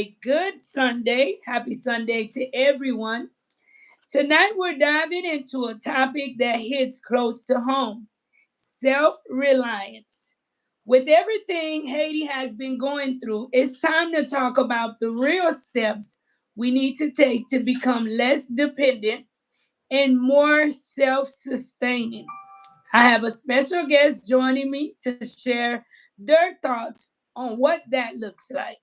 Good Sunday. Happy Sunday to everyone. Tonight we're diving into a topic that hits close to home: self reliance. With everything Haiti has been going through, it's time to talk about the real steps we need to take to become less dependent and more self sustaining. I have a special guest joining me to share their thoughts on what that looks like.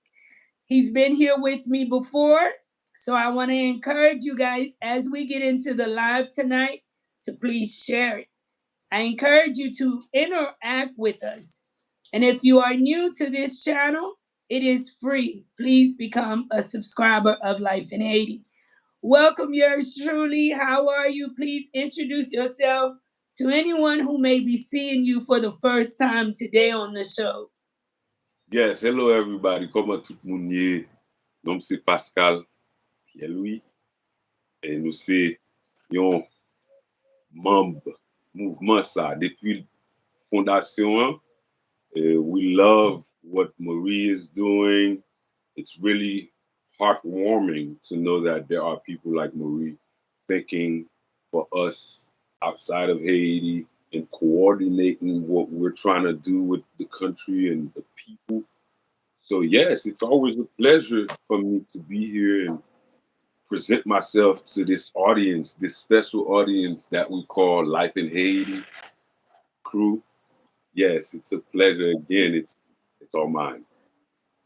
He's been here with me before, so I want to encourage you guys as we get into the live tonight to please share it. I encourage you to interact with us. And if you are new to this channel, it is free. Please become a subscriber of Life in Haiti. Welcome, yours truly. How are you? Please introduce yourself to anyone who may be seeing you for the first time today on the show. Yes, hello everybody. Comment tout le monde est? Nom c'est Pascal Pierre-Louis et nous c'est un membre mouvement ça depuis fondation. We love what Marie is doing. It's really heartwarming to know that there are people like Marie thinking for us outside of Haiti and coordinating what we're trying to do with the country and the people. So yes, it's always a pleasure for me to be here and present myself to this audience, this special audience that we call Life in Haiti crew. Yes, it's a pleasure again. It's all mine.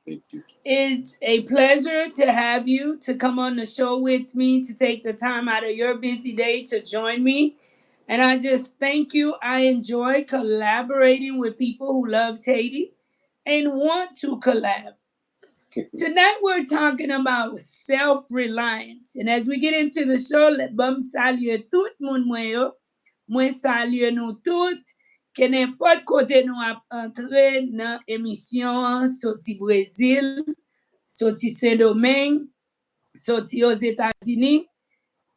Thank you. It's a pleasure to have you to come on the show with me, to take the time out of your busy day to join me. And I just thank you. I enjoy collaborating with people who loves Haiti and want to collab. Tonight we're talking about self-reliance. And as we get into the show, let bam salye tout moun mwen yo. Mwen salye nou tout. Ke n'importe kote nou ap entre nan emisyon soti Brésil, soti Saint-Domingue, soti aux États-Unis,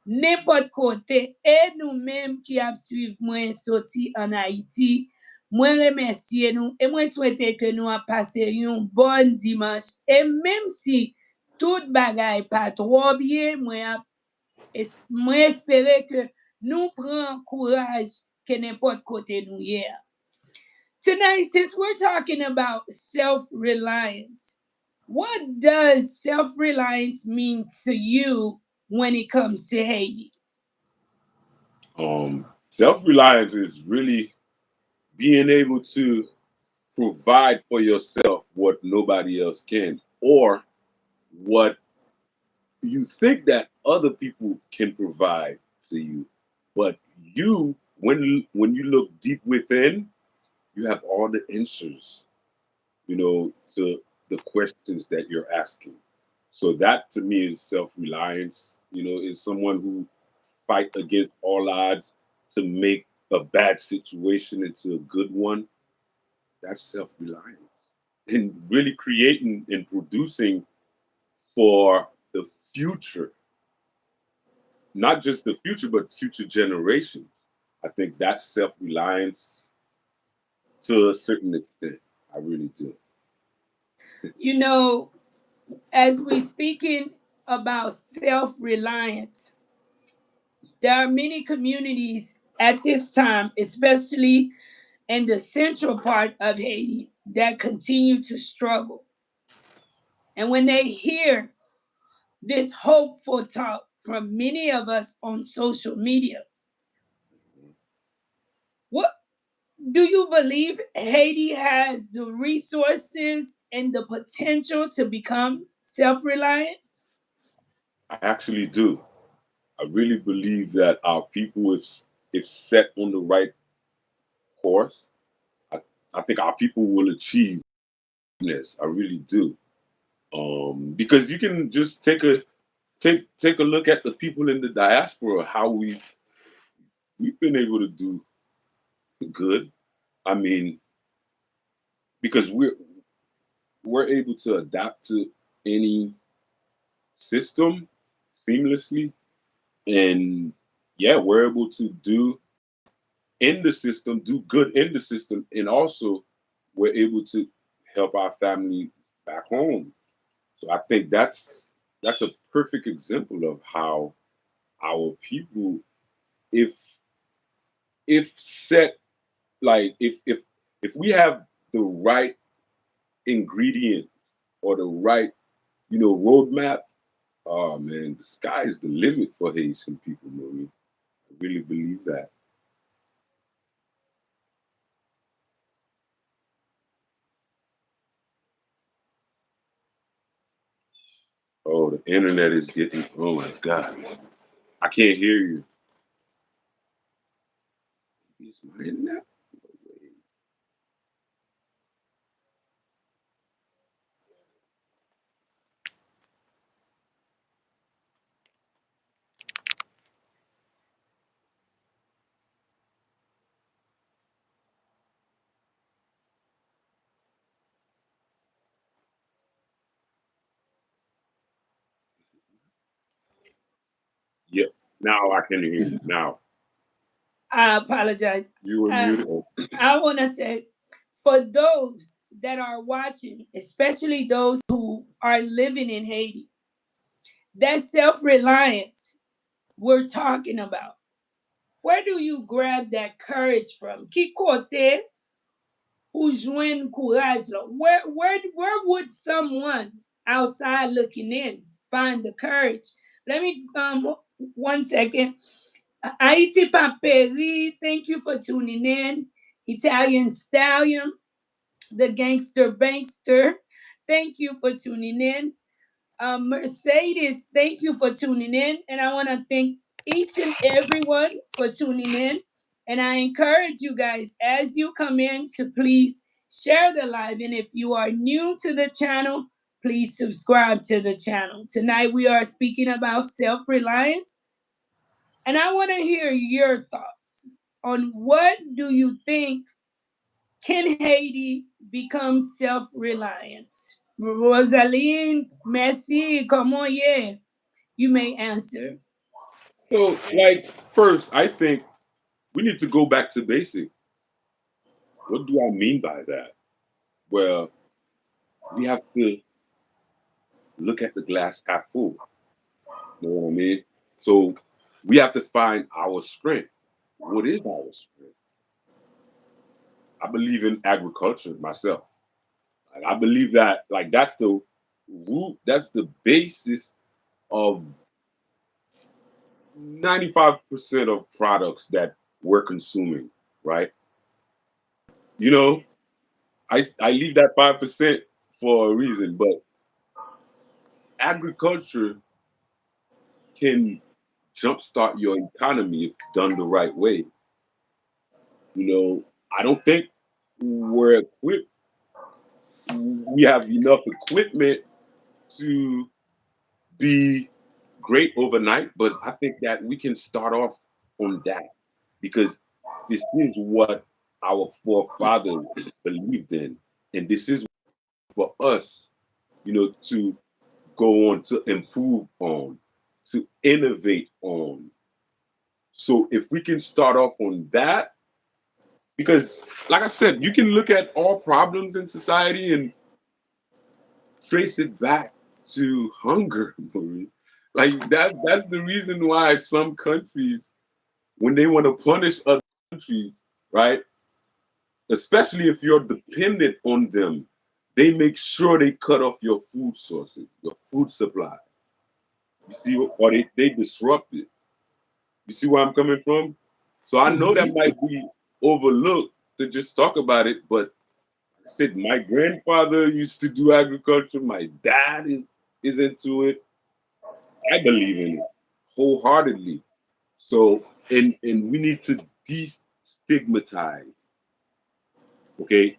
n'importe kote, e nou menm ki ap suiv mwen soti an Haiti. Mwen remerciye nou e mwen souhaite ke nou ap pase yon bon dimanche. E menm si tout bagay pa tro bien, mwen espere ke nou pran courage ke n'importe kote nou ye. Tonight, since we're talking about self-reliance, what does self-reliance mean to you when it comes to Haiti? Self-reliance is really being able to provide for yourself what nobody else can, or what you think that other people can provide to you, but you, when you look deep within, you have all the answers, to the questions that you're asking. So that to me is self-reliance. Is someone who fight against all odds to make a bad situation into a good one. That's self-reliance. And really creating and producing for the future, not just the future, but future generations. I think that's self-reliance to a certain extent. I really do. You know, as we speaking about self-reliance, there are many communities at this time, especially in the central part of Haiti, that continue to struggle. And when they hear this hopeful talk from many of us on social media, what do you believe Haiti has the resources and the potential to become self-reliant? I actually do. I really believe that our people, if set on the right course, I, I think our people will achieve this. I really do. Because you can just take a look at the people in the diaspora, how we've been able to do good. I mean, because we're able to adapt to any system seamlessly, and yeah, we're able to do good in the system, and also we're able to help our families back home. So I think that's a perfect example of how our people, if set like if we have the right ingredient or the right roadmap, oh man, the sky is the limit for Haitian people, Marie. I really believe that. Oh, the internet is getting. Oh my God, I can't hear you. Is my internet? Yep. Now I can hear you. Now I apologize. you were Uh, muted. Oh, I want to say, for those that are watching, especially those who are living in Haiti, that self reliance we're talking about, where do you grab that courage from? Qui côté ou joindre courage là? Where would someone outside looking in find the courage? Let me 1 second. Haiti Paperi, thank you for tuning in. Italian Stallion, the Gangster Bankster, thank you for tuning in. Mercedes, thank you for tuning in. And I want to thank each and everyone for tuning in. And I encourage you guys, as you come in, to please share the live. And if you are new to the channel, please subscribe to the channel. Tonight we are speaking about self reliance. And I want to hear your thoughts on what do you think, can Haiti become self-reliant? Rosaline, merci, comment yeah? You may answer. so like first, I think we need to go back to basic. What do I mean by that? Well, we have to look at the glass half full. You know what I mean? So we have to find our strength. What is our strength? I believe in agriculture myself. Like, I believe that like that's the root, that's the basis of 95% of products that we're consuming, right? You know, I leave that 5% for a reason, but agriculture can jumpstart your economy if done the right way. You know, I don't think we're equipped. We have enough equipment to be great overnight, but I think that we can start off on that because this is what our forefathers believed in, and this is for us, to go on to improve on, to innovate on. So if we can start off on that, because like I said, you can look at all problems in society and trace it back to hunger. Marie. Like that's the reason why some countries, when they want to punish other countries, right? Especially if you're dependent on them, they make sure they cut off your food sources, your food supply. You see, or they disrupt it. You see where I'm coming from? So I know that Mhm. might be overlooked to just talk about it, but I said my grandfather used to do agriculture. My dad is into it. I believe in it wholeheartedly. So, and we need to destigmatize, okay,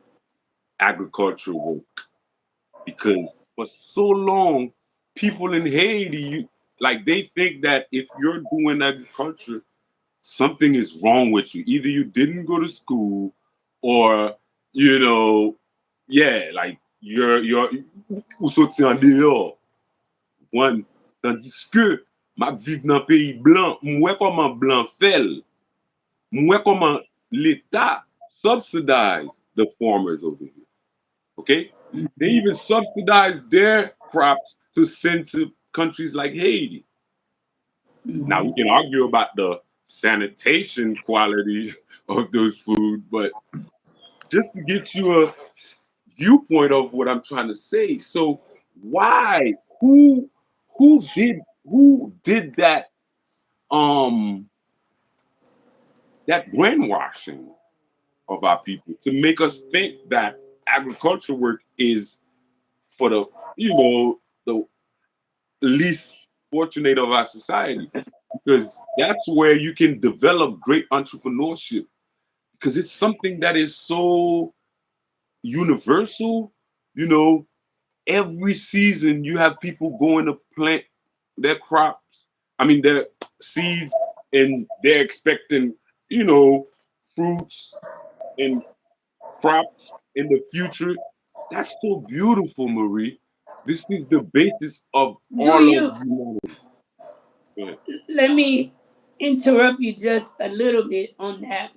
agricultural work because for so long, people in Haiti, like they think that if you're doing agriculture, something is wrong with you. Either you didn't go to school, or you know, yeah, like you're ou sorti en dehors. One, tandis que ma vive dans pays blanc, mwen koman blanc fel, mwen koman l'État subsidize the farmers over here. Okay? They even subsidize their crops to send to countries like Haiti. Now we can argue about the sanitation quality of those food, but just to get you a viewpoint of what I'm trying to say. So why? Who who did that um that brainwashing of our people to make us think that agriculture work is for the the least fortunate of our society, because that's where you can develop great entrepreneurship, because it's something that is so universal. you know every season you have people going to plant their crops, I mean their seeds, and they're expecting you know fruits and crops in the future. That's so beautiful, Marie. This is the basis of Do all of you, humanity. Yeah. let me interrupt you just a little bit on that.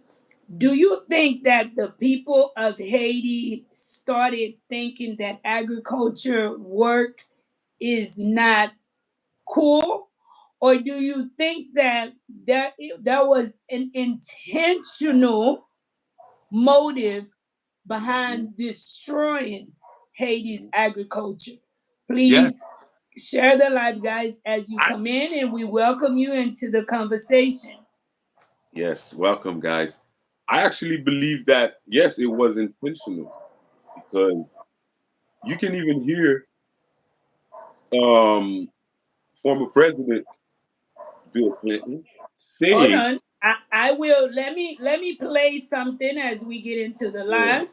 Do you think that the people of Haiti started thinking that agriculture work is not cool? Or do you think that that was an intentional motive behind destroying Haiti's agriculture? Yes, Please share the life, guys, as you I, come in, and we welcome you into the conversation. yes. Welcome, guys. I actually believe that yes, it was intentional, because you can even hear um, former President Bill Clinton Hold saying, on. I will let me play something as we get into the "Yeah, live.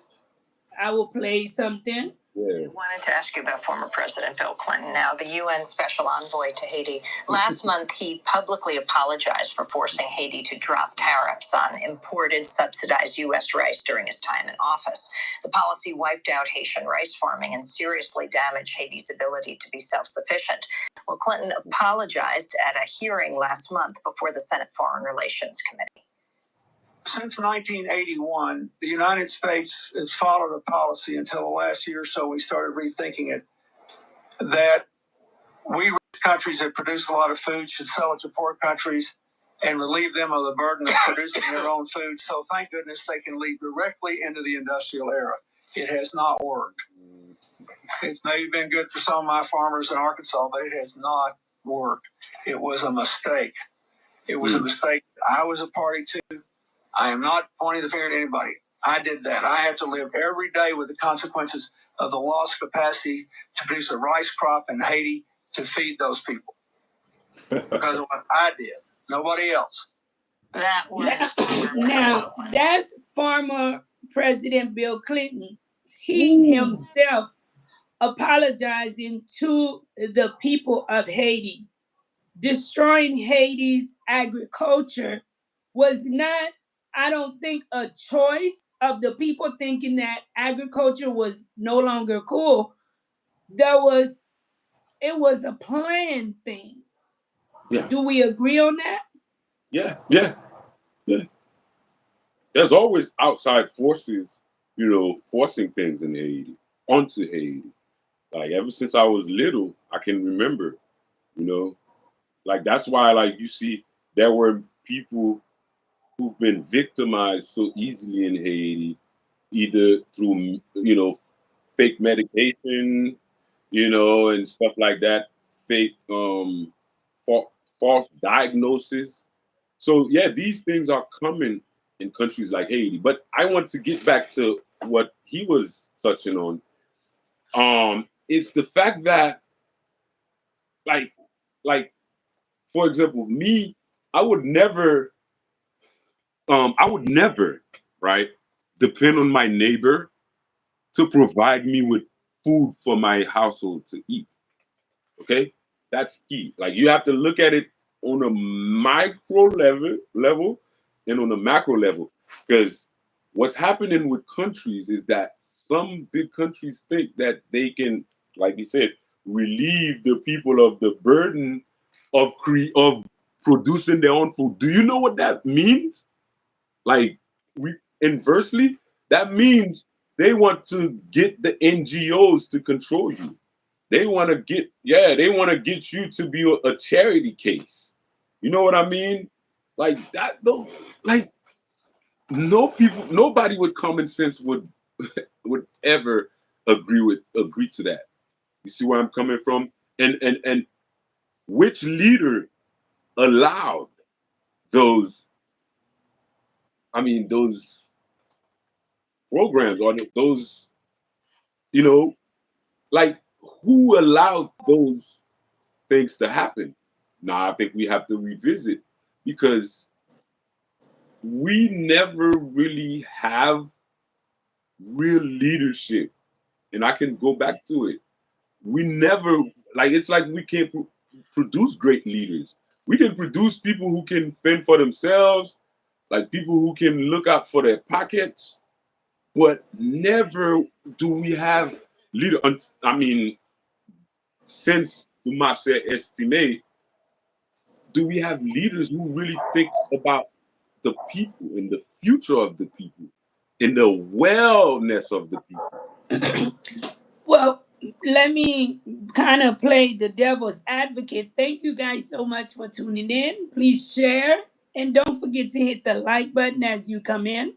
I will play something. yeah, Wanted to ask you about former President Bill Clinton, now the UN Special Envoy to Haiti. Last month, he publicly apologized for forcing Haiti to drop tariffs on imported subsidized U.S. rice during his time in office. The policy wiped out Haitian rice farming and seriously damaged Haiti's ability to be self sufficient. Well, Clinton apologized at a hearing last month before the Senate Foreign Relations Committee. Since 1981, the United States has followed a policy until the last year or so we started rethinking it, that we rich countries that produce a lot of food should sell it to poor countries and relieve them of the burden of producing their own food. So thank goodness they can lead directly into the industrial era. It has not worked. It's maybe been good for some of my farmers in Arkansas, but it has not worked. It was a mistake. It was a mistake I was a party to. I am not pointing the finger at anybody. I did that. I have to live every day with the consequences of the lost capacity to produce a rice crop in Haiti to feed those people because of what I did. Nobody else. That was now that's former President Bill Clinton. He ooh, himself apologizing to the people of Haiti. Destroying Haiti's agriculture was not, I don't think, a choice of the people thinking that agriculture was no longer cool. There was, it was a planned thing. yeah, Do we agree on that? yeah, yeah, yeah." There's always outside forces, forcing things in Haiti onto Haiti. Like ever since I was little, I can remember, you know, like that's why like you see there were people who've been victimized so easily in Haiti, either through fake medication, and stuff like that, fake false diagnosis. So yeah, these things are coming in countries like Haiti. But I want to get back to what he was touching on. It's the fact that like like for example, me, I would never I would never, right, depend on my neighbor to provide me with food for my household to eat. Okay, that's key. Like you have to look at it on a micro level and on a macro level, because what's happening with countries is that some big countries think that they can, like you said, relieve the people of the burden of producing their own food. Do you know what that means? Like inversely, that means they want to get the NGOs to control you. They want to get, yeah, they want to get you to be a charity case. You know what I mean? Like that, though. Like no people, nobody with common sense would ever agree to that. You see where I'm coming from? And which leader allowed those? I mean, those programs or those, you know, like who allowed those things to happen? Now I think we have to revisit because we never really have real leadership. And I can go back to it. We never, like, it's like we can't produce great leaders. We can produce people who can fend for themselves, like people who can look out for their pockets, but never do we have leader. I mean, since the Marseille estimate, do we have leaders who really think about the people and the future of the people and the wellness of the people? Well, let me kind of play the devil's advocate. Thank you guys so much for tuning in. Please share and don't forget to hit the like button as you come in.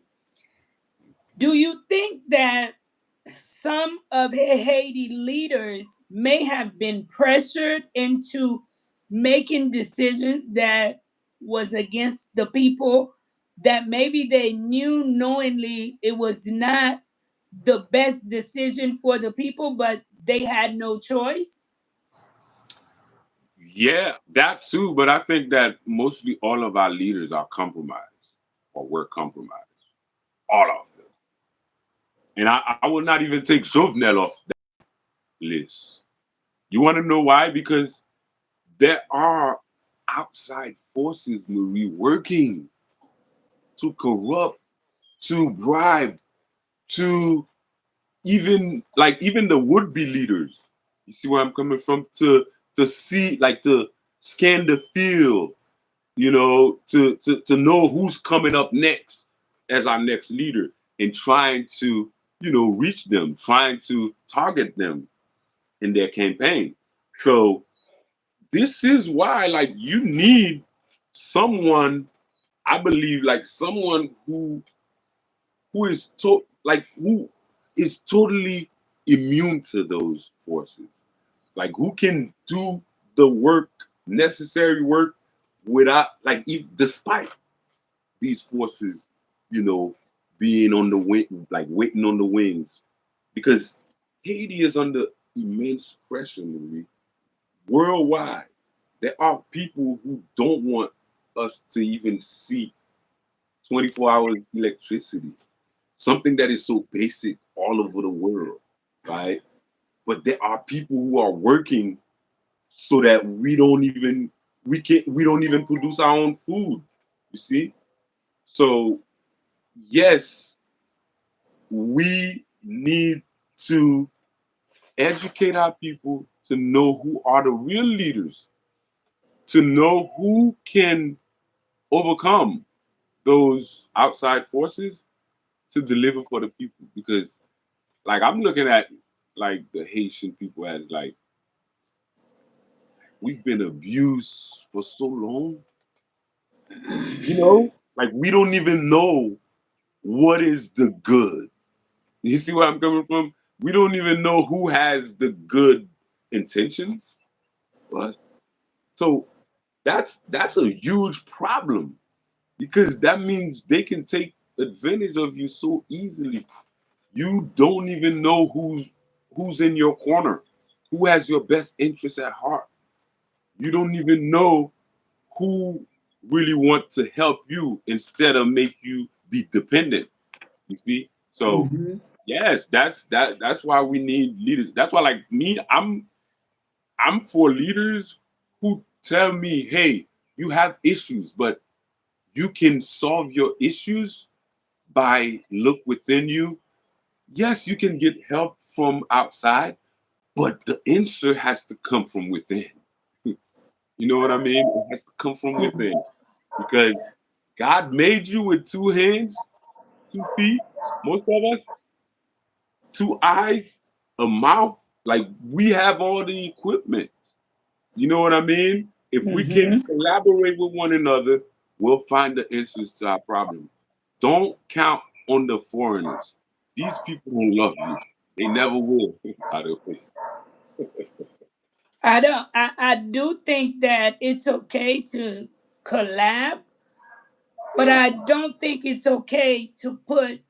Do you think that some of Haiti leaders may have been pressured into making decisions that was against the people, that maybe they knew knowingly it was not the best decision for the people, but they had no choice? Yeah, that too. But I think that mostly all of our leaders are compromised or were compromised. All of them. And I will not even take Jovenel off that list. You want to know why? Because there are outside forces, Marie, working to corrupt, to bribe, to even the would-be leaders. You see where I'm coming from? To see, like, to scan the field, to know who's coming up next as our next leader and trying to, reach them, trying to target them in their campaign. So this is why, like, you need someone, I believe, like someone who is totally immune to those forces, like who can do the work, necessary work, without, like, despite these forces, you know, being on the wing, like waiting on the wings, because Haiti is under immense pressure, Marie, worldwide. There are people who don't want us to even see 24 hours electricity, something that is so basic all over the world, right? But there are people who are working so that we don't even produce our own food. You see? So yes, we need to educate our people to know who are the real leaders, to know who can overcome those outside forces to deliver for the people. Because, like, I'm looking at, like, the Haitian people as, like, we've been abused for so long, like we don't even know what is the good. You see where I'm coming from? We don't even know who has the good intentions for us. So that's a huge problem, because that means they can take advantage of you so easily. You don't even know who's in your corner, who has your best interest at heart. You don't even know who really want to help you instead of make you be dependent. You see? So Mhm. yes, that's why we need leaders. That's why, like me, I'm for leaders who tell me, hey, you have issues, but you can solve your issues by look within you. Yes, you can get help from outside, but the answer has to come from within. You know what I mean? It has to come from within, because God made you with two hands, 2 feet, most of us, 2 eyes, a mouth. Like we have all the equipment. You know what I mean? If we can Hmm. collaborate with one another, we'll find the answers to our problem. Don't count on the foreigners. These people don't love you. They never will. By the way. I don't. I do think that it's okay to collab, but I don't think it's okay to put,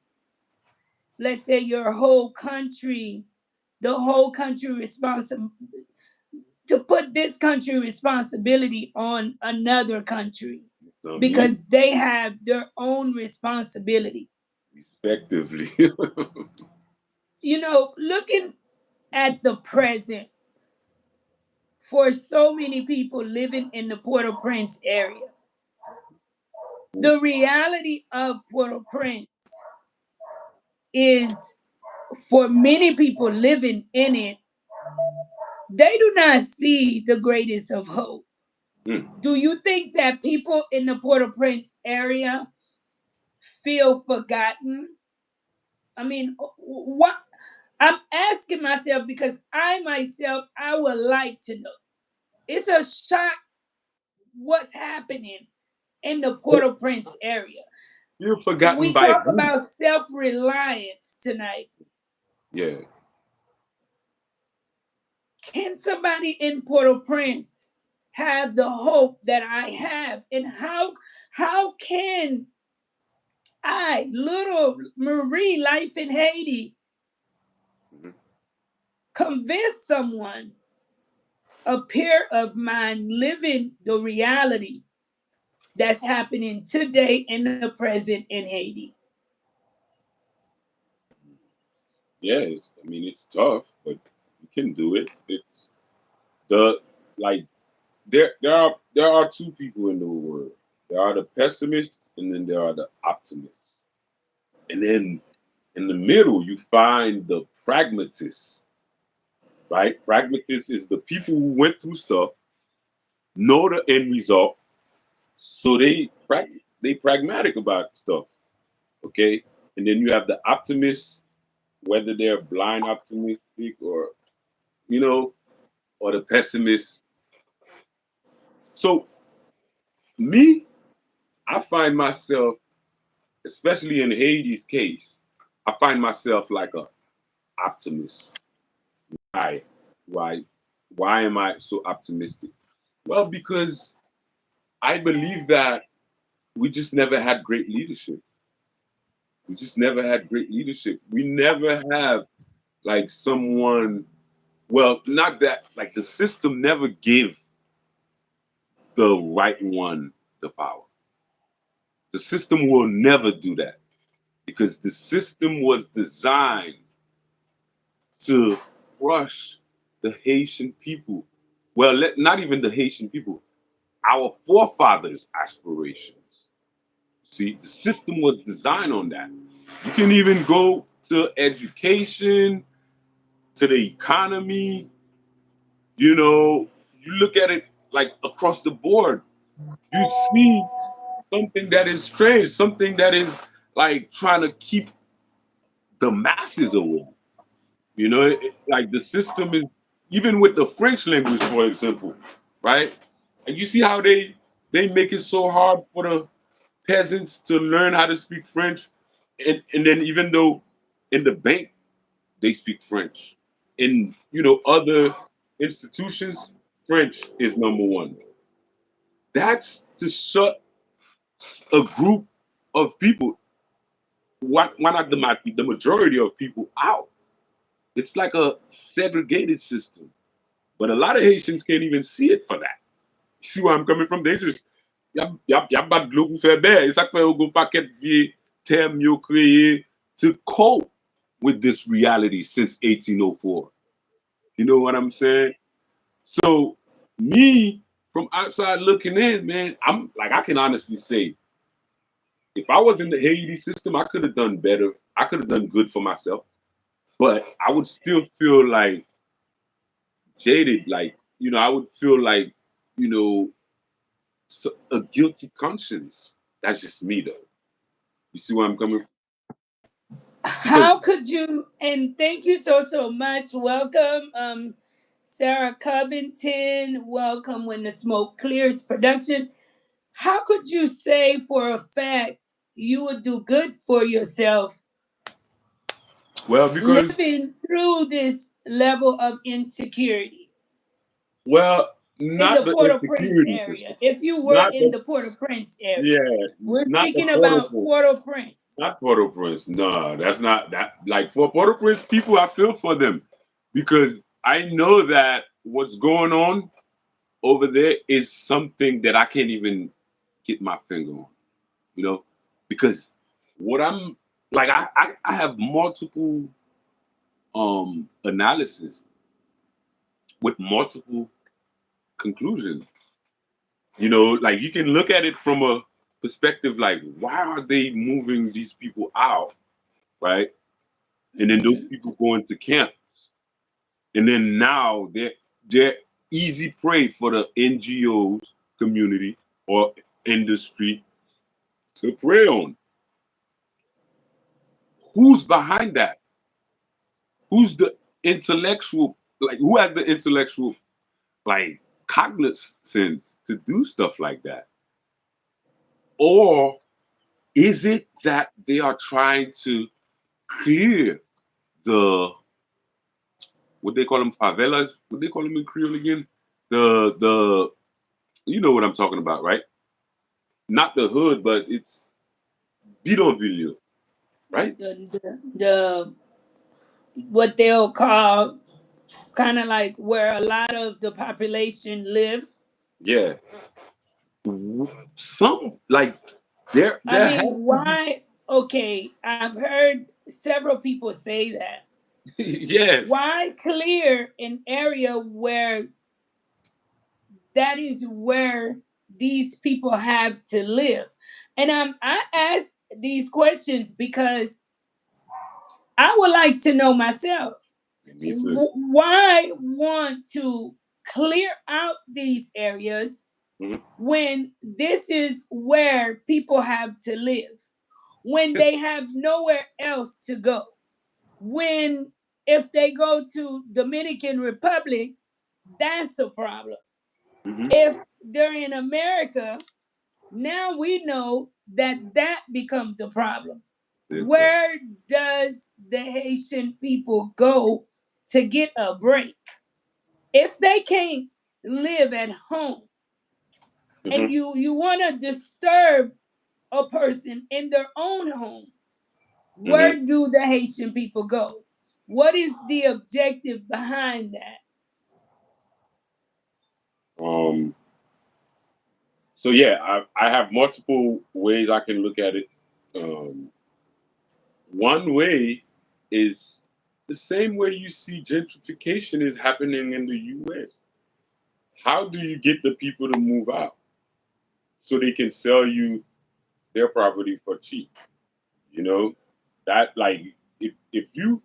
let's say, your whole country, the whole country responsible, to put this country responsibility on another country So me, because they have their own responsibility. respectively. Looking at the present, for so many people living in the Port-au-Prince area, the reality of Port-au-Prince is, for many people living in it, they do not see the greatest of hope. Mm. Do you think that people in the Port-au-Prince area feel forgotten? I mean, what I'm asking myself, because I myself, I would like to know. It's a shock what's happening in the Port-au-Prince area. You're forgotten We by talk who? about self-reliance tonight. Yeah. Can somebody in Port-au-Prince have the hope that I have? And how can I, little Marie, life in Haiti, Mhm. convince someone, a peer of mine, living the reality that's happening today in the present in Haiti? I mean, it's tough, but you can do it. It's the like there are two people in the world. There are the pessimists, and then there are the optimists. And then in the middle, you find the pragmatists. Right? Pragmatists is the people who went through stuff, know the end result, so they pragmatic about stuff. Okay, and then you have the optimists, whether they're blind optimistic or you know, or the pessimists. So me, I find myself, especially in Haiti's case, I find myself like a optimist. Why? Why? Why am I so optimistic? Well, because I believe that we just never had great leadership. We just never had great leadership. We never have like someone. Well, not that like the system never gave the right one the power. The system will never do that because the system was designed to crush the Haitian people. Well, not even the Haitian people, our forefathers' aspirations. See, the system was designed on that. You can even go to education, to the economy, you look at it like across the board, you see something that is strange, something that is like trying to keep the masses away. Like the system is even with the French language, for example, right? And you see how they make it so hard for the peasants to learn how to speak French, and then even though in the bank they speak French, in other institutions, French is number one. That's to shut a group of people, why not the majority of people out? It's like a segregated system. But a lot of Haitians can't even see it for that. You see where I'm coming from? They just, y a pas de l'eau pour faire bear. E sak fe yo go paket vie term yo kreye to cope with this reality since 1804. You know what I'm saying? So me, from outside looking in, man, I'm like I can honestly say, if I was in the Haiti system, I could have done better. I could have done good for myself, but I would still feel like jaded. Like I would feel like you know a guilty conscience. That's just me, though. You see where I'm coming from? because How could you, and thank you so much. Welcome, Sarah Covington. Welcome When the Smoke Clears production. How could you say for a fact you would do good for yourself well, because living through this level of insecurity well, in not the the Port-au-Prince insecurity, area? If you were not in the the Port-au-Prince area, yeah, we're not the speaking about Port-au-Prince. Port-au-Prince. Not Port-au-Prince. No, that's not that. Like for Port-au-Prince people, I feel for them because I know that what's going on over there is something that I can't even get my finger on. You know, because what I'm like, I have multiple analysis with multiple conclusions. You know, like you can look at it from a perspective like, why are they moving these people out, right? And then those Hmm. people go into camps, and then now they're easy prey for the NGOs community or industry to prey on. Who's behind that? Who's the intellectual? Like who has the intellectual like cognizance to do stuff like that? Or is it that they are trying to clear the what they call them favelas? What they call them in Creole again? The you know what I'm talking about, right? Not the hood, but it's bidonville, right? The what they'll call kind of like where a lot of the population live. Yeah. Some like I there has mean, to be why? Okay, I've heard several people say that. yes. Why clear an area where that is where these people have to live? And I ask these questions because I would like to know myself. Me too. Why want to clear out these areas Mhm. when this is where people have to live, when they have nowhere else to go, when if they go to Dominican Republic, that's a problem. Mhm. If they're in America, now we know that that becomes a problem. Okay. Where does the Haitian people go to get a break? If they can't live at home and Mhm. you want to disturb a person in their own home, Mhm. where do the Haitian people go? What is the objective behind that? Um. So yeah, I have multiple ways I can look at it. Um, one way is the same way you see gentrification is happening in the U.S. How do you get the people to move out so they can sell you their property for cheap? You know, that like if you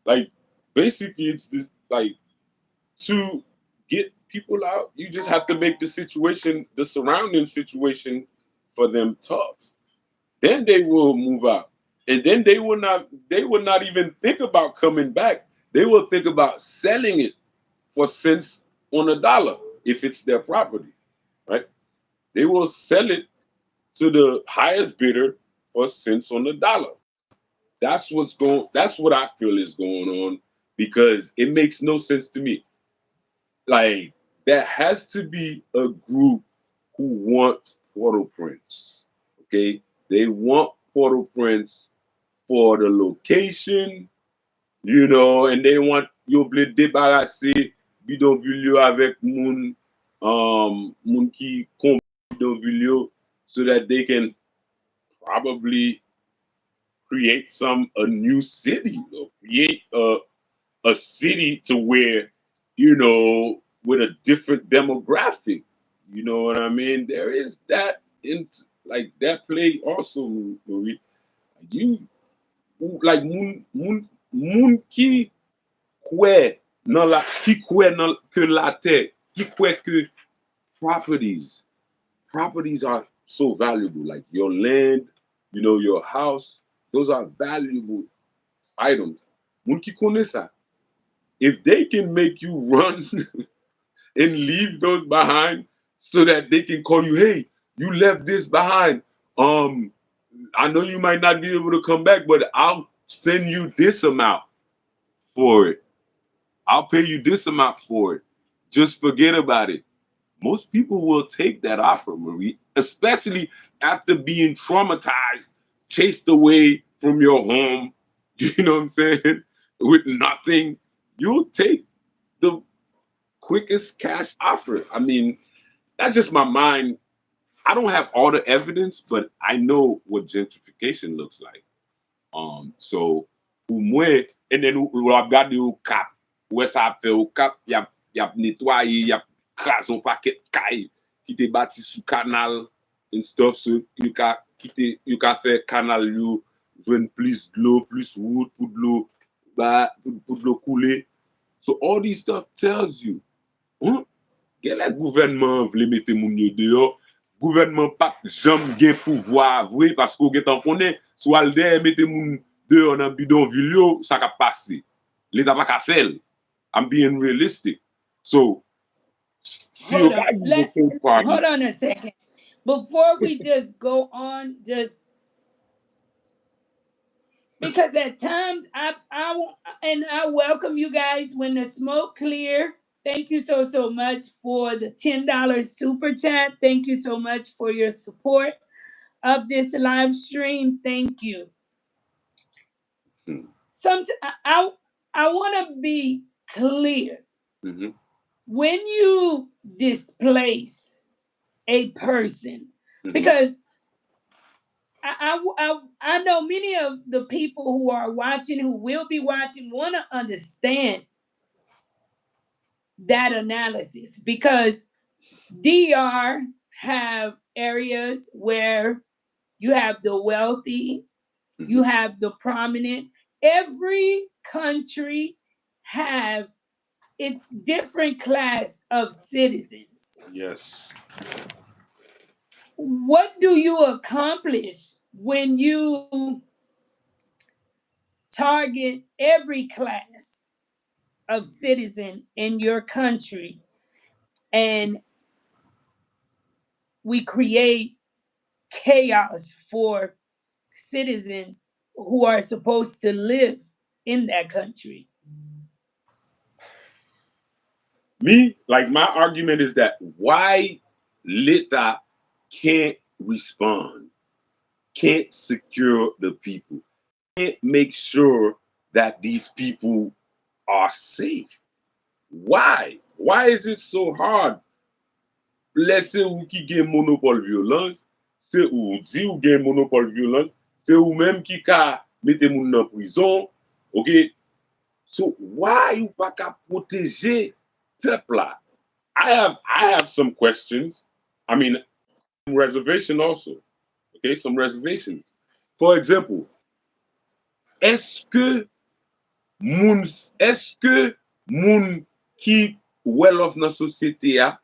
like basically it's this like to get people out, you just have to make the situation, the surrounding situation for them tough. Then they will move out. And then they will not even think about coming back. They will think about selling it for cents on a dollar if it's their property, right? They will sell it to the highest bidder for cents on the dollar. That's what I feel is going on because it makes no sense to me. Like there has to be a group who wants Port-au-Prince. Okay? They want Port-au-Prince for the location, you know, and they want yo ble débarrasser bidonville avec moun qui komp bidonville so that they can probably create a new city or create a city to where you know with a different demographic. You know what I mean? There is that in like that play also, Marie. You like moun ki kwe nan la ki kwe nan ke la terre, ki kwe ke properties properties are so valuable. Like your land, you know, your house, those are valuable. items. Moun ki connaît ça. If they can make you run and leave those behind so that they can call you, hey, you left this behind. I know you might not be able to come back, but I'll send you this amount for it. I'll pay you this amount for it. Just forget about it. Most people will take that offer, Marie, especially after being traumatized, chased away from your home, you know what I'm saying, with nothing. You'll take the quickest cash offer. I mean, that's just my mind. I don't have all the evidence, but I know what gentrification looks like. So pou mwen, and then ou ap gade ou kap, wè sa ap fe ou kap, yap netwaye, yap kras on paket kay ki te bati sou kanal and stuff, so you ka fe kanal yo jwen plus d'lo, plus wood pou d'lo, pou d'lo koule. So all these stuff tells you, gen la gouvernement vle mette moun yo deyo, gouvernement pa jam gen pouvoi vwe, paske ou gen tan konen, sou al de mette moun deyo nan bidonville yo, sa ka pase. L'État pa ka fel. I'm being realistic. So, si yo Hold ka on. use a third party. Hold on a second. Before we just go on, just because at times I welcome you guys when the smoke clear. Thank you so much for the $10 super chat. Thank you so much for your support of this live stream. Thank you. I want to be clear. Mm-hmm. When you displace a person, Mm-hmm. because I know many of the people who are watching, who will be watching, want to understand that analysis, because DR have areas where you have the wealthy, you have the prominent. Every country have its different class of citizens. Yes. What do you accomplish when you target every class of citizen in your country and we create chaos for citizens who are supposed to live in that country? Me, like my argument is that why l'État can't respond, can't secure the people, can't make sure that these people are safe. Why? Why is it so hard? Laissez ou qui gen monopole violence, c'est ou di ou gen monopole violence, c'est ou même qui ka mette moun nan prison, ok? So why you pas ka protéger peuple là? I have some questions. I mean, reservation also. Okay, some reservations. For example, est-ce que moun qui well off dans société a,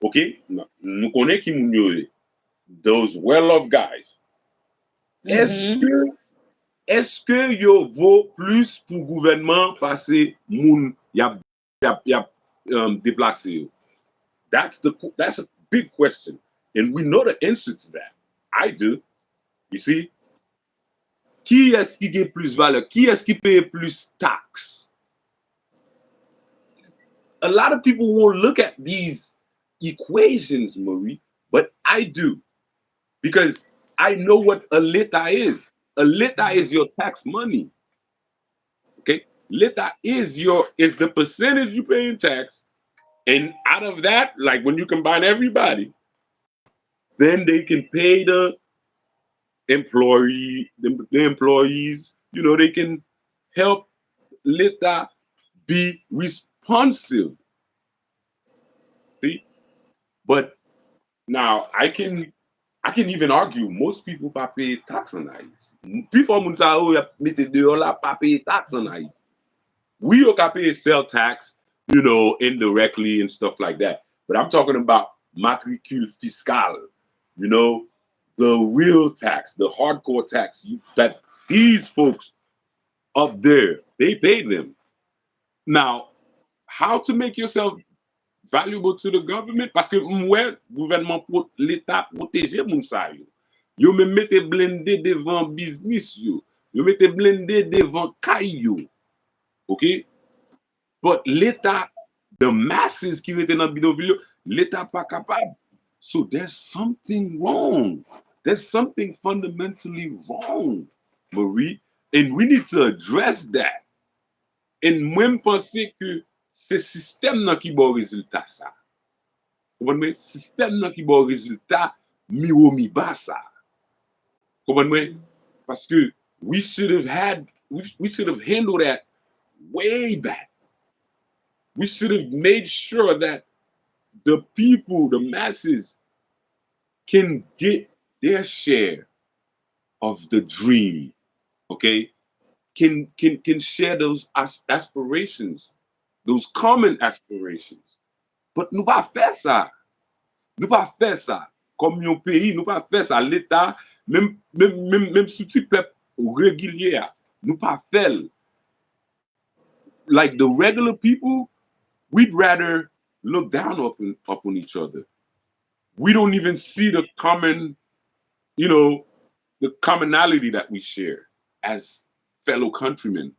okay, nous connaît qui moun yo e, those well off guys. Mm-hmm. Est-ce que yo vaut plus pour gouvernement passer moun y a déplacé yo? That's a big question, and we know the answer to that. I do. You see, qui est-ce qui gagne plus valeur? Qui est-ce qui paye plus taxes? A lot of people won't look at these equations, Marie, but I do, because I know what a l'État is. A l'État is your tax money. Okay, l'État is the percentage you pay in tax, and out of that, like when you combine everybody, then they can pay the employees, you know, they can help l'État be responsive. See? But now I can even argue most people pa pay tax on Haiti. People moun sa ou mette de la pa pay tax on Haiti. We yo ka pay sell tax, you know, indirectly and stuff like that. But I'm talking about matricule fiscal, you know, the real tax, the hardcore tax that these folks up there. They pay them. Now, how to make yourself valuable to the government? Parce que mwen, gouvernement l'État protège moun sa yo. Yo me mette blende devant business yo. Yo mette blende devant kay yo. OK? But l'État, the masses qui rete dans bidonville, l'État pas capable. So there's something wrong. There's something fundamentally wrong, Marie. And we need to address that. Et moi, je pense que c'est le système qui bon résultat ça. Vous comprenez? Le système qui bon résultat, mi haut, mi bas ça. Vous comprenez? Parce que we should have handled that way back. We should have made sure that the people, the masses, can get their share of the dream. Okay? Can share those aspirations, those common aspirations. But nous pas faire ça. Nous pas faire ça. Comme un pays, nous pas faire ça. L'État, même sous petit peuple régulier, nous pas faire. Like the regular people, we'd rather look down upon each other. We don't even see the common, the commonality that we share as fellow countrymen.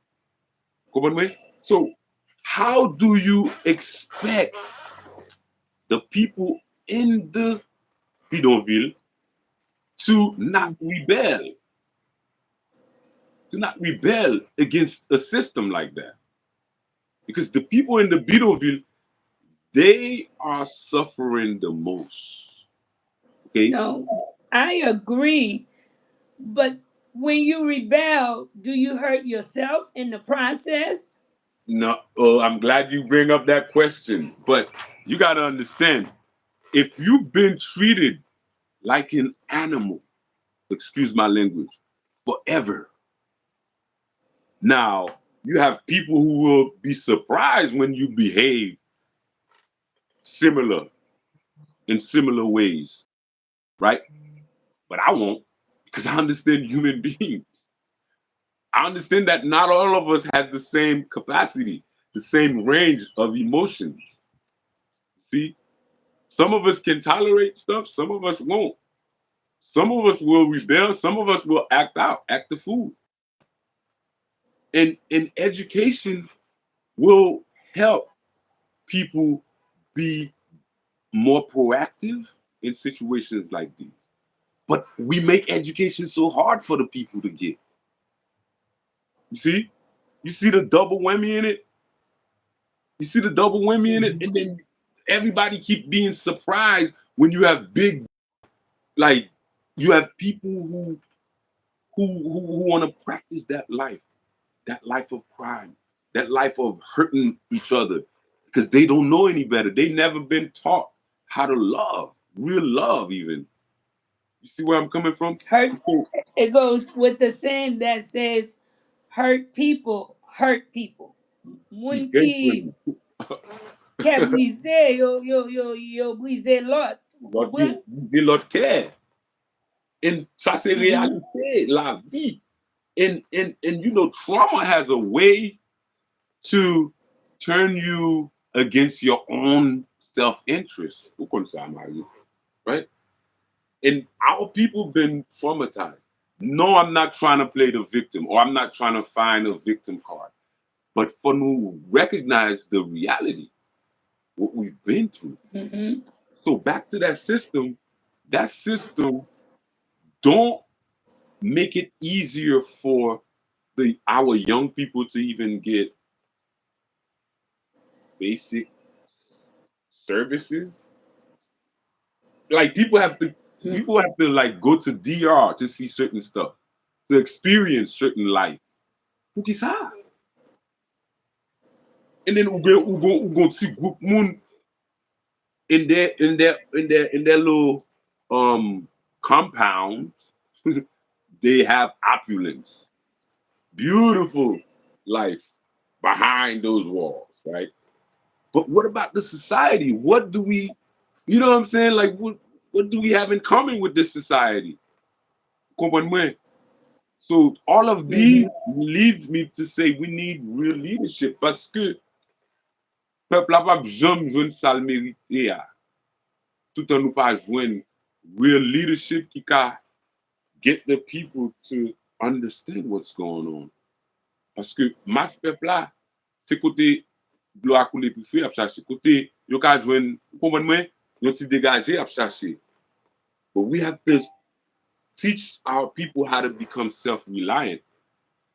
So, how do you expect the people in the bidonville to not rebel against a system like that? Because the people in the bidonville, they are suffering the most. Okay? No, I agree. But when you rebel, do you hurt yourself in the process? No, I'm glad you bring up that question. But you got to understand, if you've been treated like an animal, excuse my language, forever, now you have people who will be surprised when you behave similar in similar ways, right? But I won't, because I understand human beings. I understand that not all of us have the same capacity, the same range of emotions. See, some of us can tolerate stuff, some of us won't. Some of us will rebel, some of us will act out, act the fool. And education will help people be more proactive in situations like these. But we make education so hard for the people to get. You see? You see the double whammy in it? You see the double whammy in it? And then everybody keep being surprised when you have like, you have people who want to practice that life of crime, that life of hurting each other, because they don't know any better. They never been taught how to love, real love even. You see where I'm coming from? Hurt. It goes with the saying that says, "Hurt people hurt people." Munti Eventually, ke brise yo brise lot. but you do not care. And ça c'est Mm-hmm. réalité, la vie. And trauma has a way to turn you against your own self-interest. Right? And our people been traumatized. No, I'm not trying to play the victim, or I'm not trying to find a victim card. But for to recognize the reality, what we've been through. Mm-hmm. So back to that system don't make it easier for our young people to even get basic services. Like people have to like go to DR to see certain stuff, to experience certain life. Who can say? And then we go see group moon in their little compounds. They have opulence, beautiful life behind those walls, right? But what about the society? What do we, you know what I'm saying? Like what do we have in common with this society? Comprends-moi? So all of these Mhm. leads me to say we need real leadership parce que peuple a pas jamais joindre ça le mérité tout en nous pas joindre real leadership qui can get the people to understand what's going on. Parce que masse peuple là, c'est côté de l'eau à couler plus feu à chercher. Côté, yo ka joindre, pour moi, yo ti dégagé à chercher. But we have to teach our people how to become self-reliant,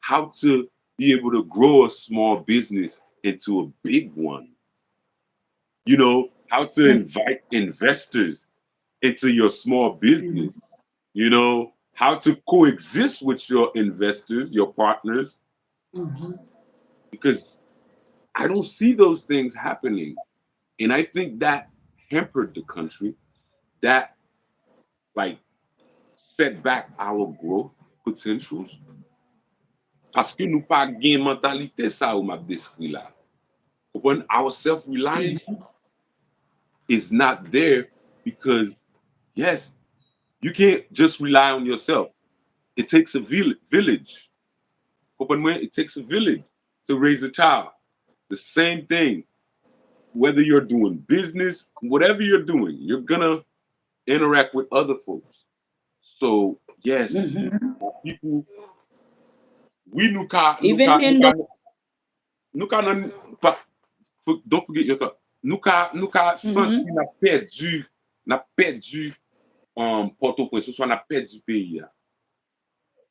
how to be able to grow a small business into a big one. You know, how to invite investors into your small business. You know, how to coexist with your investors, your partners, Mhm. because I don't see those things happening. And I think that hampered the country, that like set back our growth potentials. Parce que nous pas gain mentalité ça ou m'a décrit là. When our self-reliance is not there because yes, you can't just rely on yourself. It takes a village. It takes a village to raise a child. The same thing, whether you're doing business, whatever you're doing, you're gonna interact with other folks. So yes, Mhm. people, we Even in the pas, don't forget your thought. Nous ka senti mhm. n'a perdu Port-au-Prince, ce soit n'a perdu pays.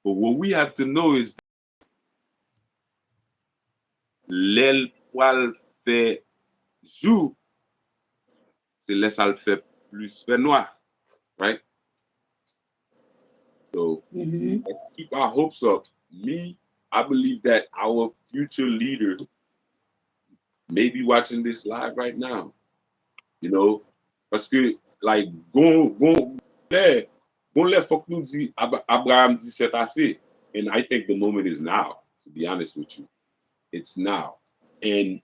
But what we have to know is l'aile poil fait jour, c'est laisse le fait plus fait noir, right? So Mhm. let's keep our hopes up. Me, I believe that our future leader may be watching this live right now. You know, parce que like there, gon let fuck nous dit Abraham dit c'est assez. And I think the moment is now, to be honest with you. It's now. And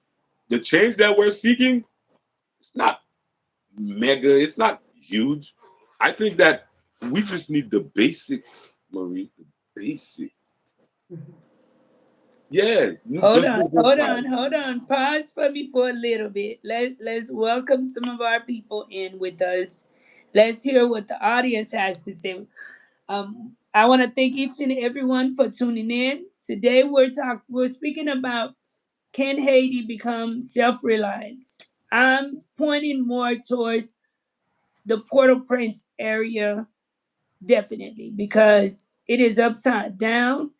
the change that we're seeking, it's not mega, it's not huge. I think that we just need the basics, Marie, the basic. Yeah, you Hold just on, go hold by. on, hold on. Pause for me for a little bit. Let's welcome some of our people in with us. Let's hear what the audience has to say. I want to thank each and everyone for tuning in. Today we're speaking about, can Haiti become self-reliant? I'm pointing more towards the Port-au-Prince area, definitely, because it is upside down,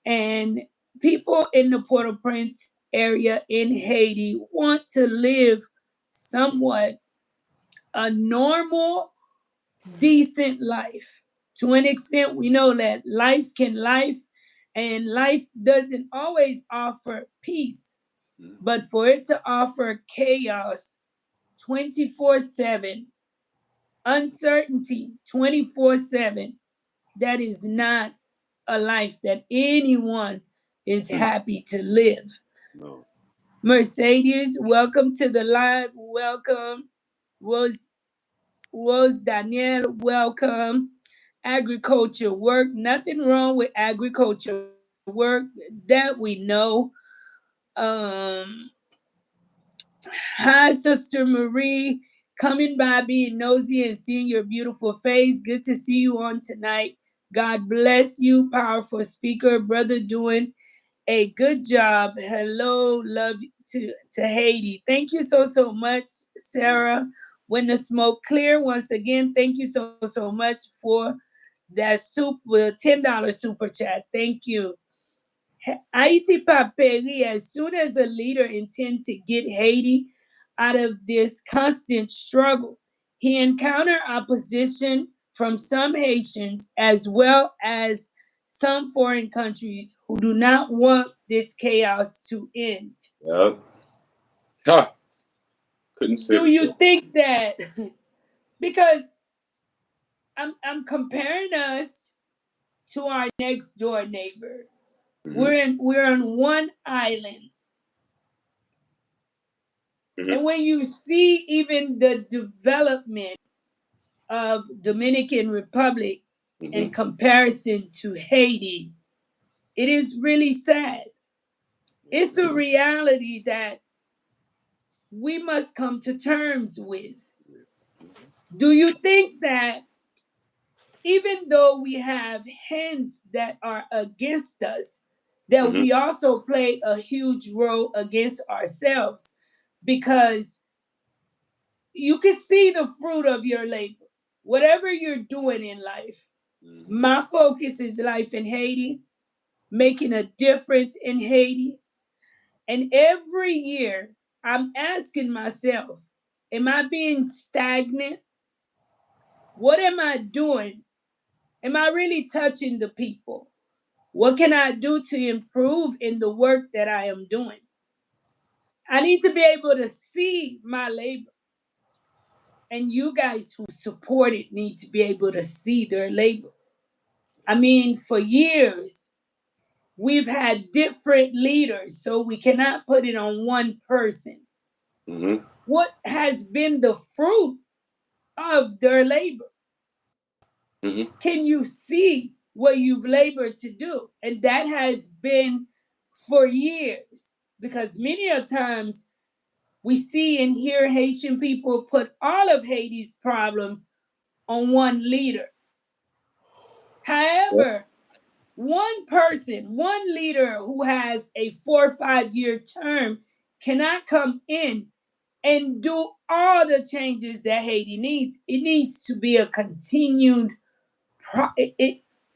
and people in the Port-au-Prince area in Haiti want to live somewhat a normal, decent life. To an extent, we know that life can life, and life doesn't always offer peace, but for it to offer chaos 24/7, uncertainty 24/7, that is not a life that anyone is happy to live. No. Mercedes, welcome to the live. Welcome. Rose, Rose Danielle, welcome. Agriculture work. Nothing wrong with agriculture work, that we know. Um, Hi, Sister Marie. Coming by, being nosy and seeing your beautiful face. Good to see you on tonight. God bless you, powerful speaker, brother, doing a good job. Hello, love to Haiti. Thank you so much, Sarah. When the smoke clear, once again, thank you so much for that $10 super chat. Thank you. Haiti Paperi, as soon as a leader intends to get Haiti out of this constant struggle, he encountered opposition from some Haitians as well as some foreign countries who do not want this chaos to end. Yeah. Ha, couldn't say Do it you better. think that? Because I'm comparing us to our next door neighbor. Mm-hmm. We're on one island. Mm-hmm. And when you see even the development of Dominican Republic in Mm-hmm. comparison to Haiti, It is really sad. It's a reality that we must come to terms with. Do you think that even though we have hands that are against us, that Mm-hmm. we also play a huge role against ourselves? Because you can see the fruit of your labor, whatever you're doing in life. Mm-hmm. My focus is life in Haiti, making a difference in Haiti. And every year, I'm asking myself, am I being stagnant? What am I doing? Am I really touching the people? What can I do to improve in the work that I am doing? I need to be able to see my labor. And you guys who support it need to be able to see their labor. I mean, for years, we've had different leaders, so we cannot put it on one person. Mm-hmm. What has been the fruit of their labor? Mm-hmm. Can you see what you've labored to do? And that has been for years, because many a times we see and hear Haitian people put all of Haiti's problems on one leader. Yeah. However, one person, one leader who has a 4 or 5 year term cannot come in and do all the changes that Haiti needs. It needs to be a continued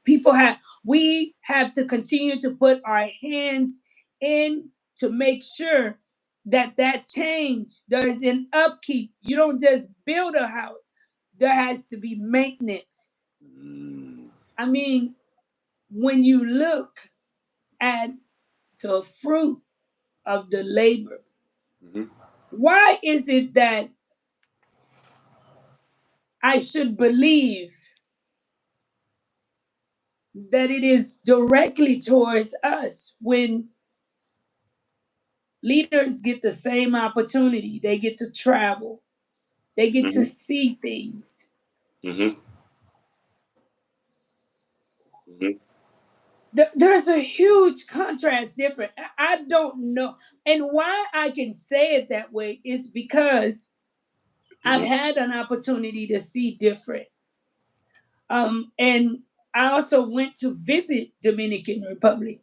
people have we have to continue to put our hands in to make sure that that change, there's an upkeep. You don't just build a house, there has to be maintenance. Mm-hmm. I mean, when you look at the fruit of the labor, why is it that I should believe that it is directly towards us when leaders get the same opportunity? They get to travel, they get to Mm-hmm. see things. Mm-hmm. Mm-hmm. There's a huge contrast different. I don't know. And why I can say it that way is because I've Mm-hmm. had an opportunity to see different. And I also went to visit Dominican Republic.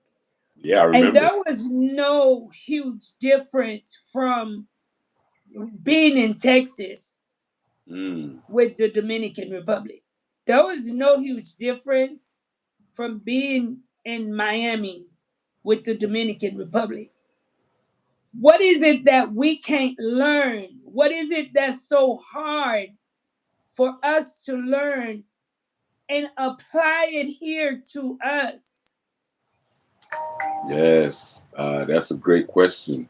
Yeah, I And remember. there was no huge difference from being in Texas Mm. with the Dominican Republic. There was no huge difference from being in Miami with the Dominican Republic. What is it that we can't learn? What is it that's so hard for us to learn and apply it here to us? Yes, that's a great question.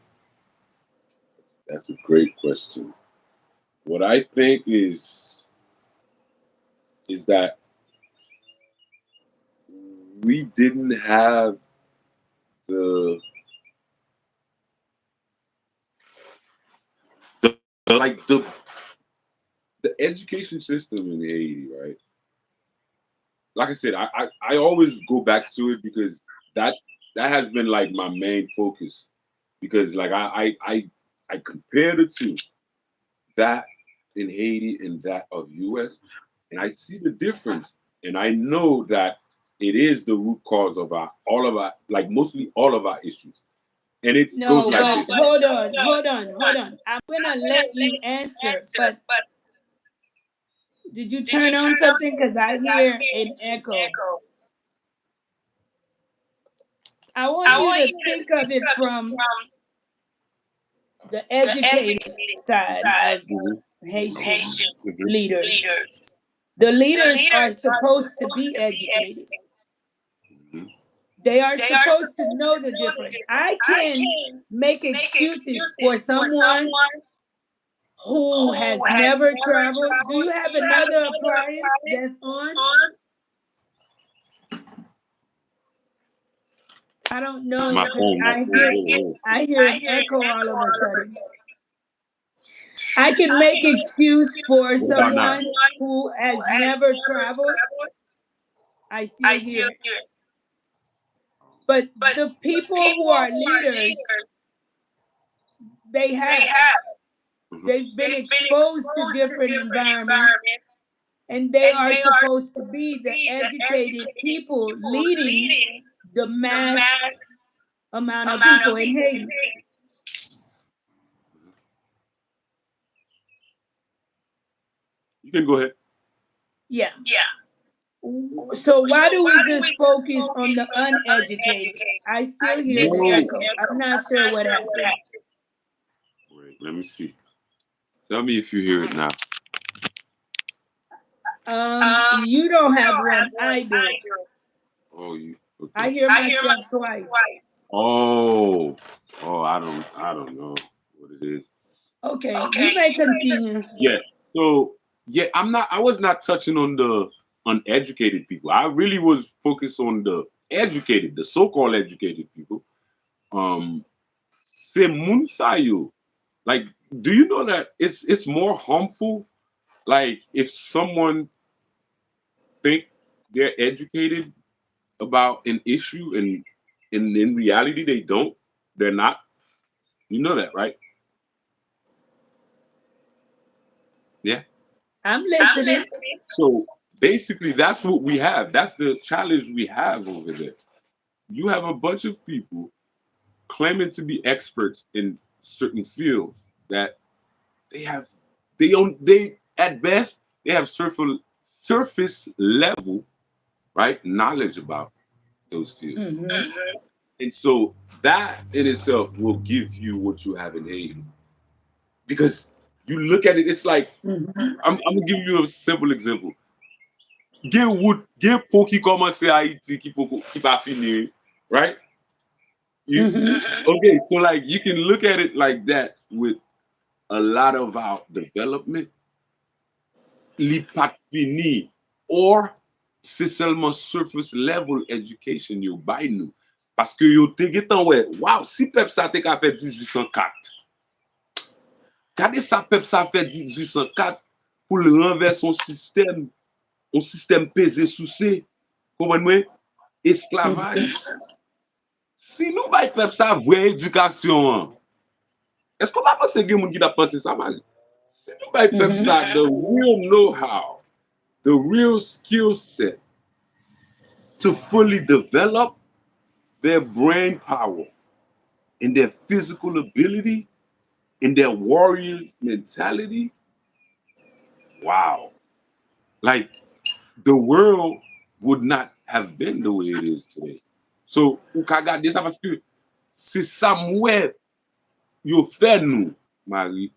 That's a great question. What I think is that we didn't have the, like the education system in Haiti, right? Like I said, I always go back to it because that that has been like my main focus. Because like I compare the two, that in Haiti and that of US, and I see the difference. And I know that it is the root cause of our all of our, like mostly all of our issues. And it goes No, like but this. hold on, hold on, hold on. I'm gonna let you answer, but did you turn on something? Because I hear an echo. I want you to think of it from the educated side of Mhm. Haitian Mhm. leaders. The leaders are supposed to be educated. Mhm. They are supposed to know the difference. I can make excuses for someone who has never traveled. Do you have another appliance that's on? I don't know My because phone, my I phone. get Hold on. I hear an echo all of a sudden. I can make excuse for What about now? someone who has never traveled. I still hear it. But But the the people who people are who are leaders, leaders, they they have. have Mhm. They've been they've been exposed to exposed to different different environments, environments, and they and are they are supposed to supposed to be the be the educated educated people people leading leading the the mass mass amount of amount people of in people in Haiti. Haiti. You can go ahead. Yeah. Yeah. So So why do why we do we just just focus on focus the on the uneducated? uneducated? I I still hear still the hear No. the echo. I'm echo. not I'm sure not what sure what happened. happened. Wait, let me see. Tell me if you hear it now. You don't You have don't have one. one. I I do. do. Oh, you I okay? hear I hear myself myself twice. twice. Oh, oh, I don't know what it is. Okay, Okay, you may you may just continue. Yeah. So yeah, I was not touching on the uneducated people. I really was focused on the educated, the so-called educated people. Um, se moun sa yo. Like, do you know that it's more harmful? Like, if someone think they're educated about an issue and in reality they don't, they're not. You know that, right? Yeah. I'm I'm listening. listening. So basically, that's what we have. That's the challenge we have over there. You have a bunch of people claiming to be experts in certain fields that they have, they at best they have surface level, right, knowledge about those fields. Mm-hmm. Mhm. And so that in itself will give you what you have in Haiti. Because you look at it, it's like Mm-hmm. I'm gonna give you a simple example. Gen pou ki komanse Haiti ki pa fini, right? You Mm-hmm. Mhm. okay, so like you can look at it like that with a lot of our development, li pat fini, or se selman surface level education yo bay nou. Paske yo te getan we, wow, si pep sa te ka fe 1804, kade sa pep sa fe 1804 pou le renverse son système pesé sous se, kompren mwen, esklavaj. Si nou bay pep sa vwe edukasyon an, esko pa pense gen moun ki da pense sa man? Si nou bay pep Mm-hmm. sa the real know-how, the real skill set to fully develop their brain power and their physical ability and their warrior mentality, wow. Like the world would not have been the way it is today. So, ou ka gade sa paske se sa mwe yo fe nou, Marie,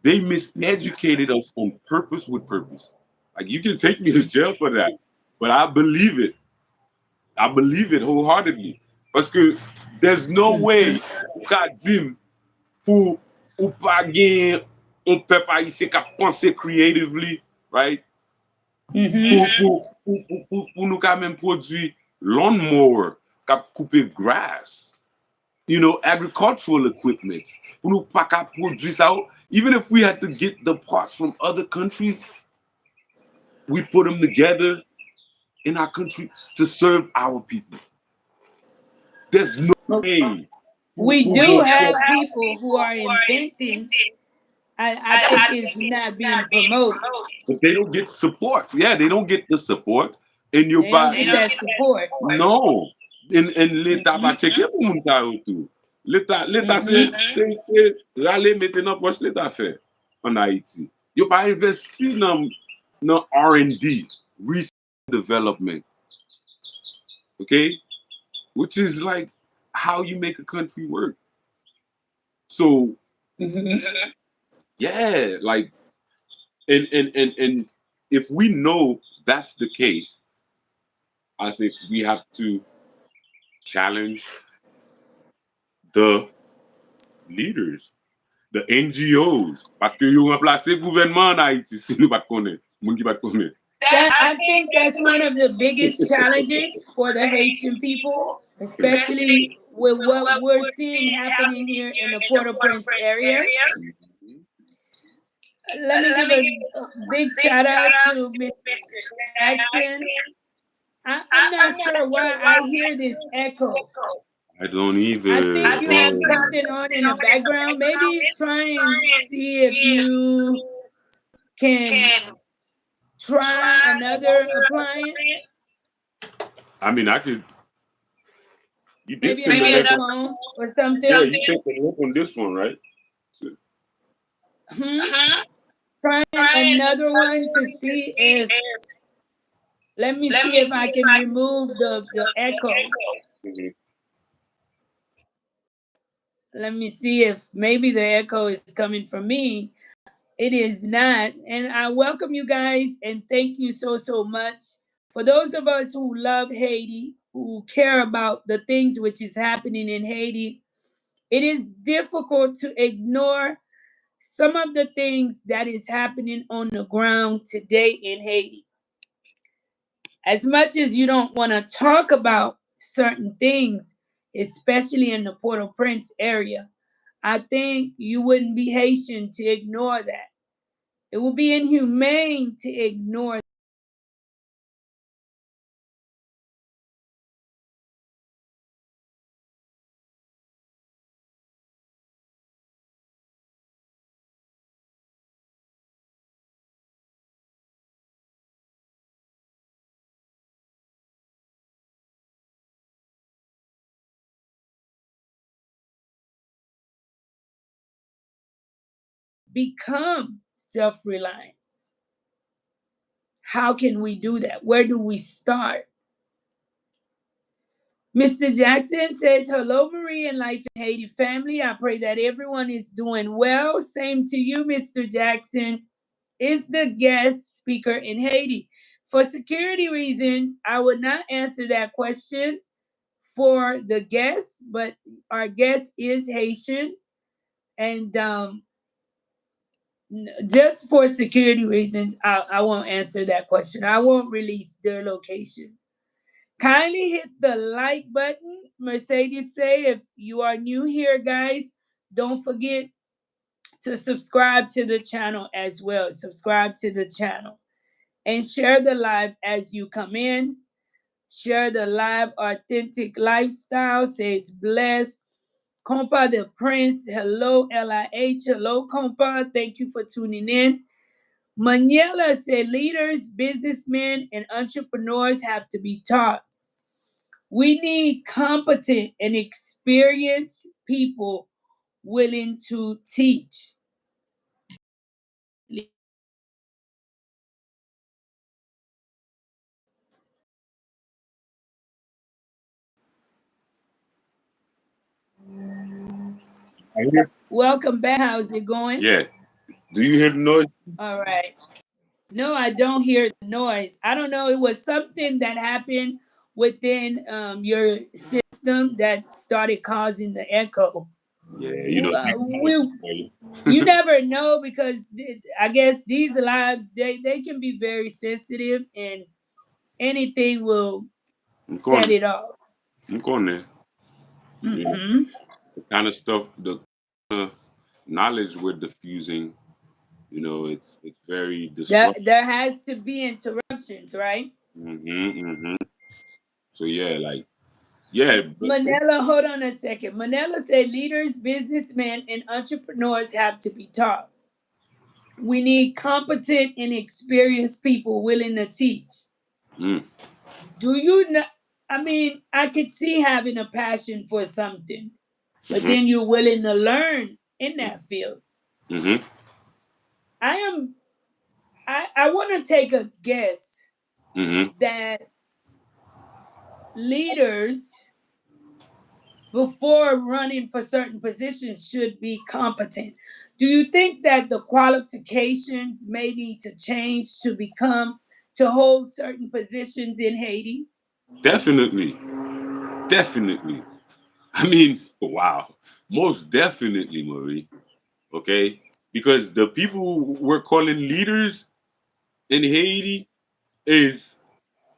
they miseducated us on purpose with purpose. Like you can take me to jail for that, but I believe it. I believe it wholeheartedly. Parce que there's no Mm-hmm. way ou ka dim pou ou pa gen on pep haïtien ka pense creatively, right? Mm-hmm. Pou nou ka men produit lawnmower, ka coupe grass, you know, agricultural equipment. Pou nou pa ka produit sa ou. Even if we had to get the parts from other countries, we put them together in our country to serve our people. There's no way We pou do yon Do have pep, have people who people are who are inventing. inventing. I I think it's think it's not being not being promoted. promoted. but they don't get support. Yeah, they don't get the support. And you They don't buy, They get don't that get that support. support. no. And l'État Mm-hmm. va checker pour moun sa yo tout. L'État Mm-hmm. c'est rale mette nan poche l'État fait en Haïti. Yo pa investi nan R&D, research and development, okay? Which is like how you make a country work. So Mm-hmm. Mhm. yeah, like and if we know that's the case, I think we have to challenge the leaders, the NGOs. Parce que yo remplace gouvernement en Haïti si nou pat konen, moun ki pat konen. That That I I think think that's that's one one of of the the biggest biggest challenges challenges for for the the Haitian Haitian people, people, especially especially with with what what we're we're seeing seeing happening happening here in here the in the Port-au-Prince Port-au-Prince area. area. Mhm. Let me Let give me a give a big big shout shout out out to to Mr. Mr. Jackson. Jackson. I'm not sure why I hear this echo. I don't I either. think you have something on in the background. Maybe try and see if you can try another appliance, I mean, I could. You did maybe send the another link. phone or Yeah, something. you sent the link on this one, right? So, Hmm? Trying another one to see if, let me see if I can remove the echo. mhm. Let me see if maybe the echo is coming from me. It is not. And I welcome you guys and thank you so, so much. For those of us who love Haiti, who care about the things which is happening in Haiti, it is difficult to ignore some of the things that is happening on the ground today in Haiti. As much as you don't want to talk about certain things, especially in the Port-au-Prince area, I think you wouldn't be Haitian to ignore that. It would be inhumane to ignore. Become self-reliant. How can we do that? Where do we start? Mr. Jackson says, hello, Marie and Life in Haiti family. I pray that everyone is doing well. Same to you, Mr. Jackson. Is the guest speaker in Haiti? For security reasons, I would not answer that question for the guest, but our guest is Haitian. And just for security reasons, I won't answer that question. I won't release their location. Kindly hit the like button. Mercedes say if you are new here, guys, don't forget to subscribe to the channel as well. Subscribe to the channel and share the live as you come in. Share the live authentic lifestyle. Says bless. Compa the Prince. Hello, LIH. Hello, Compa. Thank you for tuning in. Maniela said leaders, businessmen, and entrepreneurs have to be taught. We need competent and experienced people willing to teach. I hear. Welcome back. How's it going? Yeah. Do you hear the noise? All right. No, I don't hear the noise. I don't know. It was something that happened within your system that started causing the echo. Yeah, you know, We, you never know because I guess these lives they can be very sensitive and anything will I'm set going. it off. I'm going there. You know, Hmm. the kind of stuff, the uh, knowledge we're diffusing. You know, it's very disruptive. There has to be interruptions, right? Hmm. So yeah, like yeah, Manila, hold on a second. Manila said leaders, businessmen, and entrepreneurs have to be taught. We need competent and experienced people willing to teach. mm, Do you know? I mean, I could see having a passion for something, but hmm then you're willing to learn in that field. hmm I am. I want to take a guess hmm that leaders before running for certain positions should be competent. Do you think that the qualifications may need to change to hold certain positions in Haiti? definitely, definitely. I mean, wow, most definitely, Marie. Okay, because the people we're calling leaders in Haiti is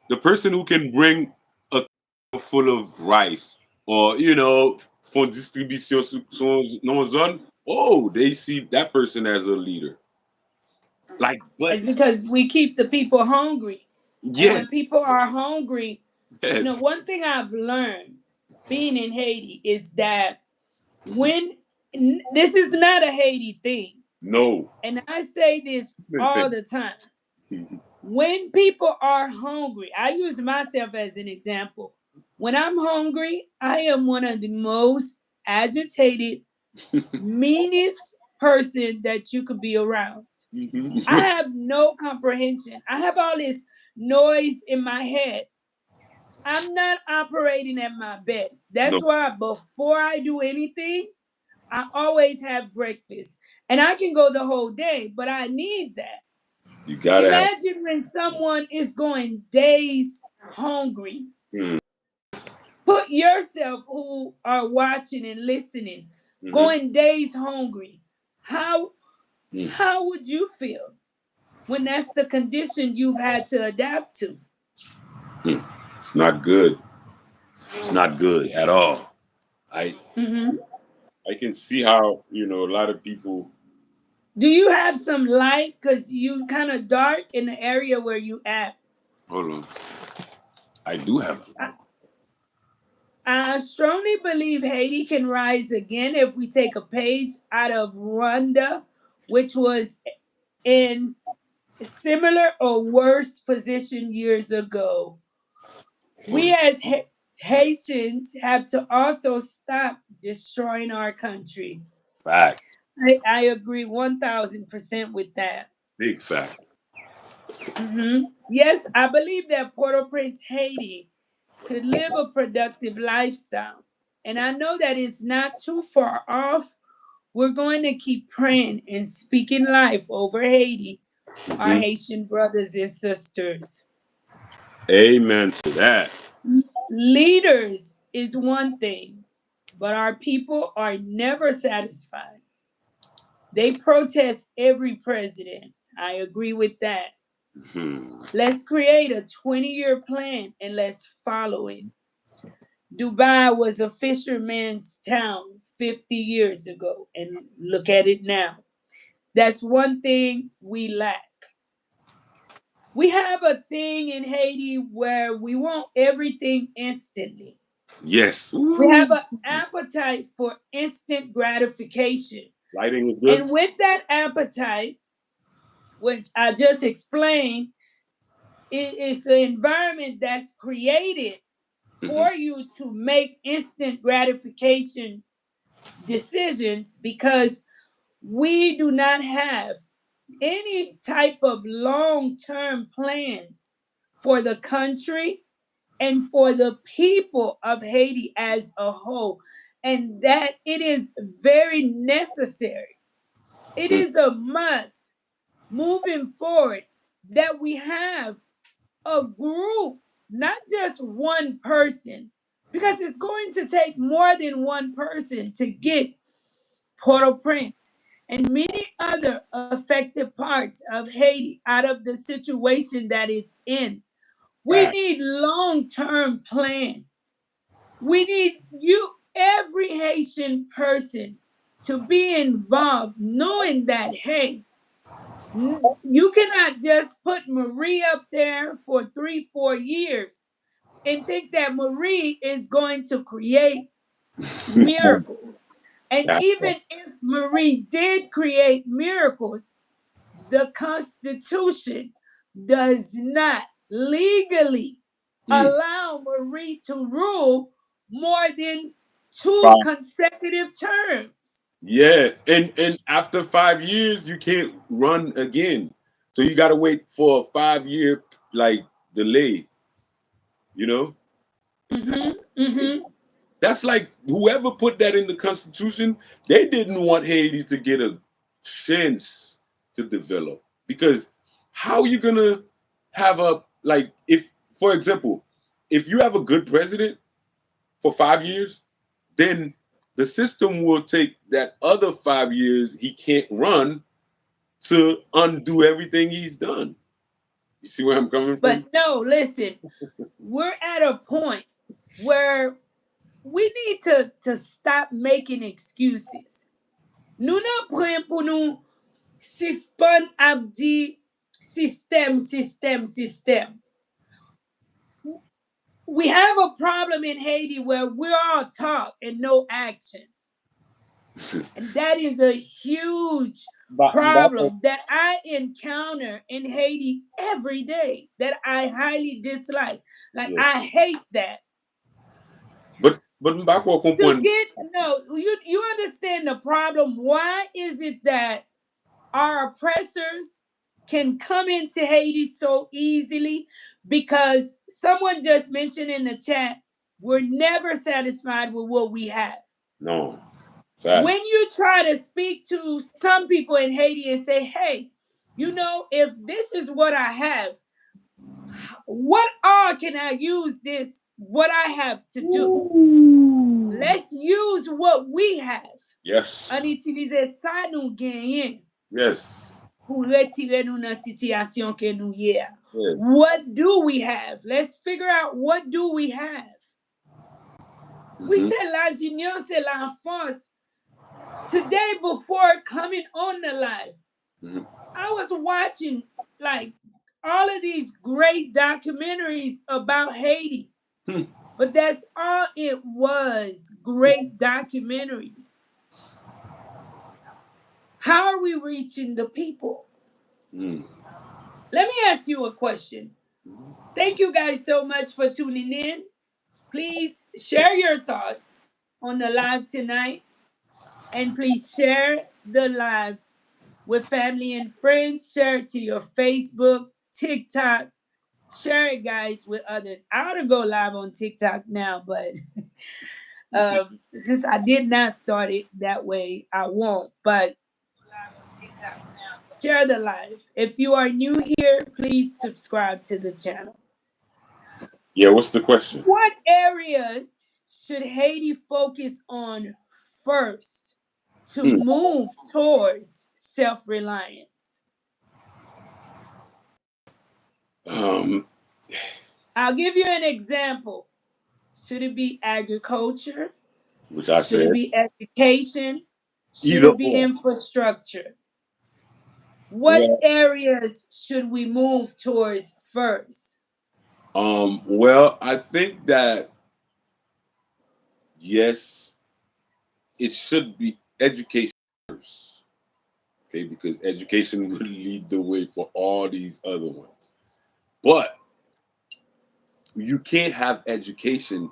the person who can bring a full of rice or for distribution non zone. Oh, they see that person as a leader. Like, but It's because we keep the people hungry. And Yeah. when people are hungry, Yes. one thing I've learned being in Haiti is that when this is not a Haiti thing, No. and I say this all Listen. the time. When people are hungry, I use myself as an example. When I'm hungry, I am one of the most agitated, meanest person that you could be around. I have no comprehension. I have all this noise in my head. I'm not operating at my best. No. That's why before I do anything, I always have breakfast. And I can go the whole day, but I need that. You gotta have. Imagine when someone is going days hungry. Mm, Put yourself who are watching and listening, hmm going days hungry. How mm, how would you feel when that's the condition you've had to adapt to? mm. It's not good. It's not good at all. I Hmm. I can see how a lot of people. Do you have some light? Because you kind of dark in the area where you at. Hold on. I do have a I, light. I strongly believe Haiti can rise again if we take a page out of Rwanda, which was in similar or worse position years ago. Hold We on. as Haitians have to also stop destroying our country. Fact. I agree 1000% with that. Big fact. Yes, I believe that Port-au-Prince, Haiti could live a productive lifestyle. And I know that it's not too far off. We're going to keep praying and speaking life over Haiti, our Hmm Haitian brothers and sisters. Amen to that. Leaders is one thing, but our people are never satisfied. They protest every president. I agree with that. Hmm Let's create a 20-year plan and let's follow it. Dubai was a fisherman's town 50 years ago, and look at it now. That's one thing we lack. We have a thing in Haiti where we want everything instantly. Yes. We have Woo. an appetite for instant gratification. Lighting is good. And with that appetite, which I just explained, it is an environment that's created Hmm for you to make instant gratification decisions because we do not have any type of long term plans for the country and for the people of Haiti as a whole. And that it is very necessary. It is a must moving forward that we have a group, not just one person, because it's going to take more than one person to get Port-au-Prince and many other affected parts of Haiti out of the situation that it's in. We Fact. need long-term plans. We need every Haitian person, to be involved, knowing that, hey, you cannot just put Marie up there for 3, 4 years and think that Marie is going to create miracles. And That's even if Marie did create miracles, the Constitution does not legally mm. allow Marie to rule more than two Five. consecutive terms. Yeah, and after 5 years, you can't run again. So you gotta wait for a 5 year like delay. You know, Mm-hmm. Mm-hmm. that's like whoever put that in the Constitution, they didn't want Haiti to get a chance to develop because how you gonna have a like if for example, if you have a good president for 5 years, then the system will take that other 5 years he can't run to undo everything he's done. You see where I'm coming But from? no, listen, we're at a point where we need to stop making excuses. Nous nan pren pou nou suspend ap di system, system, system. We have a problem in Haiti where we're all talk and no action. And that is a huge But problem that I encounter in Haiti every day that I highly dislike. Like, yes. I hate that. But back what To comprend. get, no, you understand the problem. Why is it that our oppressors can come into Haiti so easily? Because someone just mentioned in the chat, we're never satisfied with what we have. No, fact. When you try to speak to some people in Haiti and say, hey, if this is what I have, what all can I use what I have to do? Ooh. Let's use what we have. En Yes. utilize sa nou genyen Yes. pour retirer nous dans situation que nous ye. Yes. What do we have? Let's figure out what do we have. We Mm-hmm. said la union c'est l'enfance. Today, before coming on the live, Mm-hmm. I was watching like all of these great documentaries about Haiti, Hmm. but that's all it was, great documentaries. How are we reaching the people? Mm. Let me ask you a question. Thank you guys so much for tuning in. Please share your thoughts on the live tonight, and please share the live with family and friends. Share it to your Facebook, TikTok. Share it, guys, with others. I ought to go live on TikTok now, but since I did not start it that way, I won't. But share the live. If you are new here, please subscribe to the channel. Yeah. What's the question? What areas should Haiti focus on first to Hmm. move towards self reliance? Um. I'll give you an example. Should it be agriculture? Which I Should it said be education? Should either it be or. infrastructure? What Well. areas should we move towards first? Well, I think that yes, it should be education first. Okay, because education will lead the way for all these other ones. But you can't have education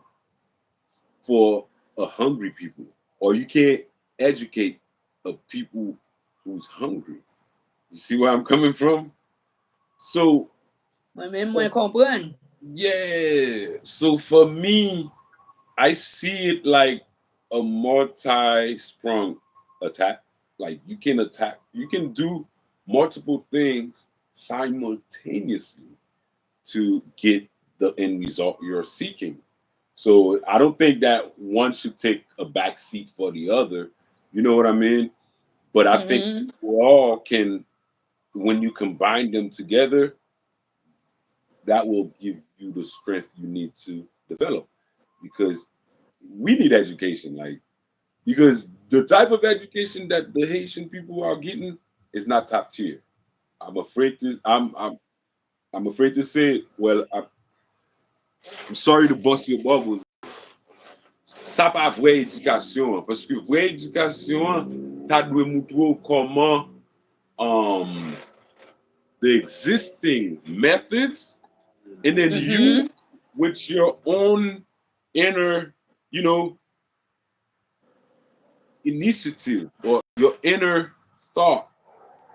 for a hungry people, or you can't educate a people who's hungry. You see where I'm coming from? So Moi-même, moi comprendre. yeah. So for me, I see it like a multi-sprung attack. Like you can do multiple things simultaneously to get the end result you're seeking. So I don't think that one should take a back seat for the other. You know what I mean? But I think Mm-hmm. we all can, when you combine them together, that will give you the strength you need to develop. Because we need education, like because the type of education that the Haitian people are getting is not top tier. I'm afraid to. I'm afraid to say it. Well, I'm sorry to bust your bubbles. Ça pas vraie éducation parce que vraie éducation, t'as dû montrer comment um the existing methods, and then you Mm-hmm. with your own inner, you know, initiative or your inner thought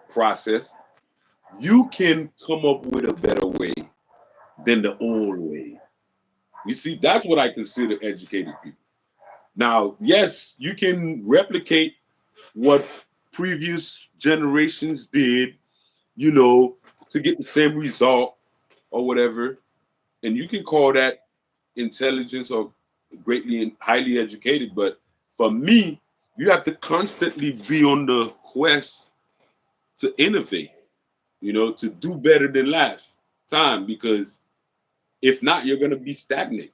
process, you can come up with a better way than the old way. You see, that's what I consider educated people. Now, yes, you can replicate what previous generations did, you know, to get the same result or whatever. And you can call that intelligence or greatly and highly educated. But for me, you have to constantly be on the quest to innovate, you know, to do better than last time. Because if not, you're going to be stagnant.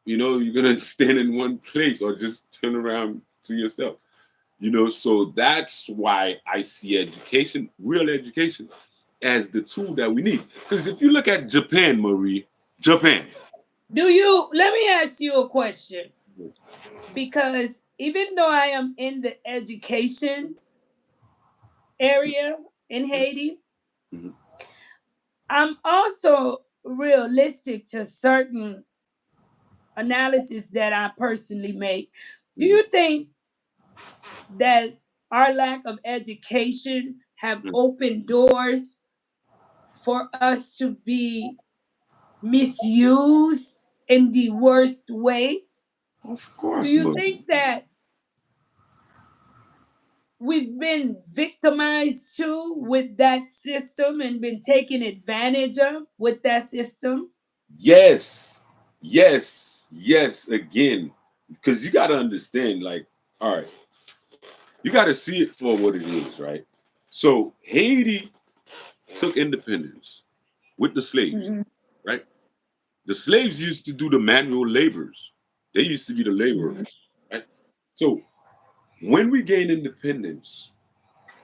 You know, you're going to stand in one place or just turn around to yourself. You know, so that's why I see education, real education, as the tool that we need. Because if you look at Japan, Marie, Japan, Let me ask you a question, because even though I am in the education area in Haiti, Mm-hmm. I'm also realistic to certain analysis that I personally make. Do Mm-hmm. you think that our lack of education have opened doors for us to be misused in the worst way? Of Do course, you no. think that we've been victimized too with that system and been taken advantage of with that system? Yes, yes, yes. Again, because you got to understand, like, all right, you got to see it for what it is, right? So Haiti took independence with the slaves, Hmm. right? The slaves used to do the manual labors. They used to be the Hmm. laborers, right? So when we gained independence,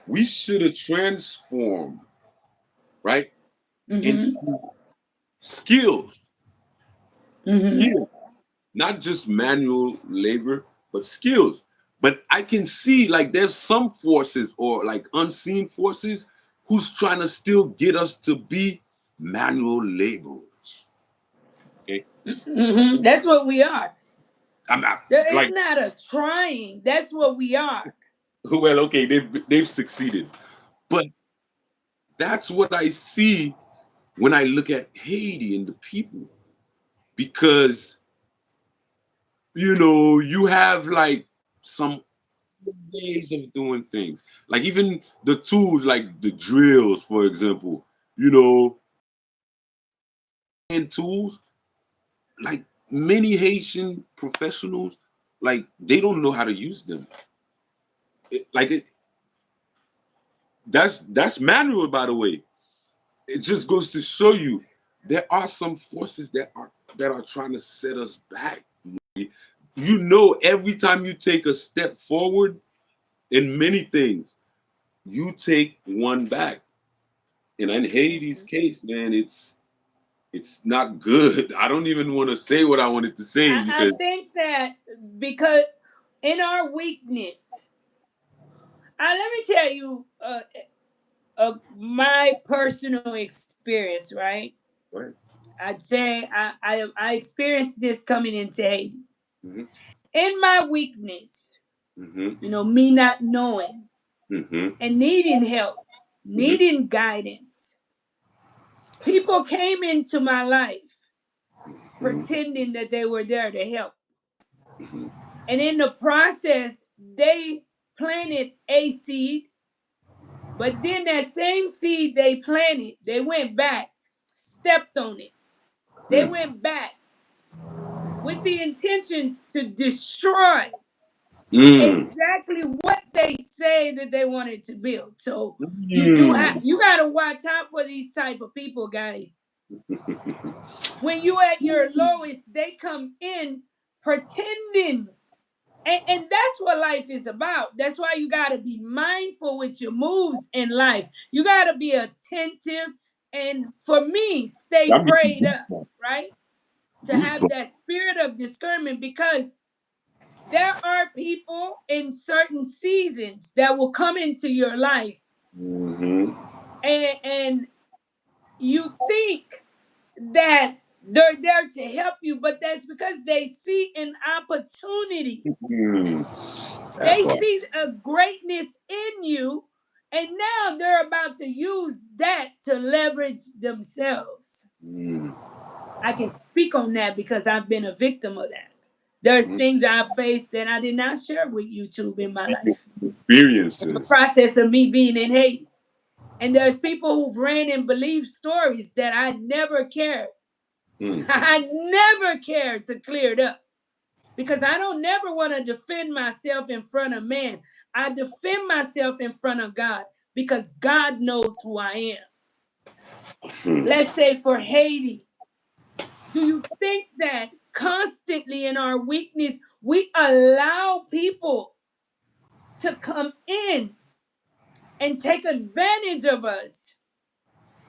we should have transformed, right, Hmm. into skills, Hmm. skills, not just manual labor, but skills. But I can see like there's some forces or like unseen forces who's trying to still get us to be manual laborers. Okay, Hmm. That's what we are. I'm not It's like not a trying. That's what we are. well, okay, they've succeeded, but that's what I see when I look at Haiti and the people because you have like some ways of doing things. Like even the tools, like the drills, for example, you know, and tools, like many Haitian professionals, like they don't know how to use them. Like that's manual, by the way. It just goes to show you there are some forces that are trying to set us back. Every time you take a step forward in many things, you take one back. And in Haiti's case, man, it's not good. I don't even want to say what I wanted to say I because think that because in our weakness, let me tell you my personal experience, right? right. I'd say I experienced this coming into Haiti. Hmm. In my weakness, Hmm. me not knowing Hmm. and needing help, Hmm. needing guidance, people came into my life Hmm. pretending that they were there to help. Hmm. And in the process, they planted a seed, but then that same seed they planted, they went back, stepped on it. They went back with the intentions to destroy Mm. exactly what they say that they wanted to build. So Mm. you got to watch out for these type of people, guys. When you at your lowest, they come in pretending. And that's what life is about. That's why you got to be mindful with your moves in life. You got to be attentive. And for me, stay I'm getting prayed up, goosebumps. right? To have Goosebumps. that spirit of discernment, because there are people in certain seasons that will come into your life, Hmm. and you think that they're there to help you, but that's because they see an opportunity. Mm. That They part. see a greatness in you, and now they're about to use that to leverage themselves. Mm. I can speak on that because I've been a victim of that. There's Mm. things I faced that I did not share with YouTube in my People life. with The experiences. process of me being in Haiti. And there's people who've ran and believed stories that I never cared. Mm. I never cared to clear it up, because I don't never want to defend myself in front of man. I defend myself in front of God because God knows who I am. Mm. Let's say for Haiti, do you think that constantly in our weakness, we allow people to come in and take advantage of us,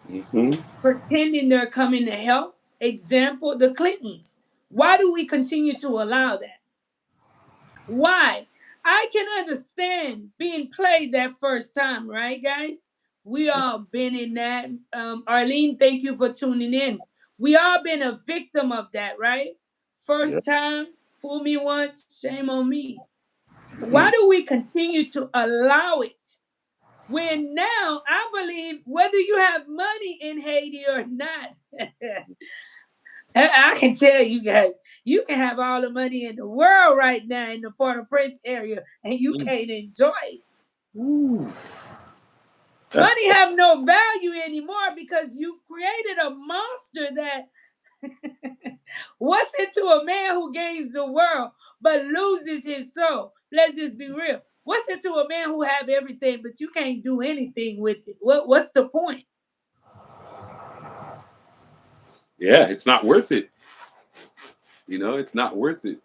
Hmm. pretending they're coming to help? Example, the Clintons. Why do we continue to allow that? Why? I can understand being played that first time, right, guys? We all been in that. Arlene, thank you for tuning in. We all been a victim of that, right? Yeah. First time, fool me once, shame on me. Why Mhm. do we continue to allow it? When now I believe whether you have money in Haiti or not, I can tell you guys, you can have all the money in the world right now in the Port-au-Prince area, and you Mm. can't enjoy it. Ooh, that's Money tough. have no value anymore because you've created a monster that what's it to a man who gains the world but loses his soul? Let's just be real. What's it to a man who have everything but you can't do anything with it? What's the point? Yeah, it's not worth it. It's not worth it.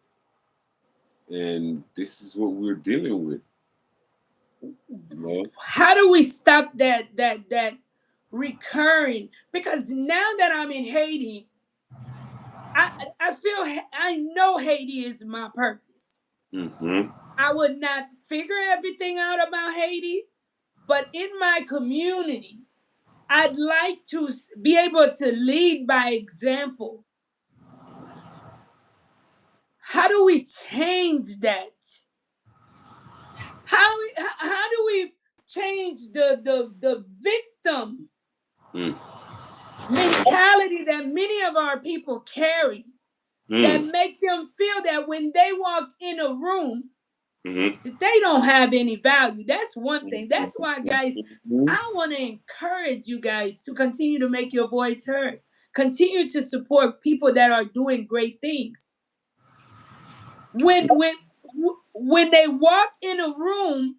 And this is what we're dealing with. You know. How do we stop that recurring? Because now that I'm in Haiti, I I feel I know Haiti is my purpose. Hmm. I would not figure everything out about Haiti, but in my community, I'd like to be able to lead by example. How do we change that? How do we change the victim Mm. mentality that many of our people carry that Mm. make them feel that when they walk in a room Hmm. that they don't have any value? That's one thing. That's why, guys, Hmm. I want to encourage you guys to continue to make your voice heard. Continue to support people that are doing great things. When when when they walk in a room,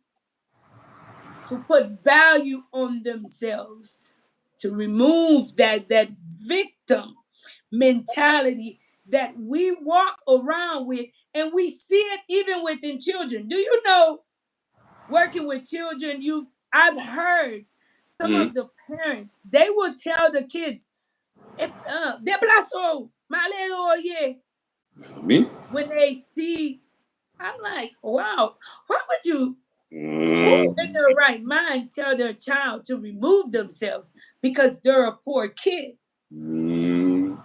to put value on themselves, to remove that victim mentality that we walk around with, and we see it even within children. Do you know, working with children, you I've heard some Hmm. of the parents, they will tell the kids, "Deplaso, maleo oye," Me? when they see. I'm like, wow, why would you, who in Mm. their right mind tell their child to remove themselves because they're a poor kid? Mm.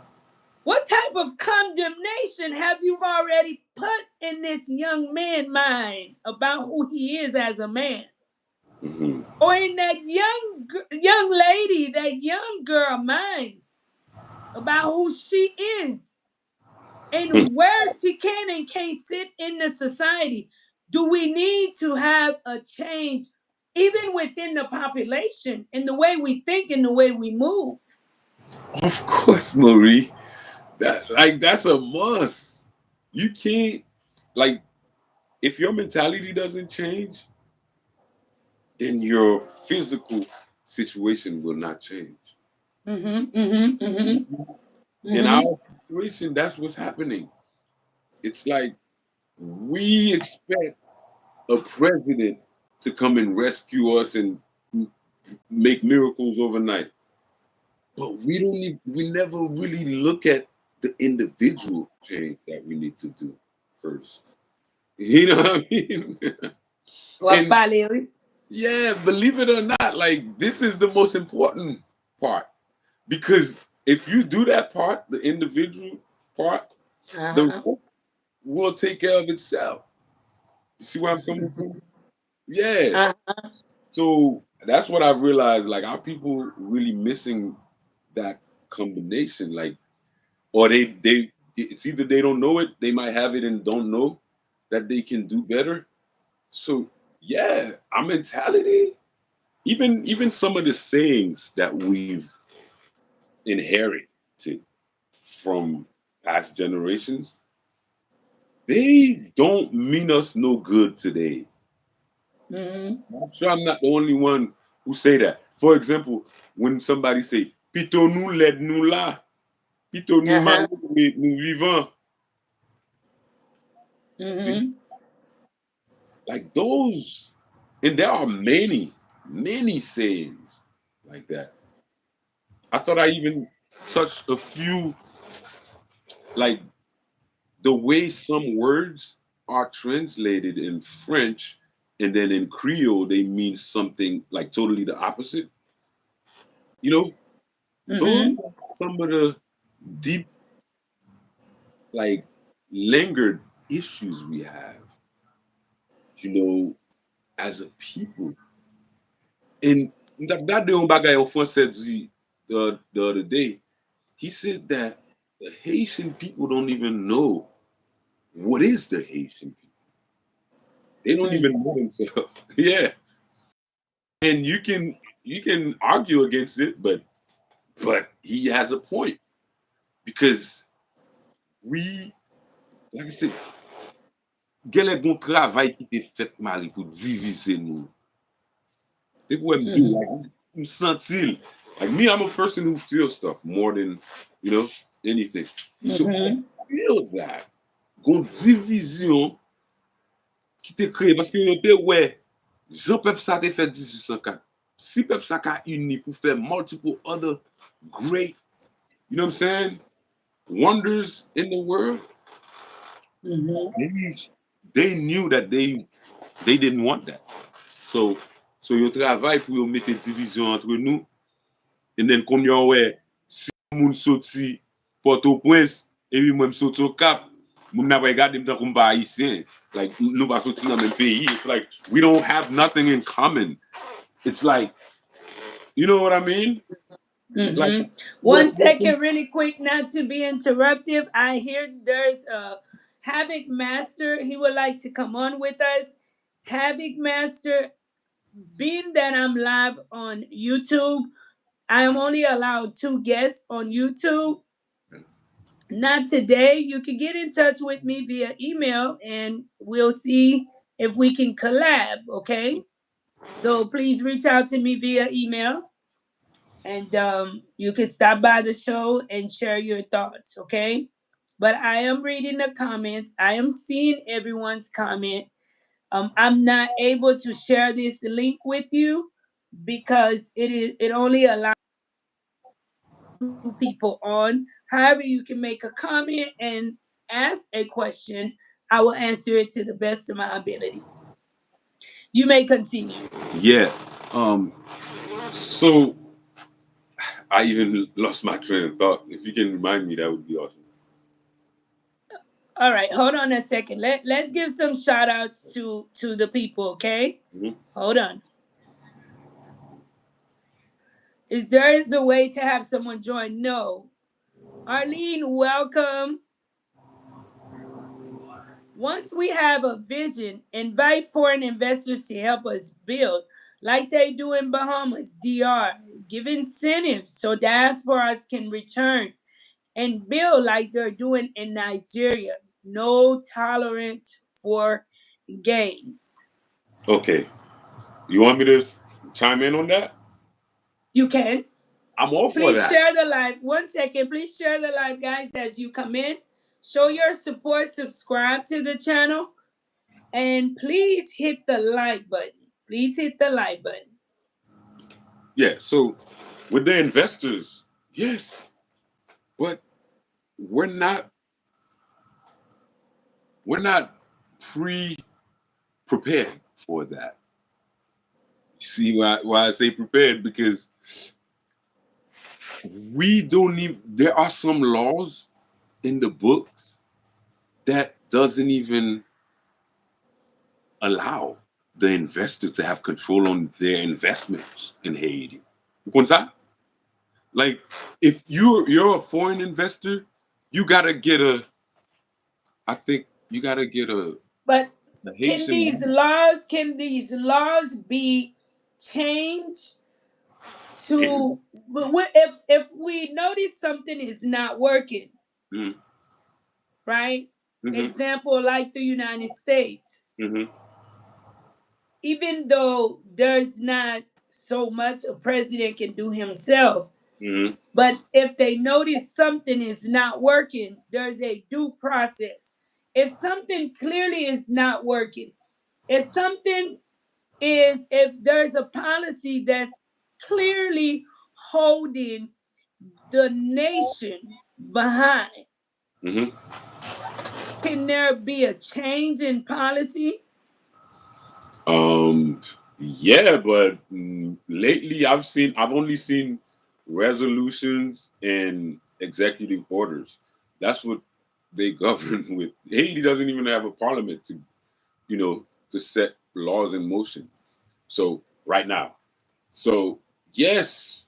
What type of condemnation have you already put in this young man's mind about who he is as a man? Hmm. Or in that young lady, that young girl mind about who she is and where she can and can't sit in the society? Do we need to have a change even within the population in the way we think and the way we move? Of course, Marie. That's a must. You can't like if your mentality doesn't change, then your physical situation will not change. Mm-hmm, mm-hmm, mm-hmm, In mm-hmm. our situation, that's what's happening. It's like we expect a president to come and rescue us and make miracles overnight. But we never really look at the individual change that we need to do first. You know what I mean? And Wapale. yeah, believe it or not, like this is the most important part. Because if you do that part, the individual part, the Uh-huh. rest will take care of itself. You see where I'm coming from? Yeah. Uh-huh. So that's what I've realized. Like, our people really missing that combination. Like, or they it's either they don't know it, they might have it and don't know that they can do better. So yeah, our mentality, even some of the sayings that we've inherited from past generations, they don't mean us no good today. Mm-hmm. I'm sure I'm not the only one who say that. For example, when somebody say "Pito nous led nous là, pito nous Uh-huh. malade nous vivants," see, Mm-hmm. like those, and there are many sayings like that. I thought I even touched a few, like the way some words are translated in French and then in Creole they mean something like totally the opposite. You know, those Mm-hmm. are some of the deep, like, lingered issues we have, you know, as a people. And that the bagay on said the other day. He said that the Haitian people don't even know what is the Haitian people. They don't Mm. even know themselves. Yeah. And you can argue against it, but he has a point because we, like I said, gen lè gon travay ki te fet mari pou divize nou. Te pou em do, Mm-hmm. like, m sentil. Like me, I'm a person who feels stuff more than, anything. So I Mm-hmm. feel that. Gon division ki te kreye. Paske yo te wè, jan pep sa te fet 1804. Si pep sa ka uni pou fe multiple other great, you know what I'm saying, wonders in the world, Mm-hmm. they knew that they didn't want that. So, so yo travay pou yo mette division entre nou, and then kom yo wè, si moun soti Port-au-Prince, e pi mwen soti au Cap, moun nan wè gade mta koum pa Haitien. Like, nou pa soti nan men peyi. It's like, we don't have nothing in common. It's like, you know what I mean? Like, Mm-hmm. what, One second, really quick, not to be interruptive. I hear there's a Havoc Master. He would like to come on with us. Havoc Master, being that I'm live on YouTube, I am only allowed two guests on YouTube. Not today. You can get in touch with me via email and we'll see if we can collab, okay? So please reach out to me via email and you can stop by the show and share your thoughts, okay? But I am reading the comments. I am seeing everyone's comment. I'm not able to share this link with you because it only allows people on. However, you can make a comment and ask a question. I will answer it to the best of my ability. You may continue. yeah. Um, so I even lost my train of thought. If you can remind me, that would be awesome. All right, hold on a second. Let's give some shout outs to the people, okay? Mhm. Hold on. Is there is a way to have someone join? No. Arlene, welcome. Once we have a vision, invite foreign investors to help us build, like they do in Bahamas, DR. Give incentives so diasporas can return and build like they're doing in Nigeria. No tolerance for gains. Okay. You want me to chime in on that? You can. I'm all for Please that. share the live. One second. Please share the live, guys, as you come in. Show your support. Subscribe to the channel. And please hit the like button. Please hit the like button. Yeah. So with the investors, yes, but we're not we're not pre prepared for that. See why I say prepared? Because we don't even, there are some laws in the books that doesn't even allow the investor to have control on their investments in Haiti. What's that? Like, if you're a foreign investor, you gotta get a, I think you gotta get But a Haitian. can these laws be changed to if we notice something is not working, Mm-hmm, right? mm-hmm, Example like the United States. mm-hmm, Even though there's not so much a president can do himself, mm-hmm. but if they notice something is not working, there's a due process. If something clearly is not working, if something if there's a policy that's clearly holding the nation behind, Mm-hmm. can there be a change in policy? Um, yeah, but lately I've only seen resolutions and executive orders. That's what they govern with. Haiti doesn't even have a parliament to, to set laws in motion. So right now, so yes,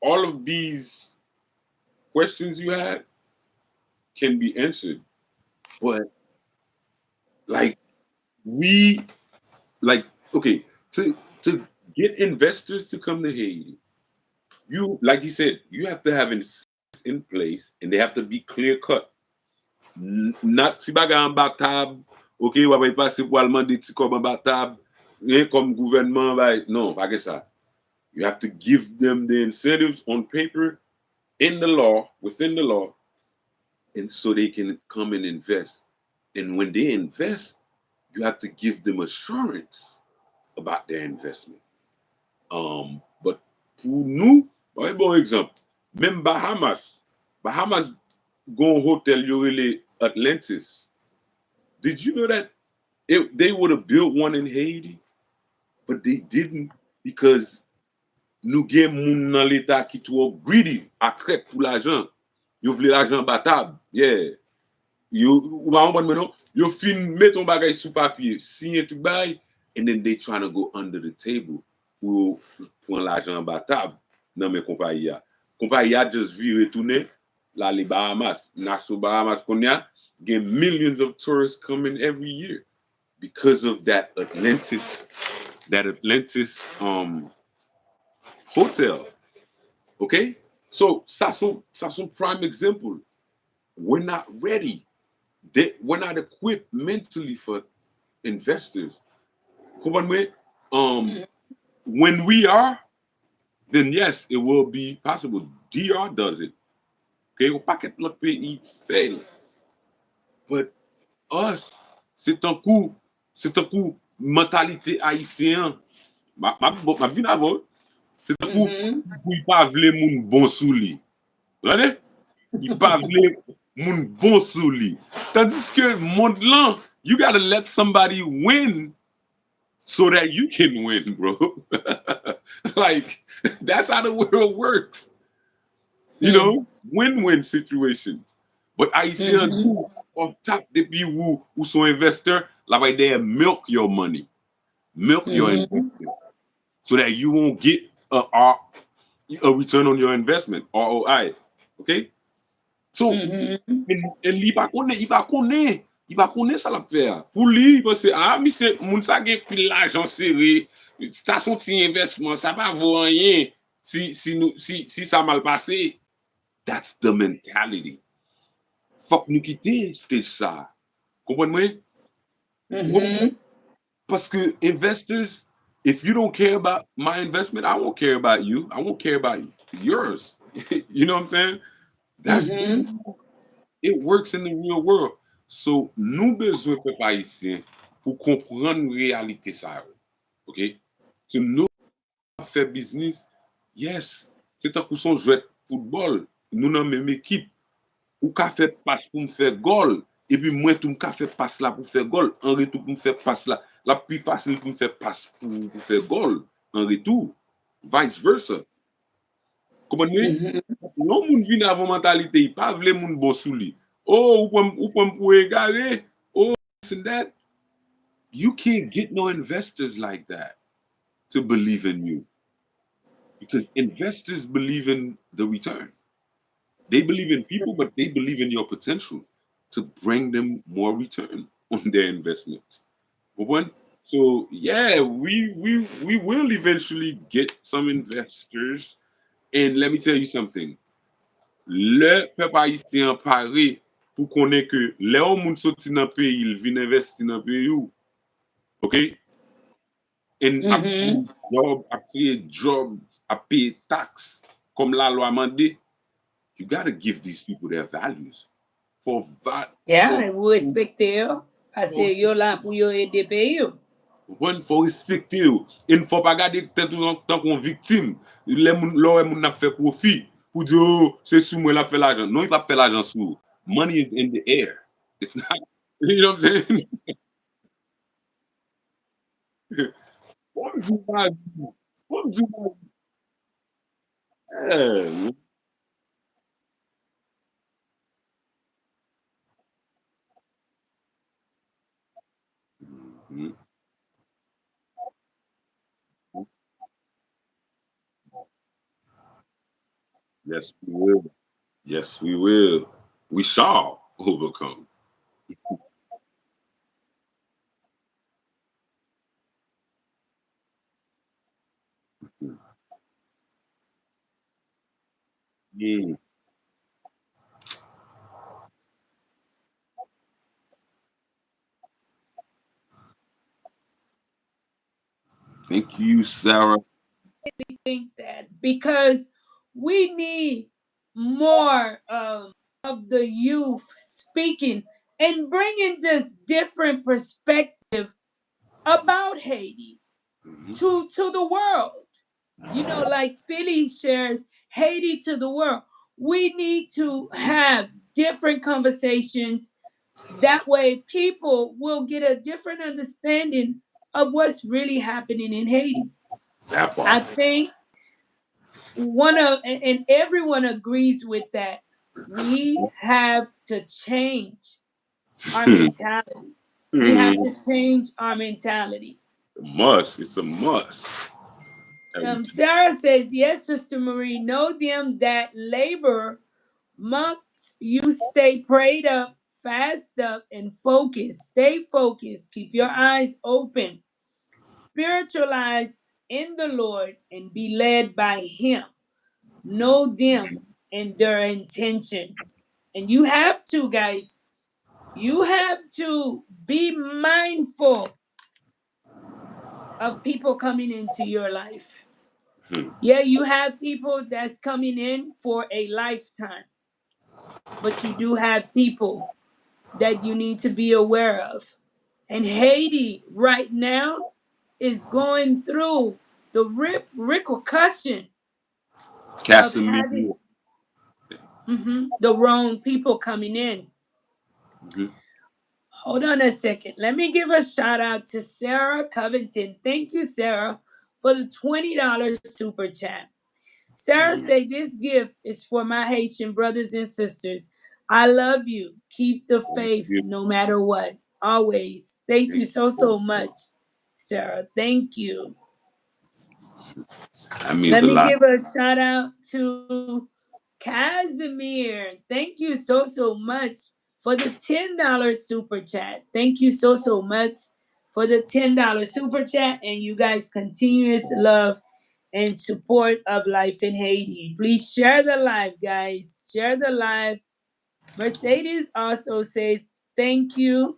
all of these questions you had can be answered, but like we like okay to get investors to come to Haiti, you like you said, you have to have in place, and they have to be clear cut. Not si bagay an batab, ok, wapay pase pou alman de ti kob an batab, comme gouvernement, non, pa ke sa. You have to give them the incentives on paper, in the law, within the law, and so they can come and invest. And when they invest, you have to give them assurance about their investment. But pour nous, un bon exemple, même Bahamas gon hotel yo rele Atlantis. Did you know that they would have built one in Haiti, but they didn't because nou gen moun nan l'Etat ki trop greedy, akrek pou l'argent. Yo vle l'argent batab. Yeah. Ou ba bon menon, yo fin met ton bagay sou papier, signé tout bay, and then they trying to go under the table pour prendre l'argent batab nan men kompagnie ya. Kompagnie ya just vi retourner la les Bahamas. Nassau Bahamas konya get millions of tourists coming every year because of that Atlantis hotel. Okay? So ça son prime example. We're not ready. We're not equipped mentally for investors. When we are, then yes, it will be possible. DR does it. Okay, au paquet l'autre pays fail. But us, c'est un coup mentalité haïtien. Ma vie d'avant, c'est un coup pour pas vle moun bon sou li. Regardez? Il pas vle moun bon sou li. Tandis que monde là, you gotta let somebody win so that you can win, bro. Like that's how the world works. Win-win situations. But Haitian too, off top depuis ou sont investors, là right there, milk your money, milk your investment, so that you won't get a return on your investment, ROI. Okay? So, and li pa konen sa la fè. Pour lui, parce que monsieur, moun sa gen pile l'argent serré, ça son ti investment, ça pas vaut rien si ça mal passé. That's the mentality. Fuck nous quitter stage ça. Comprenez-moi? Parce que investors, if you don't care about my investment, I won't care about you. I won't care about yours. You know what I'm saying? That's it works in the real world. So, nous besoin peuple haïtien pour comprendre réalité ça. OK? So, nous faire business, yes, c'est un coup son jouet football. Nous dans même équipe. Ou ka fait passe pour me faire goal, et puis moi tout me ka fait passe là pour faire goal, en retour pour me faire passe là. La plus facile pour me faire passe pour faire goal en retour. Vice versa. Comprenez? Non moun vient avant mentalité, il pas vle moun bon sou li. Oh, ou pour égaler. Oh, this and that. You can't get no investors like that to believe in you. Because investors believe in the return. They believe in people, but they believe in your potential to bring them more return on their investments. So yeah, we will eventually get some investors. And let me tell you something. Le peuple haïtien paré pour connaître que les gens sorti dans le pays, ils viennent investir dans le pays. OK? And après job, après tax, comme la loi mande, you got to give these people their values. For Yeah, vous respectez eux. Parce que yo là pour yo aider pays yo. for respecter eux. Et ne faut pas garder tant qu'on victime. Les moun n'a fait profit pour dire oh, c'est sous moi la fait l'argent. Non, il pas fait l'argent sous. Money is in the air. It's not. You know what I'm saying? Welcome to my. Welcome to my. Yeah. Mhm. Yes, we will. Yes, we will. We shall overcome. Mm. Thank you, Sarah. Think that because we need more of the youth speaking and bringing just different perspective about Haiti Mhm. to the world. You know, like Philly shares Haiti to the world. We need to have different conversations. That way, people will get a different understanding of what's really happening in Haiti. That I part. think one of, and everyone agrees with that, we have to change our mentality. We have to Mhm. change our mentality. Must. It's a must. And we Sarah says, yes, Sister Marie, know them that labor must you stay prayed up, fast up, and focused. Stay focused. Keep your eyes open. Spiritualize in the Lord and be led by Him. Know them and their intentions. And you have to, guys, you have to be mindful of people coming into your life. Mhm. Yeah, you have people that's coming in for a lifetime, but you do have people that you need to be aware of. And Haiti right now is going through the repercussion of having Casimiro. the wrong people coming in. Mhm. Hold on a second. Let me give a shout out to Sarah Covington. Thank you, Sarah, for the $20 super chat. Sarah Mhm. say this gift is for my Haitian brothers and sisters. I love you. Keep the Thank faith you. no matter what. Always. Thank you Thank so you. so much, Sarah. Thank you. That means Let a me lot. give a shout out to Casimir. Thank you so so much for the $10 super chat. Thank you so so much for the $10 super chat and you guys continuous love and support of life in Haiti. Please share the live, guys. Share the live. Mercedes also says thank you.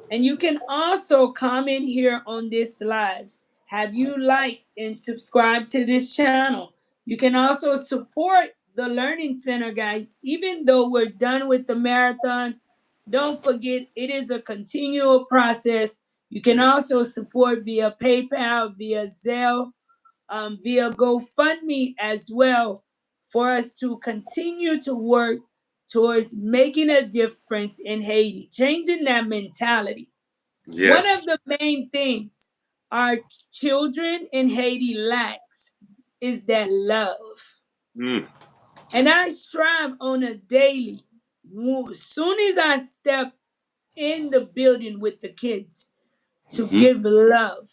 And you can also comment here on this live. Have you liked and subscribed to this channel? You can also support the Learning Center, guys. Even though we're done with the marathon, don't forget it is a continual process. You can Yes. also support via PayPal, via Zelle, via GoFundMe as well for us to continue to work towards making a difference in Haiti, changing that mentality. One of Yes. the main things our children in Haiti lacks is that love. Mm. And I strive on a daily. As soon as I step in the building with the kids to Mhm. give love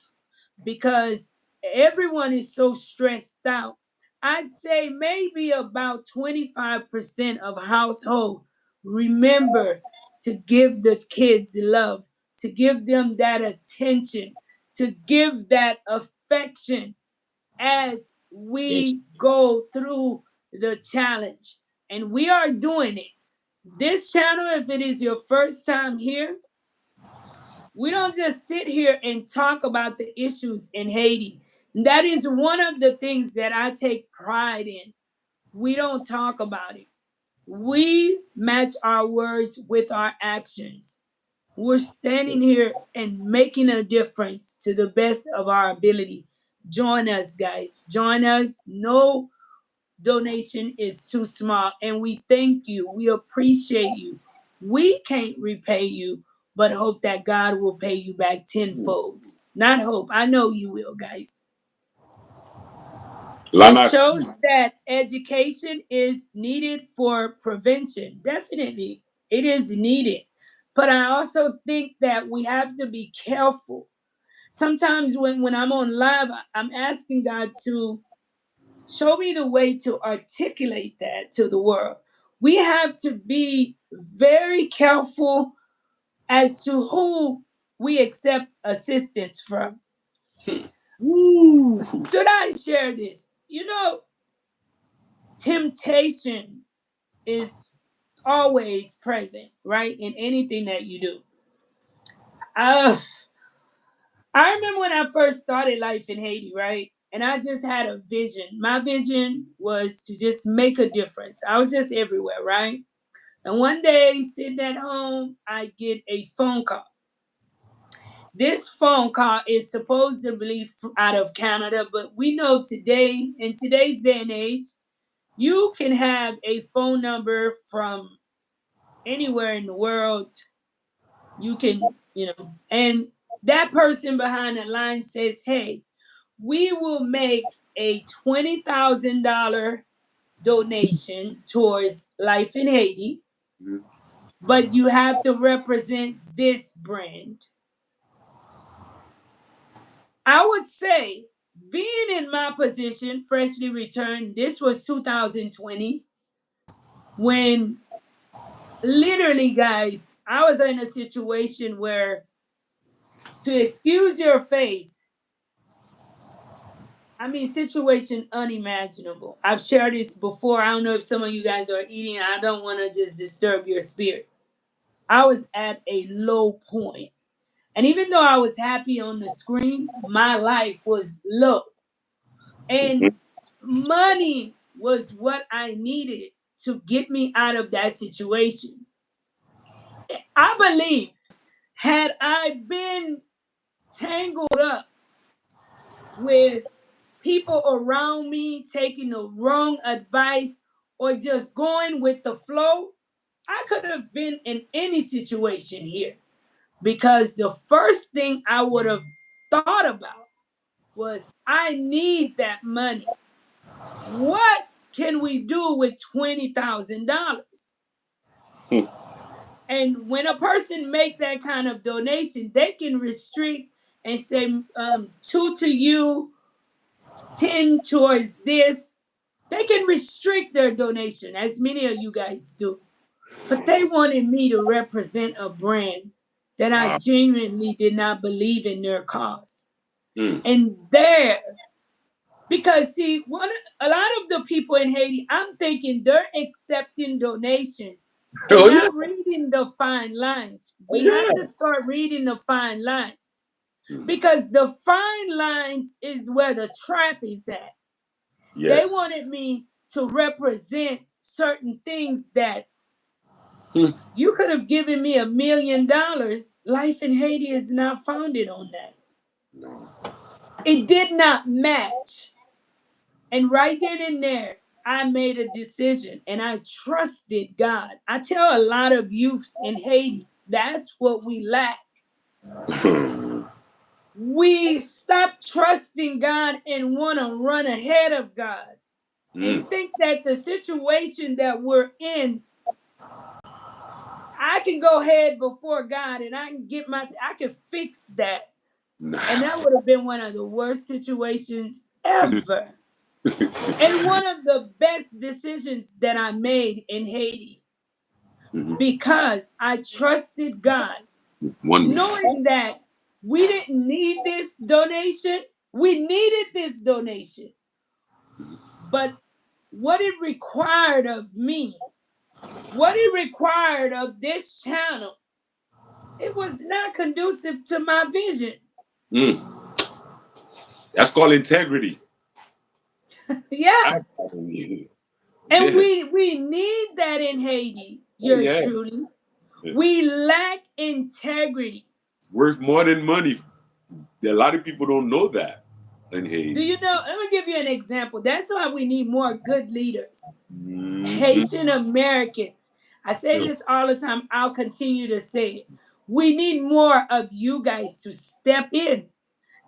because everyone is so stressed out. I'd say maybe about 25% of household remember to give the kids love, to give them that attention, to give that affection as Thank we go through the challenge. And we are doing it. This channel, if it is your first time here, we don't just sit here and talk about the issues in Haiti. That is one of the things that I take pride in. We don't talk about it. We match our words with our actions. We're you. standing here and making a difference to the best of our ability. Join us, guys. Join us. No donation is too small. And we thank you. We appreciate you. We can't repay you, but hope that God will pay you back tenfold. Not hope. I know you will, guys. It Lana, shows that education is needed for prevention. Definitely, it is needed. But I also think that we have to be careful. Sometimes when I'm on live, I'm asking God to show me the way to articulate that to the world. We have to be very careful as to who we accept assistance from. woo. Should I share this? You know, temptation is always present, right? In anything that you do. Uh, I remember when I first started life in Haiti, right? And I just had a vision. My vision was to just make a difference. I was just everywhere, right? And one day, sitting at home, I get a phone call. This phone call is supposedly out of Canada, but we know today, in today's day and age, you can have a phone number from anywhere in the world. You can, and that person behind the line says, hey, we will make a $20,000 donation towards Life in Haiti, Mhm. but you have to represent this brand. I would say, being in my position, freshly returned, this was 2020, when literally, guys, I was in a situation where, to excuse your face, I mean, situation unimaginable. I've shared this before. I don't know if some of you guys are eating. I don't want to just disturb your spirit. I was at a low point. And even though I was happy on the screen, my life was low. And Mhm. money was what I needed to get me out of that situation. I believe, had I been tangled up with people around me taking the wrong advice or just going with the flow, I could have been in any situation here, because the first thing I would have thought about was, I need that money. What can we do with $20,000? Hmm. And when a person make that kind of donation, they can restrict and say, two to you, 10 towards this. They can restrict their donation, as many of you guys do. But they wanted me to represent a brand that I Wow. genuinely did not believe in their cause. Mm. And there, because see, a lot of the people in Haiti, I'm thinking they're accepting donations and Oh yeah. not reading the fine lines. Oh We have yeah. to start reading the fine lines, Mm. because the fine lines is where the trap is at. They Yes. wanted me to represent certain things that, Hmm. you could have given me $1 million. Life in Haiti is not founded on that. No. It did not match. And right then and there, I made a decision and I trusted God. I tell a lot of youths in Haiti, that's what we lack. Hmm. We stop trusting God and want to run ahead of God Mm. and think that the situation that we're in, I can go ahead before God and I can fix that. And Nah. that would have been one of the worst situations ever. And one of the best decisions that I made in Haiti, Mhm. because I trusted God, One minute. knowing that we didn't need this donation. We needed this donation, but what it required of me, what it required of this channel, it was not conducive to my vision. Mm. That's called integrity. Yeah. I'm telling you. And Yeah. we need that in Haiti, Oh yours yeah. truly. It's We lack integrity. worth more than money. A lot of people don't know that in Do Haiti. you know? Let me give you an example. That's why we need more good leaders. Hmm. Haitian Americans. I say Yeah. this all the time. I'll continue to say it. We need more of you guys to step in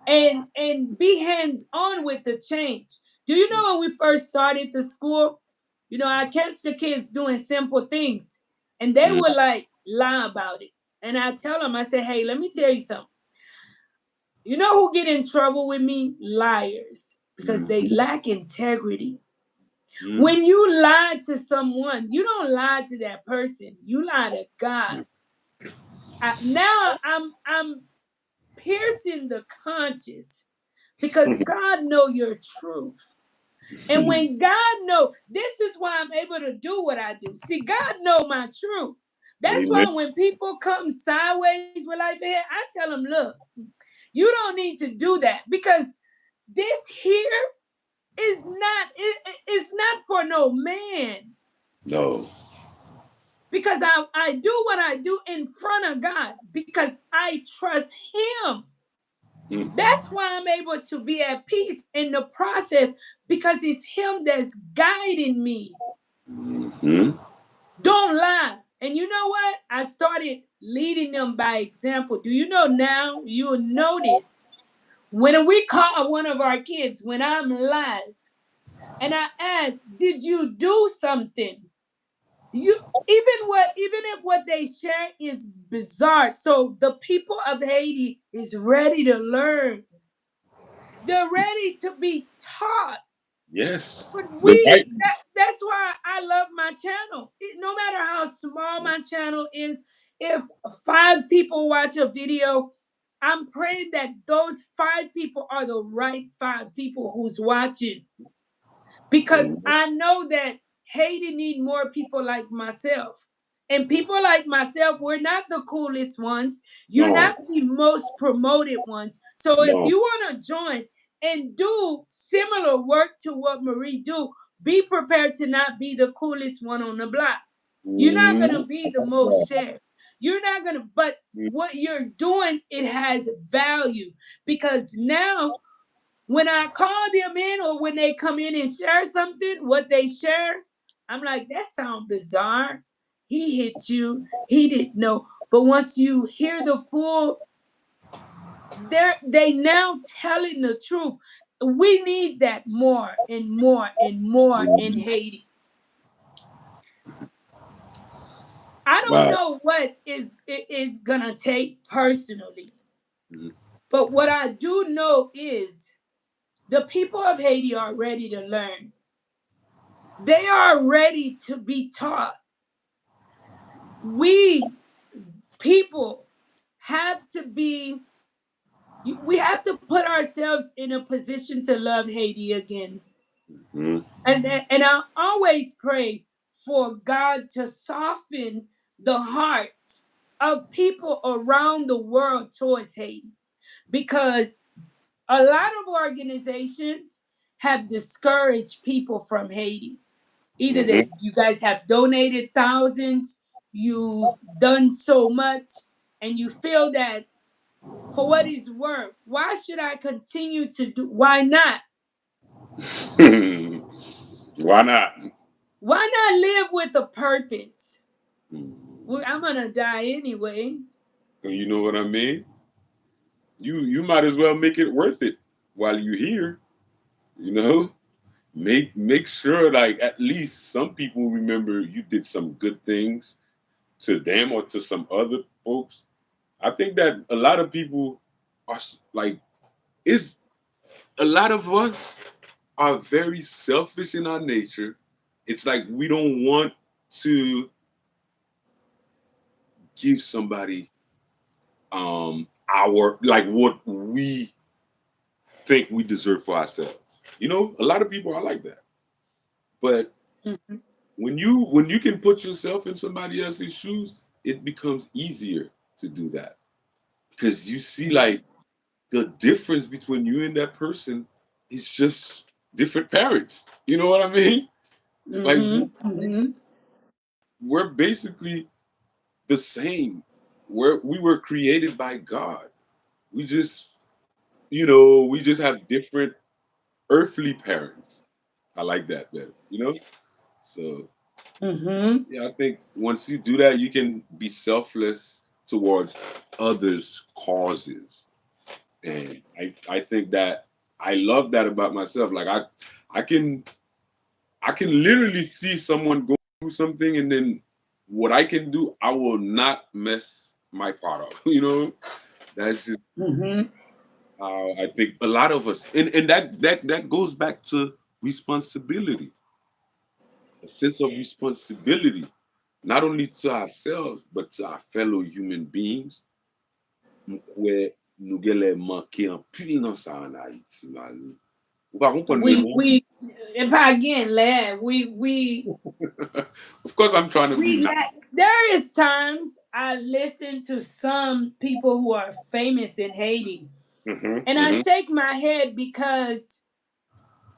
and be hands on with the change. Do you know when we first started the school? You know, I catch the kids doing simple things, and they Mm, would like lie about it. And I tell them, I say, hey, let me tell you something. You know who get in trouble with me? Liars, because they mhm, lack integrity. mhm. When you lie to someone, you don't lie to that person. You lie to God. Now I'm piercing the conscience because God know your truth. And when God know, this is why I'm able to do what I do. See, God know my truth. That's Amen. why when people come sideways with life ahead, I tell them, look, you don't need to do that because this here is not it's not for no man. No. Because I do what I do in front of God because I trust him. Mm, That's why I'm able to be at peace in the process because it's him that's guiding me. mhm, Don't lie. And you know what? I started leading them by example. Do you know now? You'll notice when we call one of our kids, when I'm live, and I ask, did you do something? You even if what they share is bizarre. So the people of Haiti is ready to learn. They're ready to be taught. yes. But The right. that's why I love my channel. No matter how small my channel is, if 5 people watch a video, I'm praying that those 5 people are the right 5 people who's watching. Because Amen. I know that Haiti need more people like myself. And people like myself, we're not the coolest ones. You're No. not the most promoted ones. So if No. you want to join and do similar work to what Marie do, be prepared to not be the coolest one on the block. You're not Mhm. going to be the most shared. You're not going to, but what you're doing, it has value because now when I call them in or when they come in and share something, what they share, I'm like, that sounds bizarre. He hit you. He didn't know. But once you hear the full, they now telling the truth. We need that more and more and more in Mhm. Haiti. I don't Wow. know what it is gonna take personally, Mhm. but what I do know is the people of Haiti are ready to learn. They are ready to be taught. We people have to be, we have to put ourselves in a position to love Haiti again. Mhm. And I always pray for God to soften the hearts of people around the world towards Haiti because a lot of organizations have discouraged people from Haiti. Either Mhm. that you guys have donated thousands, you've done so much, and you feel that for what it's worth, why should I continue to do? Why not? Why not? Why not live with a purpose? Mhm. Well, I'm gonna die anyway. So you know what I mean? You might as well make it worth it while you're here. You know, make sure like at least some people remember you did some good things to them or to some other folks. I think that a lot of people are like is a lot of us are very selfish in our nature. It's like we don't want to give somebody our like what we think we deserve for ourselves. You know, a lot of people are like that. But Mhm. when you can put yourself in somebody else's shoes, it becomes easier to do that because you see like the difference between you and that person is just different parents. You know what I mean? Like Mhm. Mhm. we're basically the same. We were created by God. We just we just have different earthly parents. I like that better. So Mm-hmm. Yeah, I think once you do that, you can be selfless towards others' causes. And I think that I love that about myself. Like I can I can literally see someone go through something, and then what I can do, I will not mess my part up. You know, that's just Mm-hmm. how I think a lot of us, and that goes back to responsibility, a sense of responsibility, not only to ourselves but to our fellow human beings. Mkwe nou gen lè manke an pil nan sa an Haiti, mazi. Ou pa kompon mwen non? We if I again lad, we Of course I'm trying to be we nice. lack. There is times I listen to some people who are famous in Haiti, Mm-hmm, and I mm-hmm, shake my head because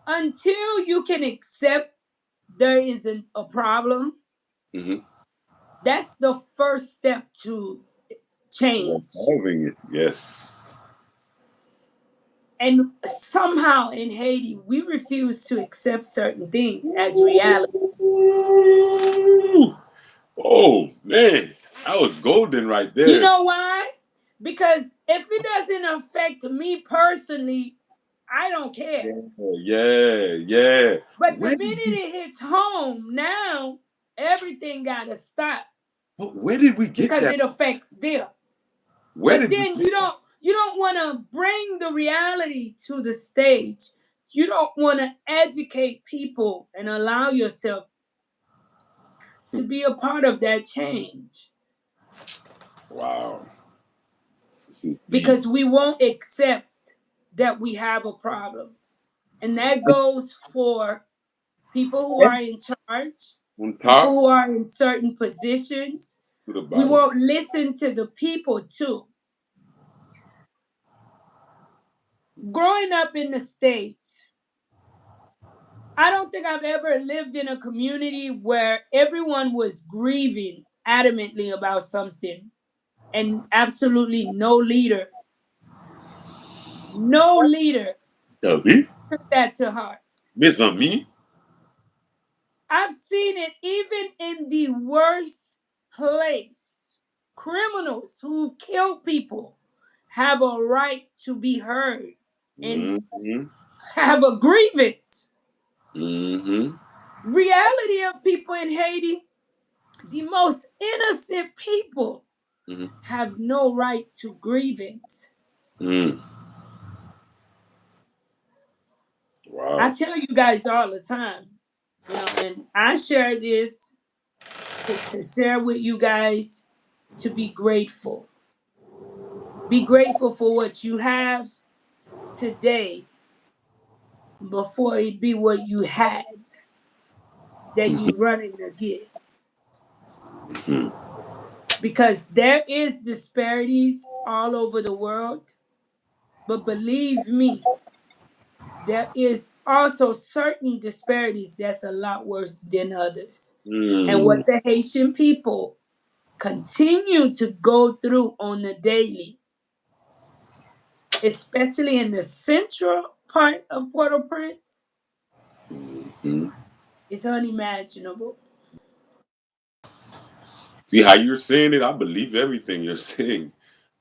until you can accept there isn't a problem, mm-hmm. that's the first step to change. Evolving it, yes. And somehow in Haiti, we refuse to accept certain things as reality. Ooh. Oh man, that was golden right You there. know why? Because if it doesn't affect me personally, I don't care. Yeah, yeah, yeah. But the Where minute did we it hits home, now everything got to stop where did we get because that? it affects them. Where But did we then get you don't want to bring the reality to the stage. You don't want to educate people and allow yourself to be a part of that change wow. This is deep. because we won't accept that we have a problem. And that goes for people who are in charge, On people top who are in certain positions. to the We bottom. won't listen to the people too. Growing up in the States, I don't think I've ever lived in a community where everyone was grieving adamantly about something and absolutely no leader David, took that to heart. mes amis. I've seen it even in the worst place. Criminals who kill people have a right to be heard and Mm-hmm. have a grievance. Mm-hmm. Reality of people in Haiti, the most innocent people Mm-hmm. have no right to grievance. Mm. I Wow. tell you guys all the time, and I share this to share with you guys to be grateful. Be grateful for what you have today before it be what you had that you running to get. Mm-hmm. Because there is disparities all over the world, but believe me, there is also certain disparities that's a lot worse than others. And Mm. what the Haitian people continue to go through on the daily, especially in the central part of Port-au-Prince, Mm-hmm. is unimaginable. See how you're saying it? I believe everything you're saying.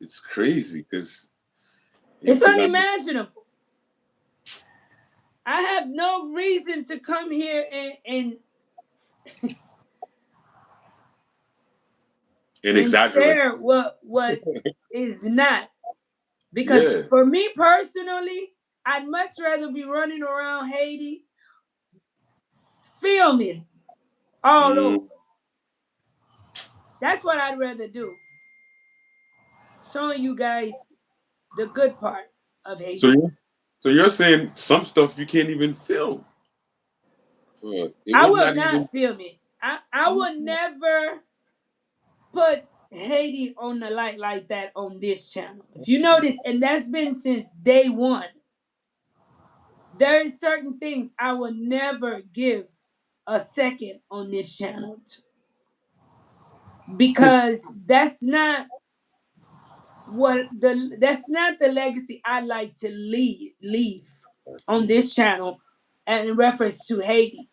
It's crazy because It's because I'm unimaginable. I have no reason to come here and and exaggerate. share what is not. Because Yeah. for me personally, I'd much rather be running around Haiti filming all Mm. over. That's what I'd rather do. Showing you guys the good part of So Haiti. you so you're saying some stuff you can't even film for us. It I would will not even. not film it. I will never put Haiti on the light like that on this channel. If you notice, and that's been since day one, there is certain things I will never give a second on this channel to, because that's not the legacy I like to leave on this channel and in reference to Haiti.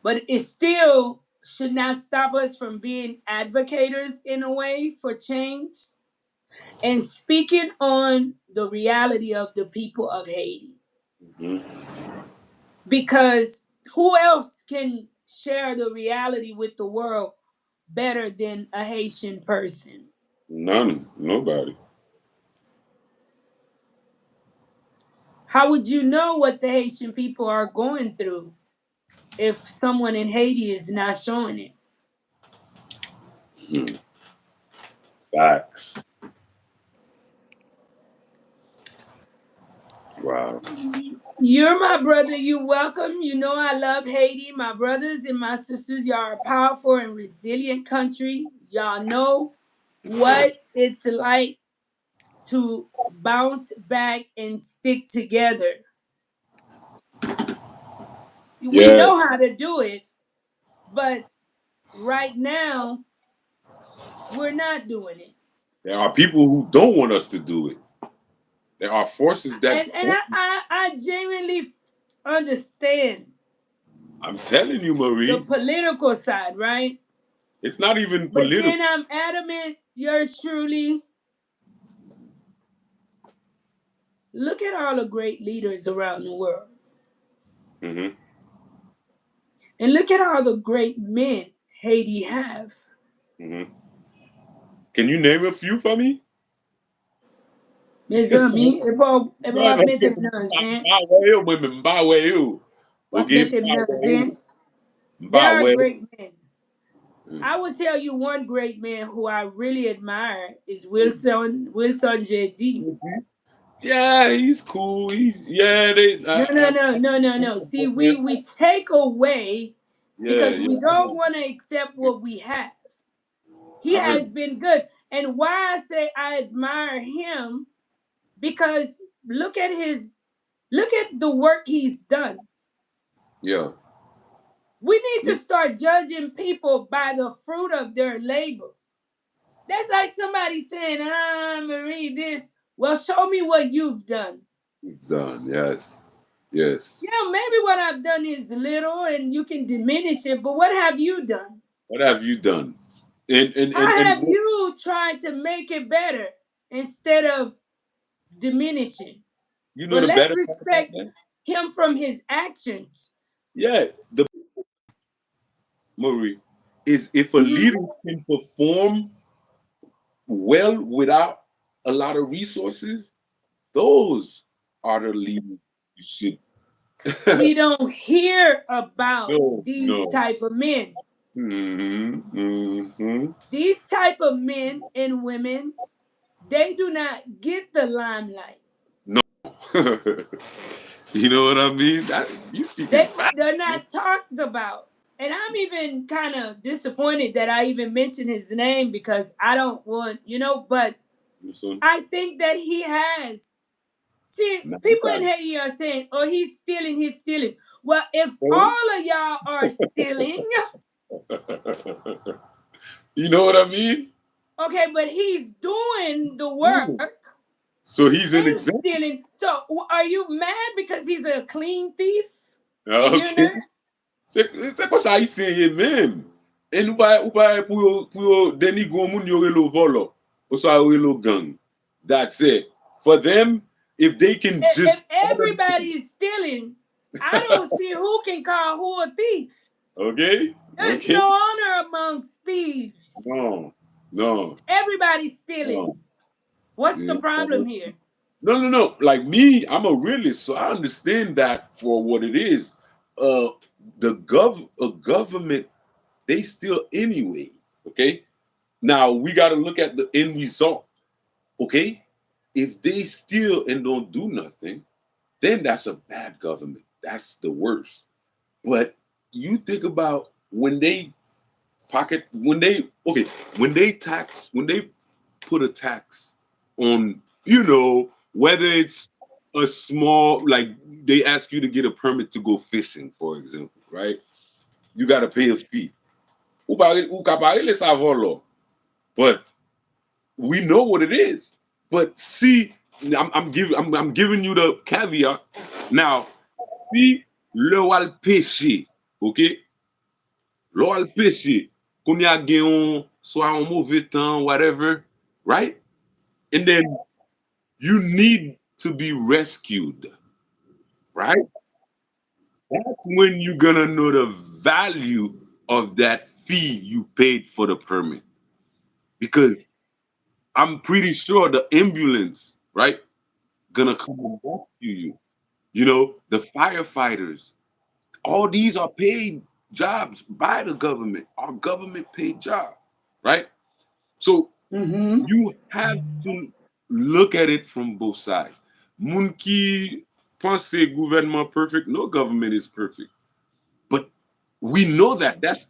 but it still should not stop us from being advocates in a way for change and speaking on the reality of the people of Haiti. Hmm. Because who else can share the reality with the world better than a Haitian person? None. Nobody. How would you know what the Haitian people are going through if someone in Haiti is not showing it? Hmm. Facts. Wow. You're my brother. You welcome. You know I love Haiti. My brothers and my sisters, y'all are a powerful and resilient country. Y'all know what it's like to bounce back and stick together. We Yeah. know how to do it, but right now we're not doing it. There are people who don't want us to do it. There are forces that And don't. I genuinely understand I'm telling you, the Marie, political side, right? it's not even But political. then I'm adamant, yours truly. Look at all the great leaders around the world. Hmm. And look at all the great men Haiti have. Hmm. Can you name a few for me? Mes amis, e pa wap mette nan zen, Mbawe mwen mbawe yo. wap Okay, mette nan mbawe yo. zen. There are Mbawe. great men. I will tell you one great man who I really admire is Wilson JD. Yeah, he's cool. He's yeah. They No, no, no, no, no, no. See, we take away yeah, because we yeah. don't want to accept what we have. He I heard. has been good. And why I say I admire him, because look at the work he's done. Yeah. We need to Yeah. start judging people by the fruit of their labor. That's like somebody saying, Marie, this. Well, show me what you've done. It's done. Yes. Yes. Yeah, maybe what I've done is little and you can diminish it, but what have you done? What have you done? How And have you tried to make it better instead of diminishing? you know But the let's better part about respect that? him from his actions. Yeah, the Marie is if a Mhm. leader can perform well without a lot of resources, those are the leaders you should. We don't hear about No, these no. type of men. Hmm. Hmm. These type of men and women, they do not get the limelight. No. You know what I mean? That you speaking fast. They're not talked about. And I'm even kind of disappointed that I even mentioned his name because I don't want, but Son. I think that he has. See, Nah, people in God. Haiti are saying, oh, he's stealing. Well, if So, all of y'all are stealing, you know what I mean? okay, but he's doing the Ooh. work So he's an and example. stealing. So are you mad because he's a clean thief and you're Okay. not? C'est pas ça haïtien même. Et nous pas pour dénigrer moun yo relo volo. Ou ça relo gang. That's it. For them, if they can If just everybody's stealing, I don't see who can call who a thief. okay, There's okay, no honor amongst thieves. no, no, Everybody's stealing. no. What's the Yeah. problem here? No, no, no. Like me, I'm a realist, so I understand that for what it is. Uh, a government, they still anyway. Okay. Now we got to look at the end result. Okay. If they steal and don't do nothing, then that's a bad government. That's the worst. But you think about when they when they okay, when they put a tax on, whether it's a small, like they ask you to get a permit to go fishing, for example, right? You got to pay a fee. Ou ka pare le savon lo. But we know what it is. But see, I'm giving you the caveat. Now, see, le wal pêcher, okay? Lò al peche, kon ya gen yon, soit un mauvais temps, whatever, right? And then you need to be rescued, right? That's when you're gonna know the value of that fee you paid for the permit. Because I'm pretty sure the ambulance, right, gonna come and rescue you. You know, the firefighters, all these are paid jobs by the government, our government paid job, right? So Mm-hmm. you have to look at it from both sides. Moun ki pense gouvernement perfect, no government is perfect. But we know that that's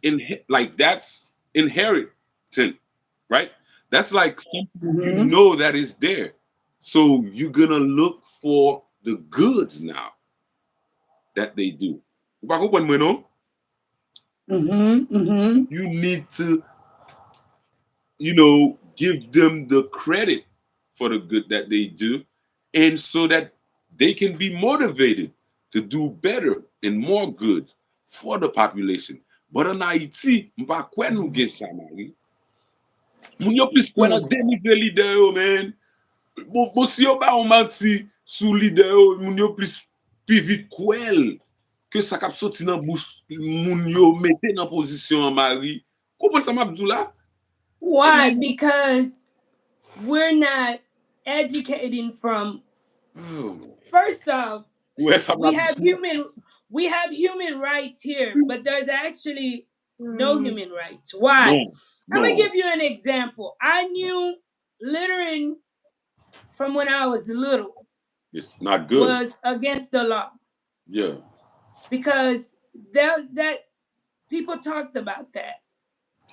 inheritant, right? That's like something you Mm-hmm. know that is there. So you're gonna look for the goods now that they do. Ba kompren mwen nou? Mm-hmm. Mm-hmm. You need to, give them the credit for the good that they do, and so that they can be motivated to do better and more good for the population. But in Haiti, mpa kwen nou gen sa mari. Moun yo plis kwen Mm. an denigre lider yo, man. Bon si yo ba on manti sou lider yo, moun yo pi vit kwel que ça kap soti nan bouche moun yo mette nan posisyon an mari. Kompren sa map dou la? Why? Because we're not educating from, Oh, first off, ouais, ça we map have dou. human rights here, but there's actually no human rights. Why? Non, I'm gonna non. give you an example. I knew littering from when I was little It's not good. was against the law Yeah. because that people talked about that.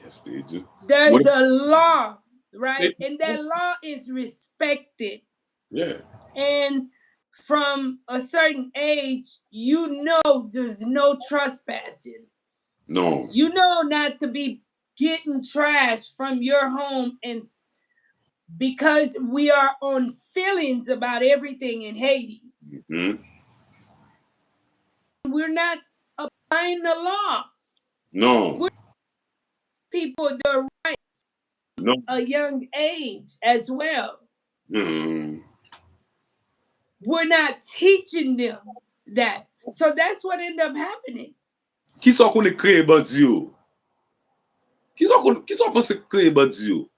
Yes, they do. What There's a law, right? if And that law is respected. yeah. And from a certain age, there's no trespassing. Non. You know not to be getting trash from your home, and because we are on feelings about everything in Haiti, Hmm. we're not applying the law. Non. We're people the Non. a young age as well. Hmm. We're not teaching them that. So that's what ended up happening. Ki sa konen kreye bandi yo? Ki sa kon se kreye bandi yo?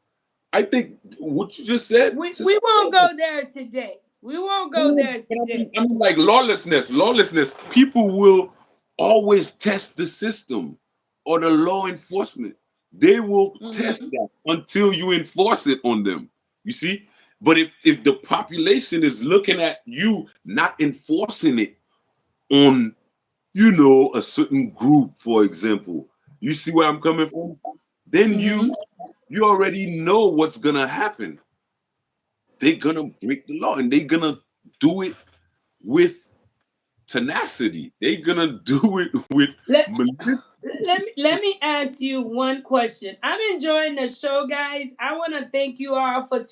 I think what you just said, We c'est we ça. won't go there today. We won't go there today. I mean, like lawlessness. Lawlessness. People will always test the system or the law enforcement. They will test Mm-hmm. that until you enforce it on them. You see? But if the population is looking at you not enforcing it on, a certain group, for example, you see where I'm coming from? Then Mm-hmm. you already know what's gonna happen. They're gonna break the law and they're gonna do it with tenacity. They're gonna do it with Let malice. let me ask you one question. I'm enjoying the show, guys. I want to thank you all for.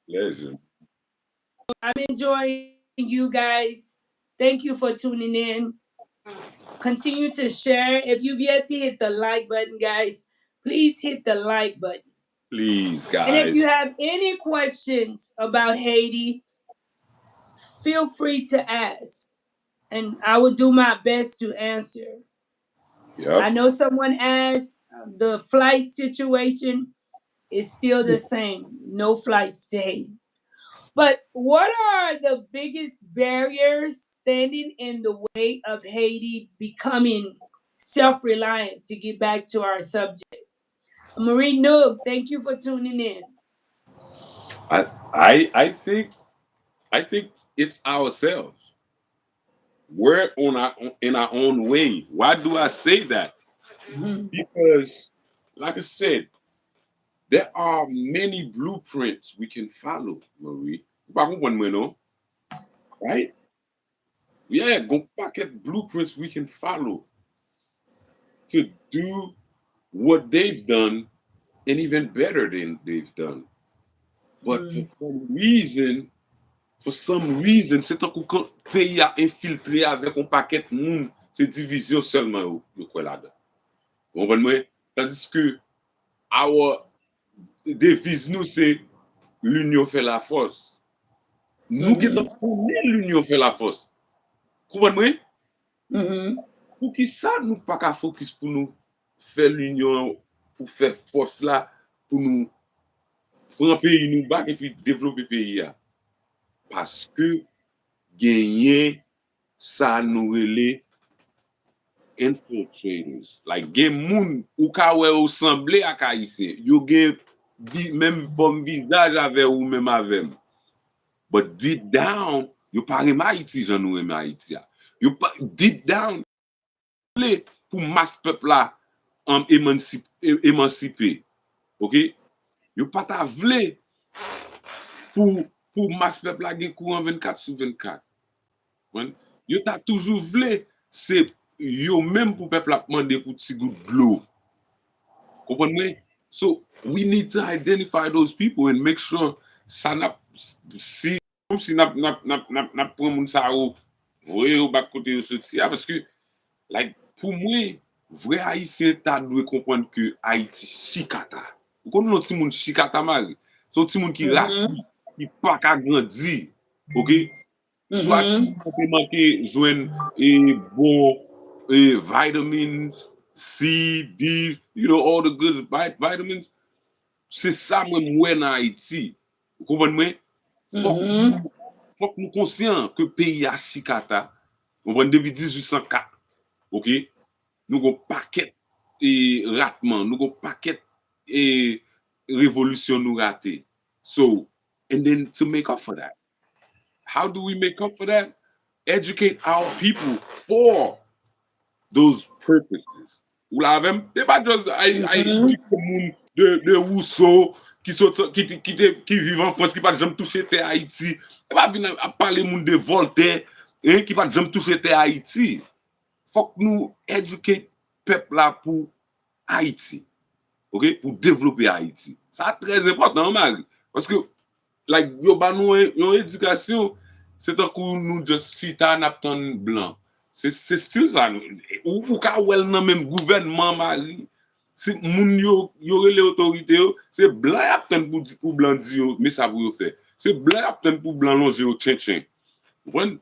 Pleasure. I'm enjoying you guys. Thank you for tuning in. Continue to share. If you've yet to hit the like button, guys, please hit the like button. Please, And if guys. you have any questions about Haiti, feel free to ask, and I will do my best to answer. I Yep. know someone asked, the flight situation is still the same. No flights to Haiti. But what are the biggest barriers standing in the way of Haiti becoming self-reliant? To get back to our subject, Marie Noog, thank you for tuning in. I I think it's ourselves. We're in our own way. Why do I say that? Mhm. Because, like I said, there are many blueprints we can follow, Marie. Right? Yeah, go back at blueprints we can follow to do what they've done and even better than they've done. But Mm. for some reason, c'est un coup quand pays a infiltré avec un paquet de monde. c'est division seulement yo quoi là-dedans. Vous comprenez? Tandis que our devise nous c'est l'union fait la force. Nous qui connaissons l'union fait la force. Vous comprenez? Pour qui ça nous pas qu'à focus pour nous faire l'union pour faire force là pour nous prendre pays nous back et puis développer pays là. Parce que gagner ça nous relève infiltrators. Like gen moun ou ka wè ou semblé ak Haïtien. Yo gen même forme visage avec ou même avec. But deep down, yo pa reme Haïti jan nou reme Haïti ya. Yo pa, deep down, pour mass peuple là émancipé. OK? Yo pa ta vle pour mass peuple là gen courant 24/24. Yo ta toujours vle, c'est yo même pour peuple la demander pour ti gout de l'eau. Comprenez? So we need to identify those people and make sure ça n'a si comme si n'a prend moun sa ou vrai ou bas côté ou sorti parce que like pour moi vrai haïtien ta doit comprendre que Haïti chikata. Vous connaissez ti moun chikata mal. So ti moun qui raciste, qui pas ka grandi. OK? Soit tu peux manquer joindre bon vitamins C, D, you know, all the good vitamins. C'est ça même moi en Haïti. Vous comprenez? Faut que nous conscients que le pays a chikata. On prend depuis 1804. OK? Nous avons un paquet et ratement, nous avons un paquet et révolution nous raté. So, and then to make up for that. How do we make up for that? Educate our people for those purposes. Ou la même, c'est pas juste de Rousseau qui vivent en France, qui pas jamais touché terre Haïti. C'est pas venir à parler moun de Voltaire, hein, qui pas jamais touché terre Haïti. Faut que nous éduquer peuple là pour Haïti. OK? Pour développer Haïti. Ça très important, Marie. Parce que like yo ba nou yon éducation c'est un coup nous just fit un napton blanc c'est still ça ou ka wel nan même gouvernement mari c'est moun yo les autorités c'est blanc apten pour blanc di yo mais ça pour yo faire c'est blanc apten pour blanc longer au tchin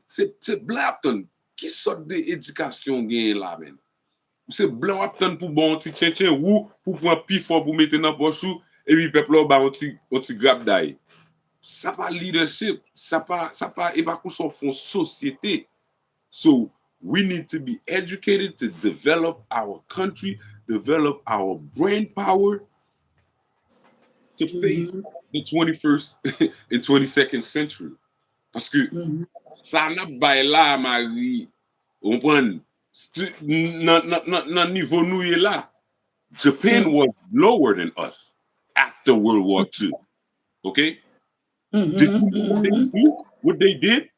c'est blanc apten qui sort de éducation gain là men c'est blanc apten pour bon petit tchin ou pour prendre pi fort pour mettre dans poche et puis peuple ba on ti grab d'ail. Ça pas leadership, ça pas et pas qu'on s'en font société. So we need to be educated to develop our country, develop our brain power to face the 21st and 22nd century. Parce que ça n'a pas là, Marie, on prend dans niveau nous là. Japan was lower than us after World War II. Okay? Did you know what they did?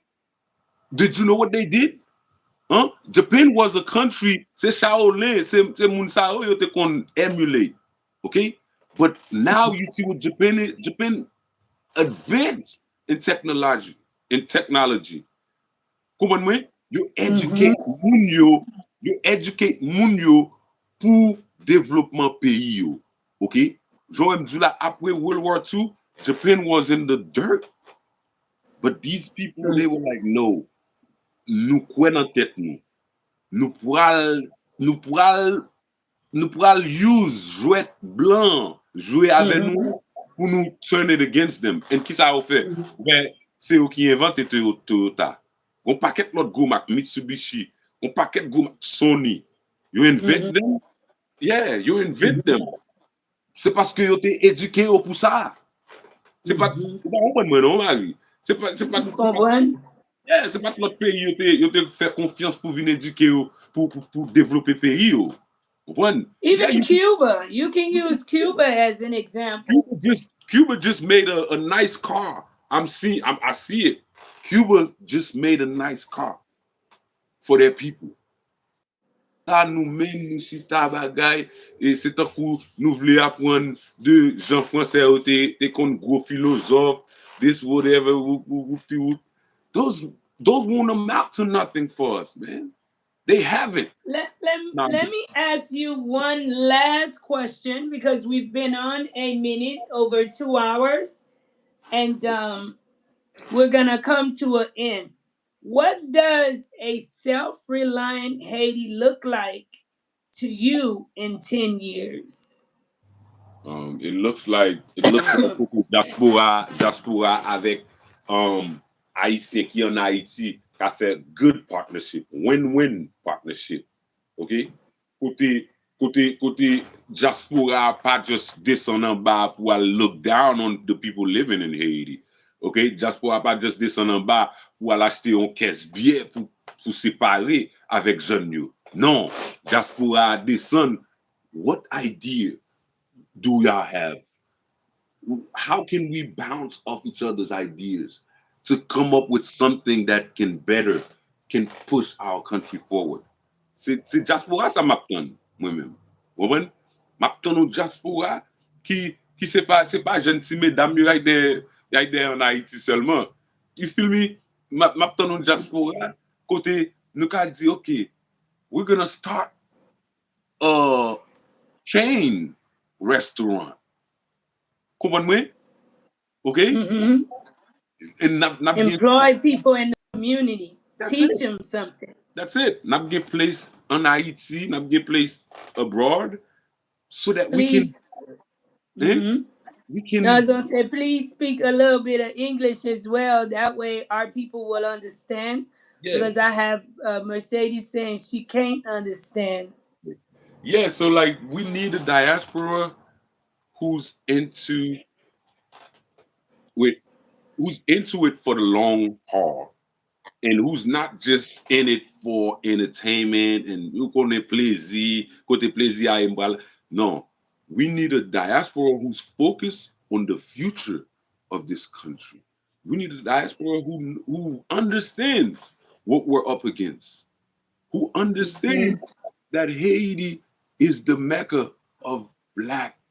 Did you know what they did? Huh? Japan was a country, c'est Shaolin, c'est moun Sao yo te kon emulate. Okay? But now you see what Japan is. Japan advanced in technology. Comprenez? You educate moun yo pour développement pays yo. Okay? J'aurais dit là après World War II, Japan was in the dirt. But these people, they were like, no, nous quoi dans tête nous pourral use jouet blanc, jouer avec nous pour nous turn it against them. Et qui ça a fait? Ben, c'est eux qui inventent Toyota. On paquet l'autre gros marque Mitsubishi, on paquet gros marque Sony. You invent them? Yeah, you invent them. C'est parce que vous êtes éduqué pour ça. C'est pas non, Marie. C'est pas yeah, c'est pas que notre pays yo te fait confiance pour venir éduquer pour développer pays yo. Even yeah, Cuba, you can use Cuba as an example. Cuba just made a nice car. I see it. Cuba just made a nice car for their people. Ça nous-mêmes nous si bagay et c'est un coup nous voulons apprendre de Jean Français t'es comme gros philosophe this whatever those won't amount to nothing for us, man. They haven't. Now, Let me ask you one last question because we've been on a minute over 2 hours, and we're gonna come to an end. What does a self-reliant Haiti look like to you in 10 years? it looks like diaspora avec haïtien qui en Haïti qui a fait good partnership, win-win partnership. OK? Côté diaspora pas just descend en bas pour aller look down on the people living in Haiti. OK? Diaspora pas just descend en bas pour aller acheter un caisse bière pour séparer avec jeunes yo. Non, diaspora descend. What idea do y'all have? How can we bounce off each other's ideas to come up with something that can push our country forward? C'est diaspora ça m'a ton moi-même. Vous m'a ton au diaspora qui c'est pas jeune si mesdames right there en Haïti seulement. You feel me? M'a ton au diaspora côté nous ka dit OK, we're going to start a chain restaurant. Comprenez? OK? Hmm. And not get Employ people in the community. that's it. Teach them something. That's it. Not get placed on Haiti, not get placed abroad, so that we can, Please. eh, Hmm. we No, I was can, gonna say, please speak a little bit of English as well. That way, our people will understand. yeah, Because I have Mercedes saying she can't understand. yeah. So like, we need a diaspora who's into with who's into it for the long haul, and who's not just in it for entertainment and you kote plaisir à embala. No, we need a diaspora who's focused on the future of this country. We need a diaspora who understands what we're up against, who understands Mhm. that Haiti is the mecca of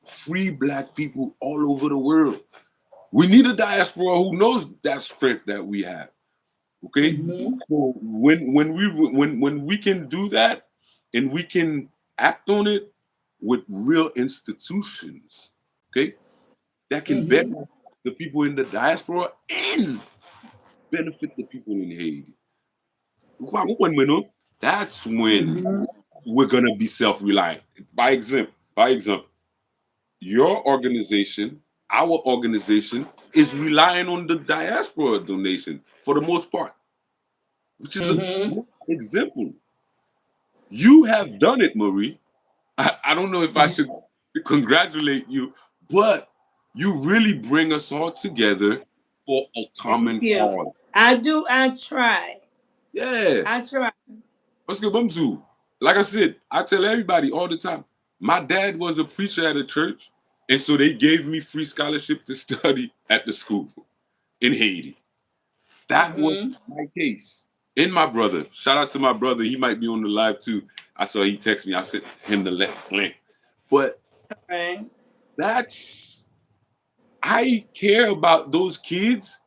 free black people all over the world. We need a diaspora who knows that strength that we have. Okay, Mhm. so when we can do that and we can act on it with real institutions, okay, that can Mhm. benefit the people in the diaspora and benefit the people in Haiti. That's when Mhm. we're gonna be self-reliant. By example, your organization, our organization, is relying on the diaspora donation for the most part, which is a Mhm. good example. You have done it, Marie. I don't know if I should congratulate you, but you really bring us all together for a Thank common you. cause. I do. I try. Yeah. I try. Let's go, Bumzu. Like I said, I tell everybody all the time. My dad was a preacher at a church, and so they gave me free scholarship to study at the school in Haiti. That was Mhm. my case. And my brother. Shout out to my brother. He might be on the live too. I saw he text me. I sent him the link. But Right. that's I care about those kids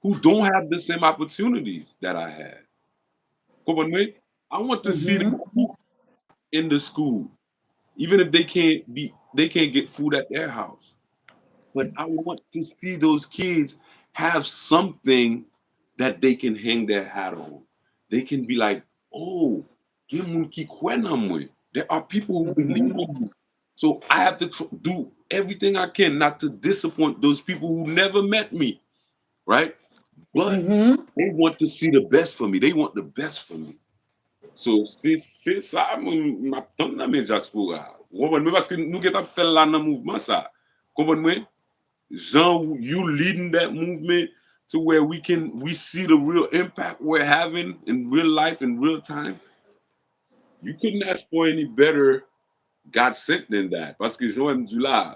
who don't have the same opportunities that I had. Come on, man. I want to see Mhm. them in the school, even if they can't get food at their house. But I want to see those kids have something that they can hang their hat on. They can be like, oh, there are people who believe Mhm. in you. So I have to do everything I can not to disappoint those people who never met me, right? But Mhm. they want to see the best for me. They want the best for me. So c'est ça m'a ton nan men diaspora. Comprenez parce que nous qui t'a fait là dans mouvement ça. Comprenez? Jean, you leading that movement to where we see the real impact we're having in real life in real time. You couldn't ask for any better God sent than that. Parce que Jean July,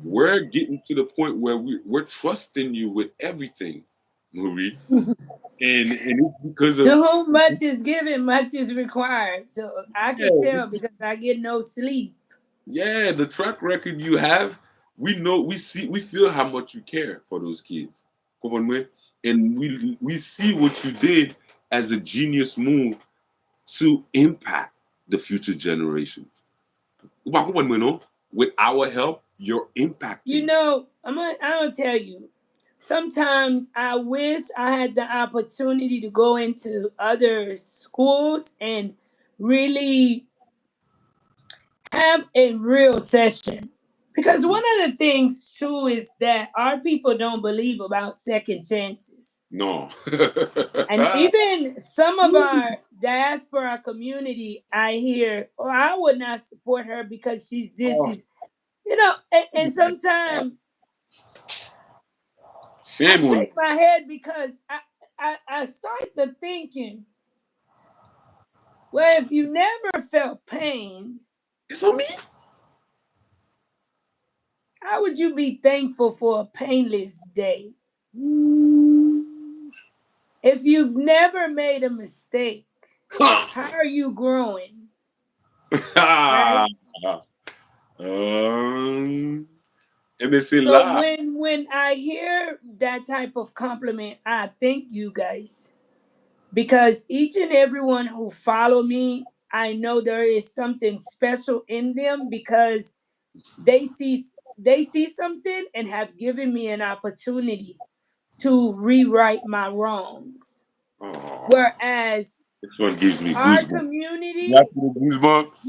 we're getting to the point where we're trusting you with everything, Marie. And it's because To of whom much is given, much is required. So I yeah, can tell because I get no sleep. yeah, the track record you have, we know, we feel how much you care for those kids. Come on, man. And we see what you did as a genius move to impact the future generations. With our help, you're You impacting. know, I'm gonna tell you. Sometimes I wish I had the opportunity to go into other schools and really have a real session. Because one of the things too is that our people don't believe about second chances. No. And even some of our diaspora community, I hear, oh, I would not support her because she's this, Oh, she's, and my God. sometimes I Shame on shake my head because I start to thinking, well, if you never felt pain, it's on me. how would you be thankful for a painless day? If you've never made a mistake, how are you growing? Right? um, and it's a So lie. when I hear that type of compliment, I thank you guys because each and everyone who follow me, I know there is something special in them because they see something and have given me an opportunity to rewrite my wrongs. Oh, Whereas this one gives me our goosebumps. You community, got the goosebumps?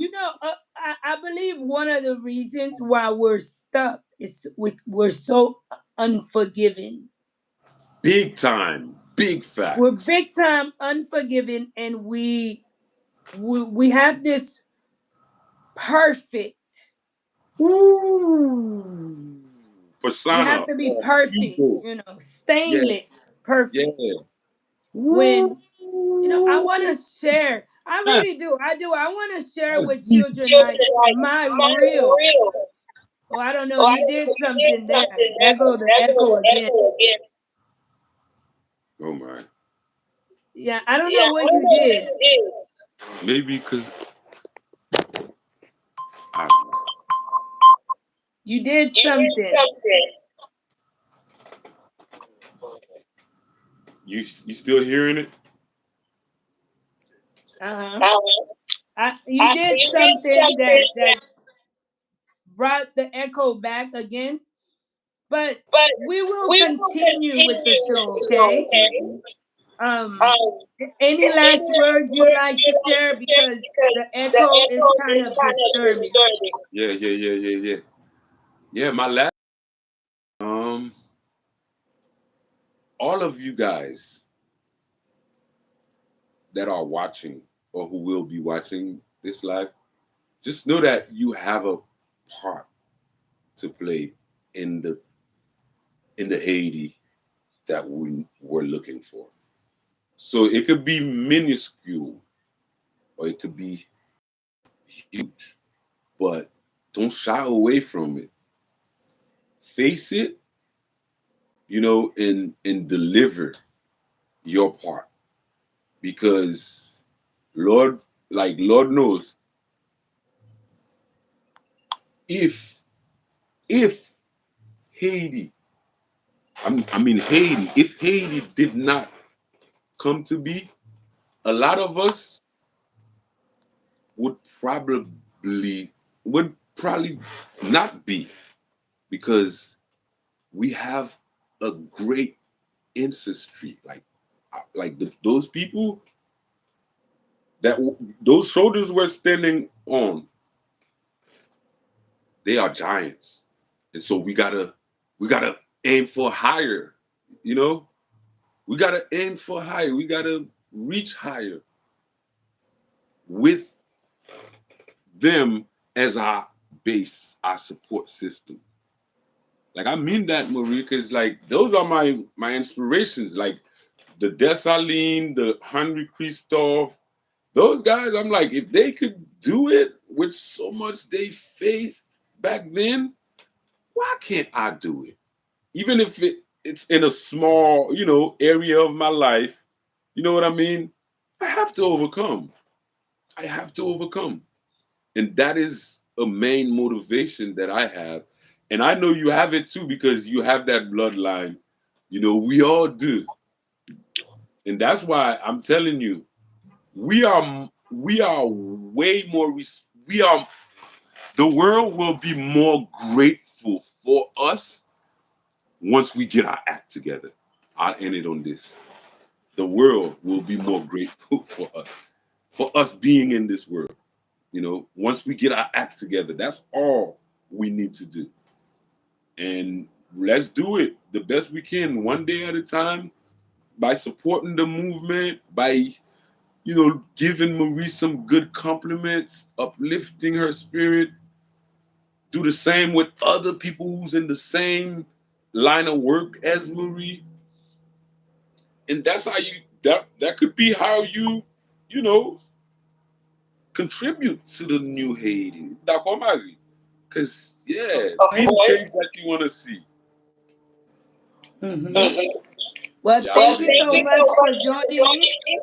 I believe one of the reasons why we're stuck is we're so unforgiving. Big time, big We're facts. big time unforgiving, and we have this perfect. Woo! You Persona have to be or perfect, ego. Yeah, stainless, yeah. perfect. Woo! When I want to share, I really do. I do. I want to share with children Children like like my my real. real. Oh, I don't know. Oh, I You don't know. did You did something there. something There there. go the There goes echo the again. echo again. Oh my. Yeah, I don't Yeah, know I what don't you know what did. you did. Maybe because I You did you did something. something. You still hearing it? Uh huh. Uh-huh. You did You did something something that, that brought the echo back again. But but we will we will continue with the continue with show. the show, Okay. okay? Um. Um, Any any last last words you words like to you'd like to share share because the because the echo is echo kind is of kind of disturbing. disturbing. Yeah. Yeah, my last um all of you guys that are watching or who will be watching this live, just know that you have a part to play in the Haiti that we were looking for. So it could be minuscule or it could be huge, but don't shy away from it. Face it, and deliver your part because Lord, like Lord knows, if if Haiti, Haiti, if Haiti did not come to be, a lot of us would probably would probably not be because we have a great ancestry, those people those shoulders we're standing on, they are giants, and so we gotta aim for higher. You know, we gotta aim for higher. We gotta reach higher with them as our base, our support system. Like I mean that, Marie, because like those are my inspirations. Like the Dessalines, the Henry Christophe, those guys. I'm like, if they could do it with so much they faced back then, why can't I do it? Even if it's in a small, area of my life. You know what I mean? I have to overcome. I have to overcome. And that is a main motivation that I have. And I know you have it too because you have that bloodline. We all do. And that's why I'm telling you, we are we are way more. We are. The world will be more grateful for us once we get our act together. I'll end it on this. The world will be more grateful for us being in this world. You know, once we get our act together, that's all we need to do. And let's do it the best we can, one day at a time, by supporting the movement, by giving Marie some good compliments, uplifting her spirit. Do the same with other people who's in the same line of work as Marie. And that's how that could be how you know contribute to the new Haiti. D'accord, Marie? Because yeah, Of be the change course. that you want to see. Hmm. Mhm. Well, Yeah, thank well, you thank so you so much much for for joining me. joining me.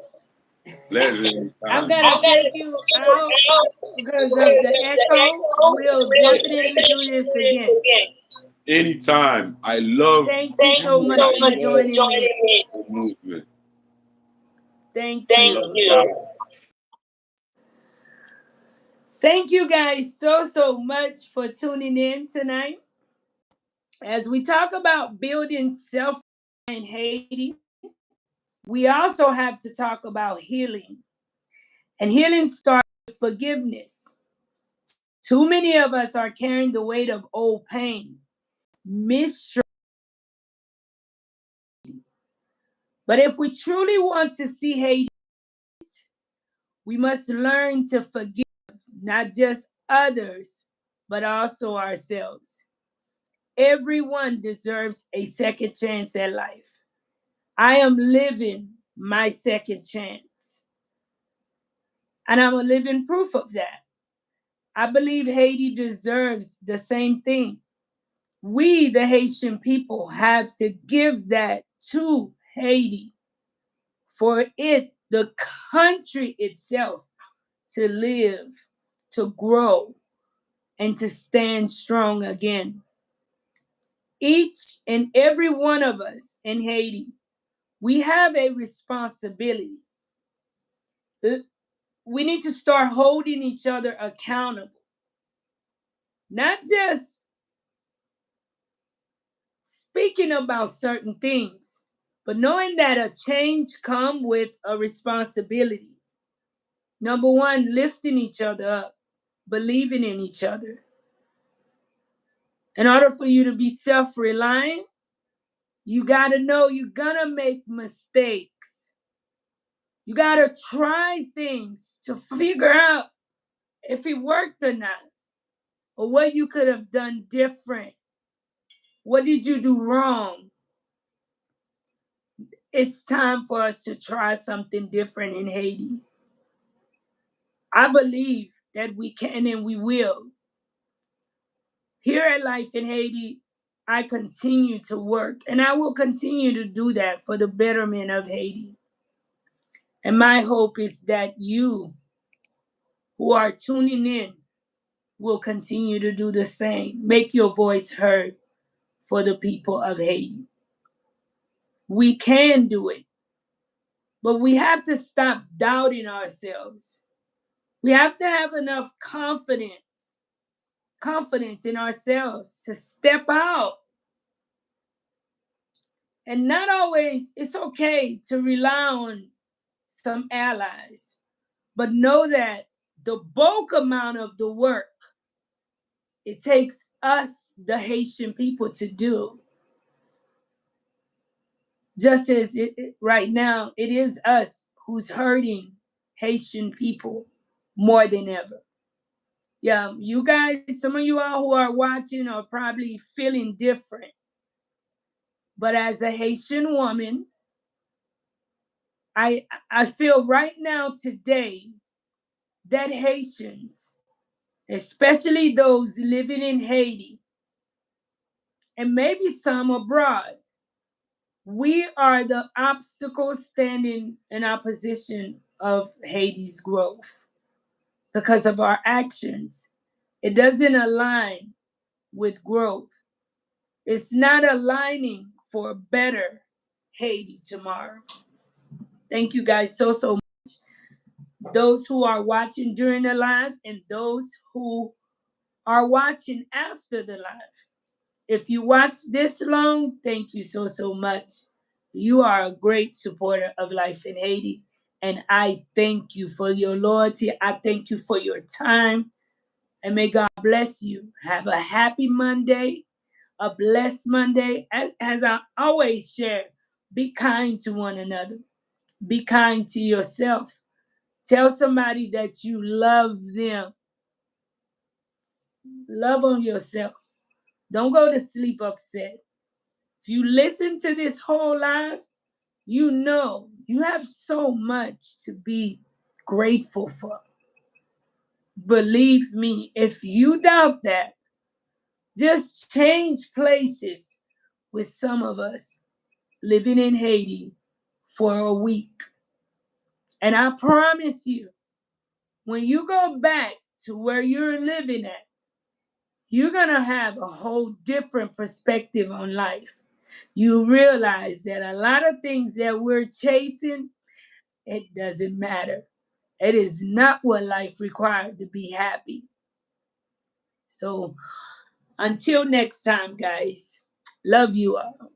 Pleasure I'm anytime. gonna I'm gonna take take you you out out because of because the of the echo. echo. We'll We'll definitely do definitely this do this again. again. Anytime. I love Thank you Thank so you much so for much for joining me. joining me. The movement. Thank Thank you. you. Thank you guys so much for tuning in tonight. As we talk about building self in Haiti, we also have to talk about healing. And healing starts with forgiveness. Too many of us are carrying the weight of old pain, mistrust. But if we truly want to see Haiti, we must learn to forgive not just others, but also ourselves. Everyone deserves a second chance at life. I am living my second chance. And I'm a living proof of that. I believe Haiti deserves the same thing. We, the Haitian people, have to give that to Haiti for it, the country itself, to live, to grow, and to stand strong again. Each and every one of us in Haiti, we have a responsibility. We need to start holding each other accountable, not just speaking about certain things, but knowing that a change comes with a responsibility. Number one, lifting each other up, believing in each other. In order for you to be self-reliant, you got to know you're going to make mistakes. You got to try things to figure out if it worked or not, or what you could have done different. What did you do wrong? It's time for us to try something different in Haiti. I believe that we can and we will. Here at Life in Haiti, I continue to work and I will continue to do that for the betterment of Haiti. And my hope is that you who are tuning in will continue to do the same. Make your voice heard for the people of Haiti. We can do it, but we have to stop doubting ourselves. We have to have enough confidence in ourselves to step out. And not always, it's okay to rely on some allies, but know that the bulk amount of the work it takes us, the Haitian people, to do. Just as right now, it is us who's hurting Haitian people more than ever. Yeah, you guys, some of you all who are watching are probably feeling different. But as a Haitian woman, I feel right now today that Haitians, especially those living in Haiti and maybe some abroad, we are the obstacle standing in opposition of Haiti's growth because of our actions. It doesn't align with growth. It's not aligning for a better Haiti tomorrow. Thank you guys so much. those who are watching during the live and those who are watching after the live. If you watch this long, thank you so, so much. You are a great supporter of Life in Haiti. And I thank you for your loyalty. I thank you for your time. And may God bless you. Have a happy Monday, a blessed Monday. As I always share, be kind to one another, be kind to yourself. Tell somebody that you love them. Love on yourself. Don't go to sleep upset. If you listen to this whole live, you know you have so much to be grateful for. Believe me, if you doubt that, just change places with some of us living in Haiti for a week. And I promise you, when you go back to where you're living at, you're going to have a whole different perspective on life. You realize that a lot of things that we're chasing, it doesn't matter. It is not what life required to be happy. So until next time, guys, love you all.